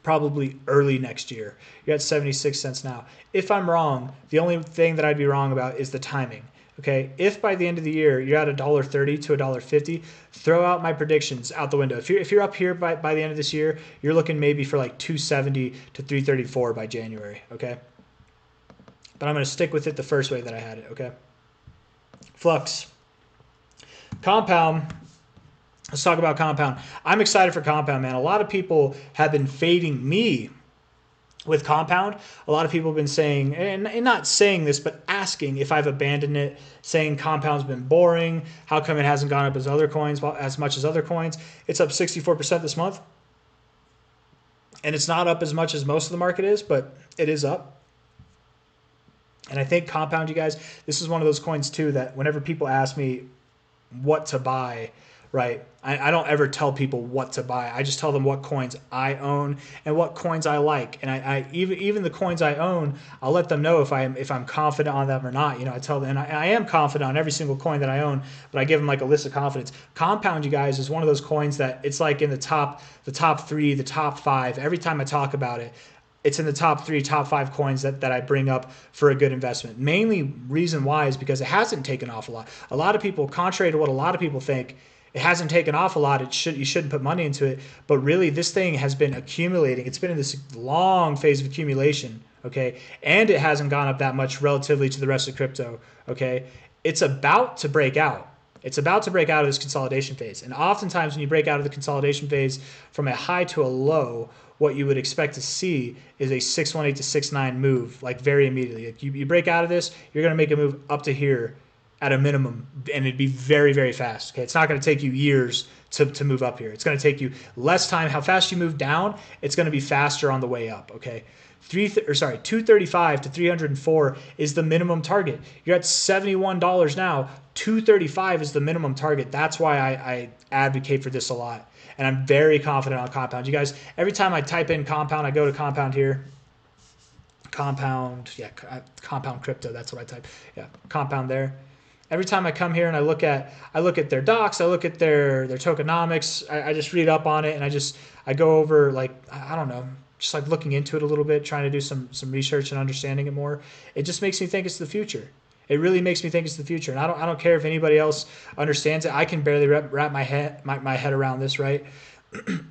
Probably early next year. You're at 76 cents now. If I'm wrong, the only thing that I'd be wrong about is the timing. Okay, if by the end of the year you're at $1.30 to $1.50, throw out my predictions out the window. If you're up here by the end of this year, you're looking maybe for like 270 to 334 by January. Okay, but I'm going to stick with it the first way that I had it. Okay, Flux, Compound. Let's talk about Compound. I'm excited for Compound, man. A lot of people have been fading me with Compound. A lot of people have been saying, and not saying this, but asking if I've abandoned it, saying Compound's been boring. How come it hasn't gone up as other coins, as much as other coins? It's up 64% this month. And it's not up as much as most of the market is, but it is up. And I think Compound, you guys, this is one of those coins too that whenever people ask me what to buy, right, I don't ever tell people what to buy. I just tell them what coins I own and what coins I like. And I even the coins I own, I'll let them know if I'm confident on them or not. You know, I tell them, and I am confident on every single coin that I own, but I give them like a list of confidence. Compound, you guys, is one of those coins that it's like in the top 3, the top 5. Every time I talk about it, it's in the top 3, top 5 coins that I bring up for a good investment. Mainly reason why is because it hasn't taken off a lot. A lot of people, contrary to what a lot of people think, it hasn't taken off a lot. You shouldn't put money into it. But really, this thing has been accumulating. It's been in this long phase of accumulation, okay? And it hasn't gone up that much relatively to the rest of crypto, okay? It's about to break out. It's about to break out of this consolidation phase. And oftentimes when you break out of the consolidation phase from a high to a low, what you would expect to see is a 618 to 69 move, like very immediately. Like you break out of this, you're going to make a move up to here at a minimum, and it'd be very, very fast. Okay, it's not going to take you years to move up here. It's going to take you less time. How fast you move down, it's going to be faster on the way up. Okay, 235 to 304 is the minimum target. You're at $71 now. 235 is the minimum target. That's why I advocate for this a lot, and I'm very confident on Compound. You guys, every time I type in Compound, I go to Compound here. Compound, yeah, Compound Crypto. That's what I type. Yeah, Compound there. Every time I come here and I look at their docs, I look at their tokenomics, I just read up on it, and I go over, like, I don't know, just like looking into it a little bit, trying to do some research and understanding it more. It just makes me think it's the future. It really makes me think it's the future, and I don't care if anybody else understands it. I can barely wrap my head around this, right?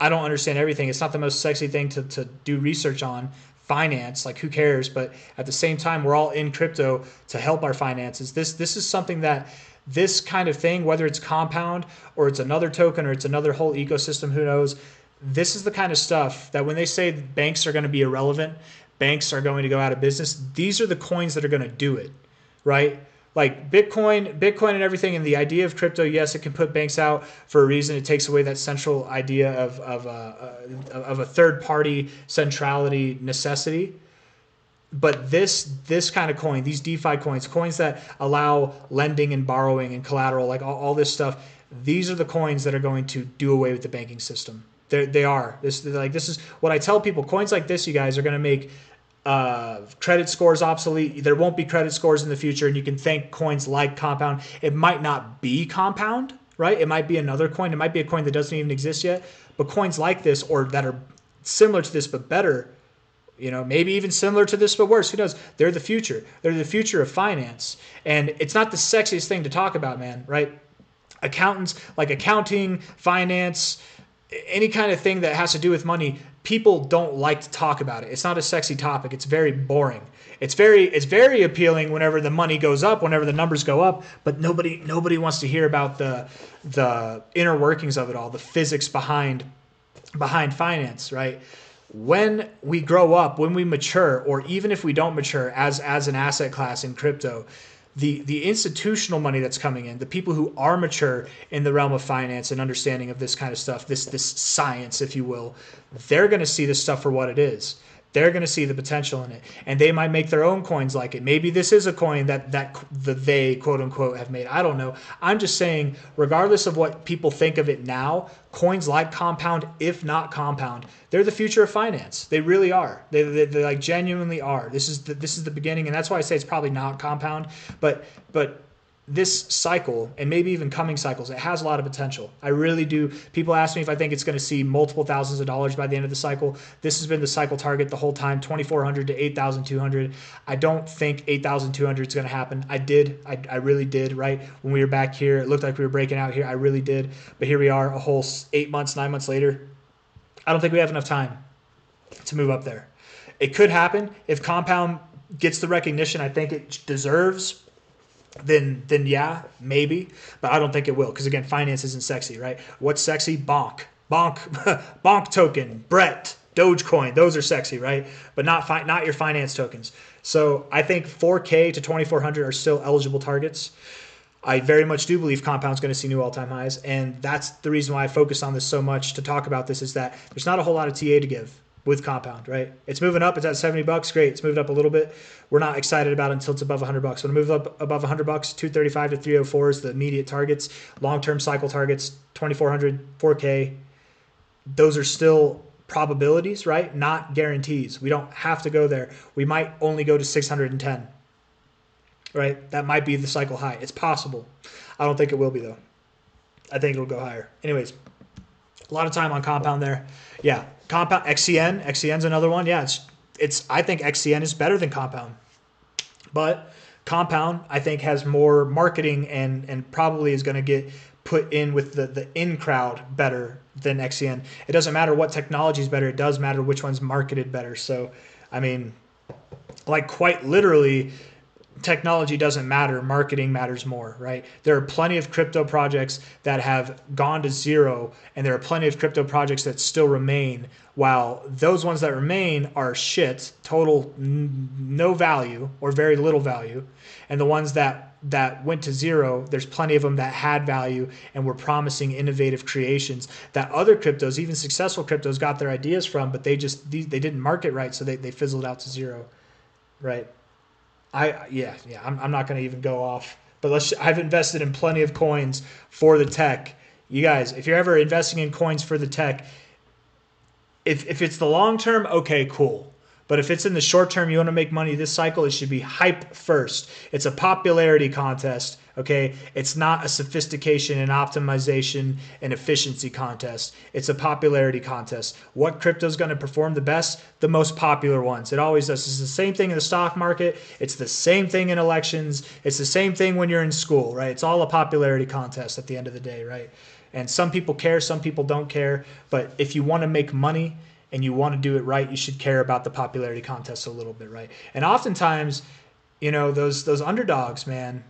I don't understand everything. It's not the most sexy thing to do research on, finance. Like, who cares? But at the same time, we're all in crypto to help our finances. This is something that, this kind of thing, whether it's compound or it's another token or it's another whole ecosystem, who knows? This is the kind of stuff that when they say banks are going to be irrelevant, banks are going to go out of business, these are the coins that are going to do it, right? Like Bitcoin and everything, and the idea of crypto, yes, it can put banks out for a reason. It takes away that central idea of a third party centrality necessity. But this kind of coin, these DeFi coins that allow lending and borrowing and collateral, like all this stuff, these are the coins that are going to do away with the banking system. They are. This is what I tell people. Coins like this, you guys, are going to make credit scores obsolete. There won't be credit scores in the future, and you can thank coins like Compound. It might not be Compound, right? It might be another coin. It might be a coin that doesn't even exist yet. But coins like this, or that are similar to this but better, maybe even similar to this but worse, who knows? They're the future. They're the future of finance. And it's not the sexiest thing to talk about, man, right? Accountants, like accounting, finance, any kind of thing that has to do with money, people don't like to talk about it. It's not a sexy topic. It's very boring. It's very appealing whenever the money goes up, whenever the numbers go up, but nobody wants to hear about the inner workings of it all, the physics behind finance, right? When we grow up, when we mature, or even if we don't mature as an asset class in crypto, the institutional money that's coming in, the people who are mature in the realm of finance and understanding of this kind of stuff, this science, if you will, they're going to see this stuff for what it is. They're going to see the potential in it, and they might make their own coins like it. Maybe this is a coin that they, quote unquote, have made. I don't know. I'm just saying, regardless of what people think of it now, coins like Compound, if not Compound, they're the future of finance. They really are. They like genuinely are. This is the beginning, and that's why I say it's probably not Compound, but this cycle, and maybe even coming cycles, it has a lot of potential. I really do. People ask me if I think it's going to see multiple thousands of dollars by the end of the cycle. This has been the cycle target the whole time, 2,400 to 8,200. I don't think 8,200 is going to happen. I really did, right? When we were back here, it looked like we were breaking out here. I really did. But here we are a whole 8 months, 9 months later. I don't think we have enough time to move up there. It could happen if Compound gets the recognition I think it deserves. Then yeah, maybe, but I don't think it will, because again, finance isn't sexy, right? What's sexy? Bonk, bonk token, Brett, Dogecoin, those are sexy, right? But not your finance tokens. So I think 4K to 2,400 are still eligible targets. I very much do believe Compound's going to see new all-time highs, and that's the reason why I focus on this so much to talk about this, is that there's not a whole lot of TA to give with Compound, right? It's moving up. It's at $70. Great. It's moved up a little bit. We're not excited about it until it's above $100. When it moves up above $100, 235 to 304 is the immediate targets. Long-term cycle targets, 2,400, 4K. Those are still probabilities, right? Not guarantees. We don't have to go there. We might only go to 610, right? That might be the cycle high. It's possible. I don't think it will be, though. I think it'll go higher. Anyways, a lot of time on Compound there. Yeah. Compound, XCN's another one. Yeah, it's. I think XCN is better than Compound, but Compound I think has more marketing and probably is going to get put in with the in crowd better than XCN. It doesn't matter what technology is better. It does matter which one's marketed better. So, I mean, like quite literally, technology doesn't matter. Marketing matters more, right? There are plenty of crypto projects that have gone to zero, and there are plenty of crypto projects that still remain, while those ones that remain are shit, total no value or very little value. And the ones that went to zero, there's plenty of them that had value and were promising innovative creations that other cryptos, even successful cryptos, got their ideas from, but they didn't market right, so they fizzled out to zero, right? I'm not going to even go off, but I've invested in plenty of coins for the tech. You guys, if you're ever investing in coins for the tech, if it's the long term, okay, cool. But if it's in the short term, you want to make money this cycle, it should be hype first. It's a popularity contest, okay? It's not a sophistication and optimization and efficiency contest. It's a popularity contest. What crypto is going to perform the best? The most popular ones. It always does. It's the same thing in the stock market. It's the same thing in elections. It's the same thing when you're in school, right? It's all a popularity contest at the end of the day, right? And some people care, some people don't care. But if you want to make money and you want to do it right, you should care about the popularity contest a little bit, right? And oftentimes, you know, those underdogs, man,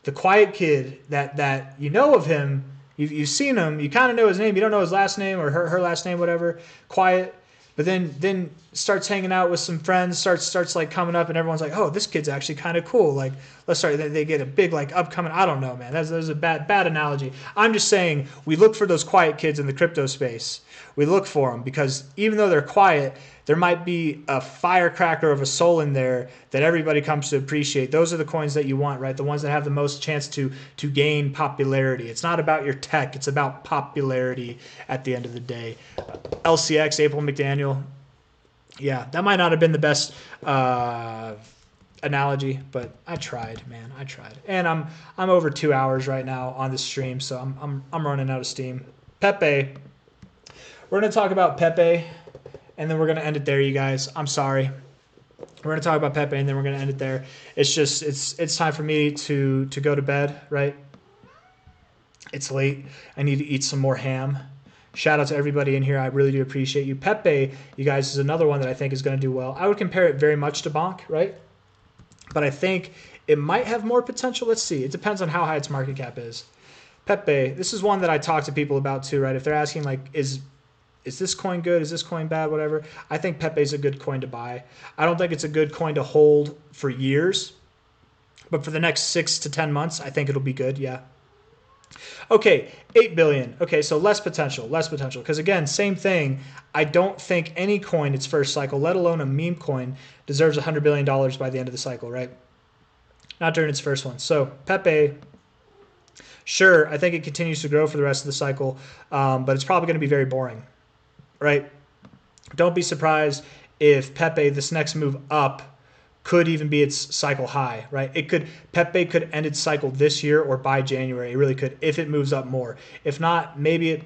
the quiet kid that you know of him, you've seen him, you kind of know his name, you don't know his last name or her last name, whatever, quiet, but then starts hanging out with some friends, starts like coming up, and everyone's like, oh, this kid's actually kind of cool. Like, let's start. They get a big like upcoming. I don't know, man. That's a bad analogy. I'm just saying we look for those quiet kids in the crypto space. We look for them because even though they're quiet, there might be a firecracker of a soul in there that everybody comes to appreciate. Those are the coins that you want, right? The ones that have the most chance to gain popularity. It's not about your tech. It's about popularity at the end of the day. LCX, April McDaniel. Yeah, that might not have been the best analogy, but I tried, man. I tried. And I'm over 2 hours right now on this stream, so I'm running out of steam. Pepe. We're going to talk about Pepe, and then we're going to end it there, you guys. I'm sorry. We're going to talk about Pepe, and then we're going to end it there. It's just it's time for me to go to bed, right? It's late. I need to eat some more ham. Shout out to everybody in here. I really do appreciate you. Pepe, you guys, is another one that I think is going to do well. I would compare it very much to Bonk, right? But I think it might have more potential. Let's see. It depends on how high its market cap is. Pepe, this is one that I talk to people about too, right? If they're asking, like, is this coin good? Is this coin bad? Whatever. I think Pepe's a good coin to buy. I don't think it's a good coin to hold for years. But for the next 6 to 10 months, I think it'll be good, yeah. Okay, 8 billion. Okay, so less potential. Because again, same thing. I don't think any coin its first cycle, let alone a meme coin, deserves $100 billion by the end of the cycle, right? Not during its first one. So Pepe, sure, I think it continues to grow for the rest of the cycle, but it's probably going to be very boring, right? Don't be surprised if Pepe, this next move up, could even be its cycle high, right? Pepe could end its cycle this year or by January. It really could if it moves up more. If not, maybe it,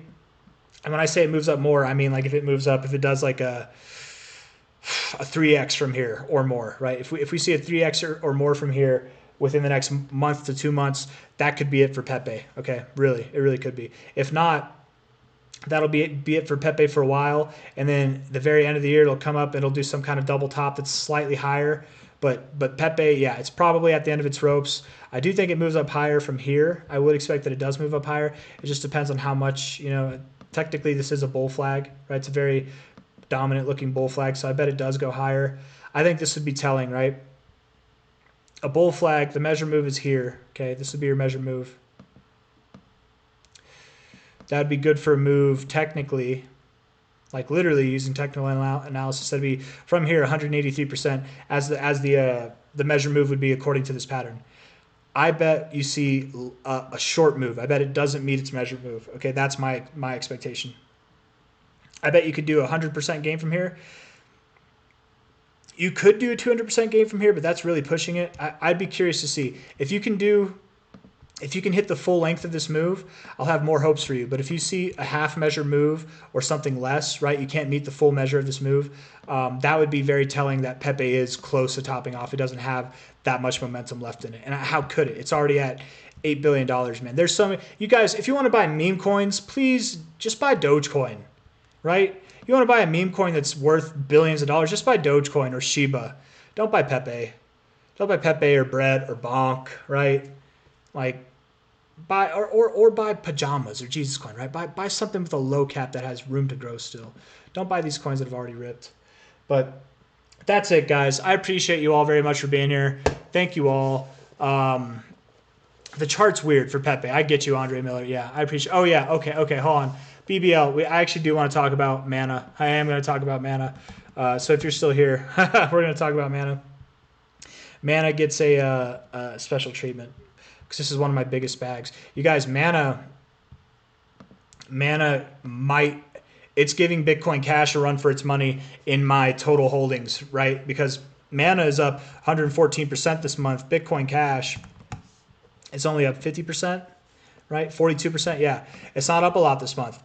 and when I say it moves up more, I mean like if it does like a 3x from here or more, right? If we see a 3x or more from here within the next month to 2 months, that could be it for Pepe, okay? Really, it really could be. If not, that'll be it for Pepe for a while, and then the very end of the year, it'll come up and it'll do some kind of double top that's slightly higher. But Pepe, yeah, it's probably at the end of its ropes. I do think it moves up higher from here. I would expect that it does move up higher. It just depends on how much, you know, technically this is a bull flag, right? It's a very dominant looking bull flag, so I bet it does go higher. I think this would be telling, right? A bull flag, the measure move is here, okay? This would be your measure move. That would be good for a move technically, like literally using technical analysis. That'd be from here 183% as the measure move would be according to this pattern. I bet you see a short move. I bet it doesn't meet its measure move. Okay, that's my expectation. I bet you could do a 100% gain from here. You could do a 200% gain from here, but that's really pushing it. I'd be curious to see if you can hit the full length of this move. I'll have more hopes for you. But if you see a half measure move or something less, right, you can't meet the full measure of this move, that would be very telling that Pepe is close to topping off. It doesn't have that much momentum left in it. And how could it? It's already at $8 billion, man. There's so many. You guys, if you want to buy meme coins, please just buy Dogecoin, right? You want to buy a meme coin that's worth billions of dollars, just buy Dogecoin or Shiba. Don't buy Pepe. Don't buy Pepe or Bread or Bonk, right? Like, buy or buy pajamas or Jesus coin, right? Buy something with a low cap that has room to grow still. Don't buy these coins that have already ripped. But that's it, guys. I appreciate you all very much for being here. Thank you all. The chart's weird for Pepe. I get you, Andre Miller. Yeah, I appreciate. Oh yeah, okay, hold on. BBL. I actually do want to talk about mana. I am going to talk about mana. So if you're still here, we're going to talk about mana. Mana gets a special treatment. This is one of my biggest bags. You guys, mana might, it's giving Bitcoin Cash a run for its money in my total holdings, right? Because Mana is up 114% this month. Bitcoin Cash is only up 50%, right? 42%. Yeah, it's not up a lot this month.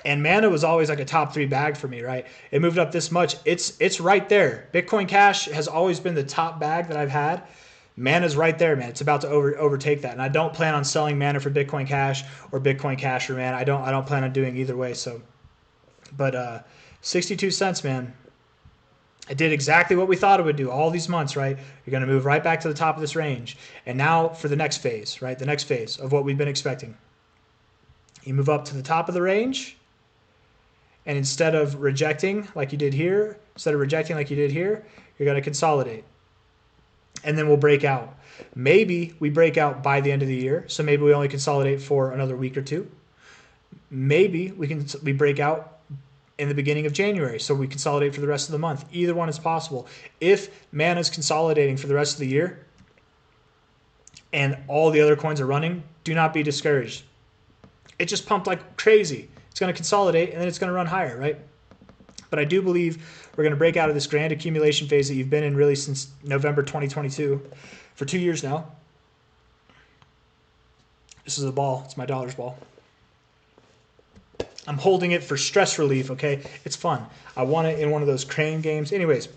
And Mana was always like a top 3 bag for me, right? It moved up this much. It's right there. Bitcoin Cash has always been the top bag that I've had. Mana's right there, man. It's about to overtake that. And I don't plan on selling Mana for Bitcoin Cash or Bitcoin Cash for Mana. I don't plan on doing either way. So, but 62 cents, man. It did exactly what we thought it would do all these months, right? You're going to move right back to the top of this range. And now for the next phase, right? The next phase of what we've been expecting. You move up to the top of the range. And instead of rejecting like you did here, you're going to consolidate. And then we'll break out. Maybe we break out by the end of the year. So maybe we only consolidate for another week or two. Maybe we break out in the beginning of January. So we consolidate for the rest of the month. Either one is possible. If Mana is consolidating for the rest of the year and all the other coins are running, do not be discouraged. It just pumped like crazy. It's going to consolidate, and then it's going to run higher, right? But I do believe we're going to break out of this grand accumulation phase that you've been in really since November 2022 for 2 years now. This is a ball. It's my dollars ball. I'm holding it for stress relief, okay? It's fun. I want it in one of those crane games. Anyways,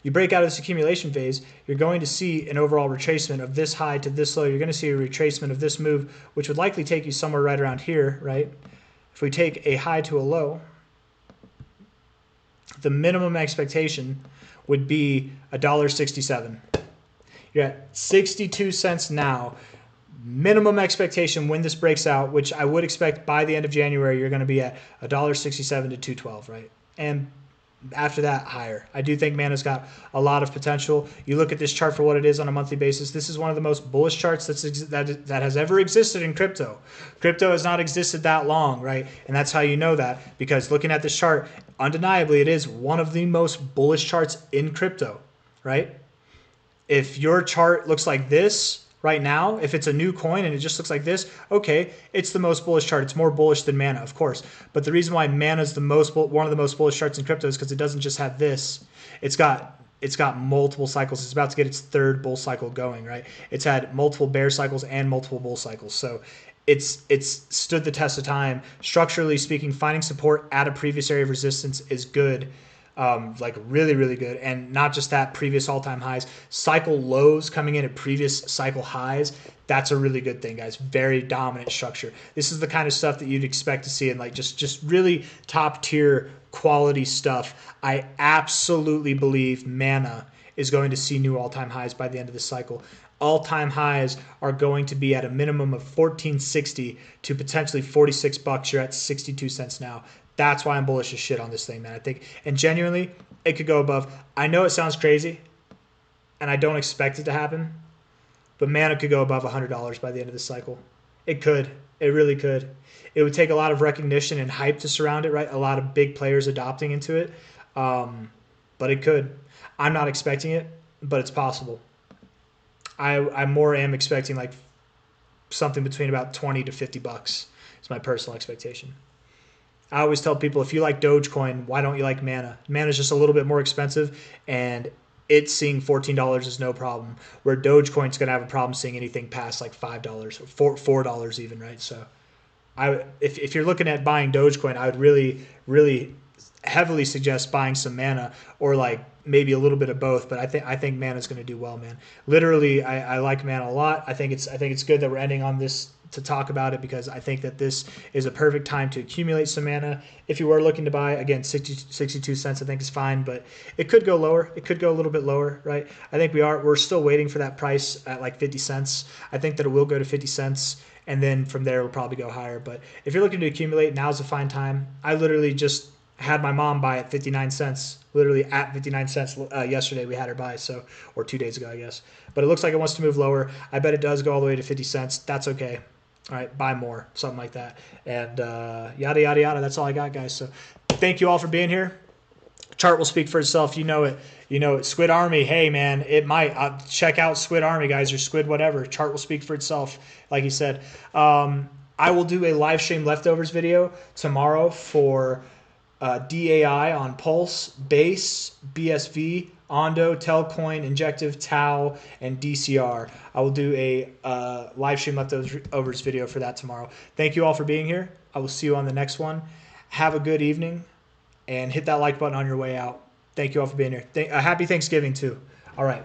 you break out of this accumulation phase, you're going to see an overall retracement of this high to this low. You're going to see a retracement of this move, which would likely take you somewhere right around here, right? If we take a high to a low, the minimum expectation would be $1.67. You're at 62 cents now. Minimum expectation when this breaks out, which I would expect by the end of January, you're going to be at $1.67 to $2.12, right? And after that, higher. I do think Mana's got a lot of potential. You look at this chart for what it is on a monthly basis. This is one of the most bullish charts that has ever existed in crypto. Crypto has not existed that long, right? And that's how you know that, because looking at this chart, undeniably, it is one of the most bullish charts in crypto, right? If your chart looks like this right now, if it's a new coin and it just looks like this, okay, it's the most bullish chart. It's more bullish than Mana, of course. But the reason why Mana is one of the most bullish charts in crypto is because it doesn't just have this. It's got multiple cycles. It's about to get its third bull cycle going, right? It's had multiple bear cycles and multiple bull cycles. So it's stood the test of time. Structurally speaking, finding support at a previous area of resistance is good. Like really, really good. And not just that, previous all-time highs, cycle lows coming in at previous cycle highs. That's a really good thing, guys. Very dominant structure. This is the kind of stuff that you'd expect to see in like just really top tier quality stuff. I absolutely believe Mana is going to see new all-time highs by the end of this cycle. All-time highs are going to be at a minimum of $14.60 to potentially $46. You're at 62 cents now. That's why I'm bullish as shit on this thing, man. I think, and genuinely, it could go above. I know it sounds crazy, and I don't expect it to happen, but Mana could go above $100 by the end of this cycle. It could. It really could. It would take a lot of recognition and hype to surround it, right? A lot of big players adopting into it, but it could. I'm not expecting it, but it's possible. I more am expecting like something between about $20 to $50. It's my personal expectation. I always tell people, if you like Dogecoin, why don't you like Mana? Mana's just a little bit more expensive, and it's seeing $14 is no problem, where Dogecoin's going to have a problem seeing anything past like $5 or $4 even, right? So if you're looking at buying Dogecoin, I would really, really heavily suggest buying some Mana, or like maybe a little bit of both. But I think Mana's going to do well, man. Literally, I like Mana a lot. I think it's good that we're ending on this to talk about it, because I think that this is a perfect time to accumulate some Mana. If you were looking to buy, again, 62 cents I think is fine, but it could go lower. It could go a little bit lower, right? I think we're still waiting for that price at like 50 cents. I think that it will go to 50 cents, and then from there it'll probably go higher. But if you're looking to accumulate, now's a fine time. I literally just had my mom buy at 59 cents, literally at 59 cents yesterday we had her buy, so, or 2 days ago, I guess. But it looks like it wants to move lower. I bet it does go all the way to 50 cents. That's okay. All right, buy more, something like that. And yada, yada, yada. That's all I got, guys. So thank you all for being here. Chart will speak for itself. You know it. You know it. Squid Army, hey, man, it might. Check out Squid Army, guys, or Squid whatever. Chart will speak for itself, like he said. I will do a live stream leftovers video tomorrow for DAI on Pulse, Base, BSV, Ondo, Telcoin, Injective, Tau, and DCR. I will do a live stream leftovers video for that tomorrow. Thank you all for being here. I will see you on the next one. Have a good evening, and hit that like button on your way out. Thank you all for being here. Happy Thanksgiving, too. All right.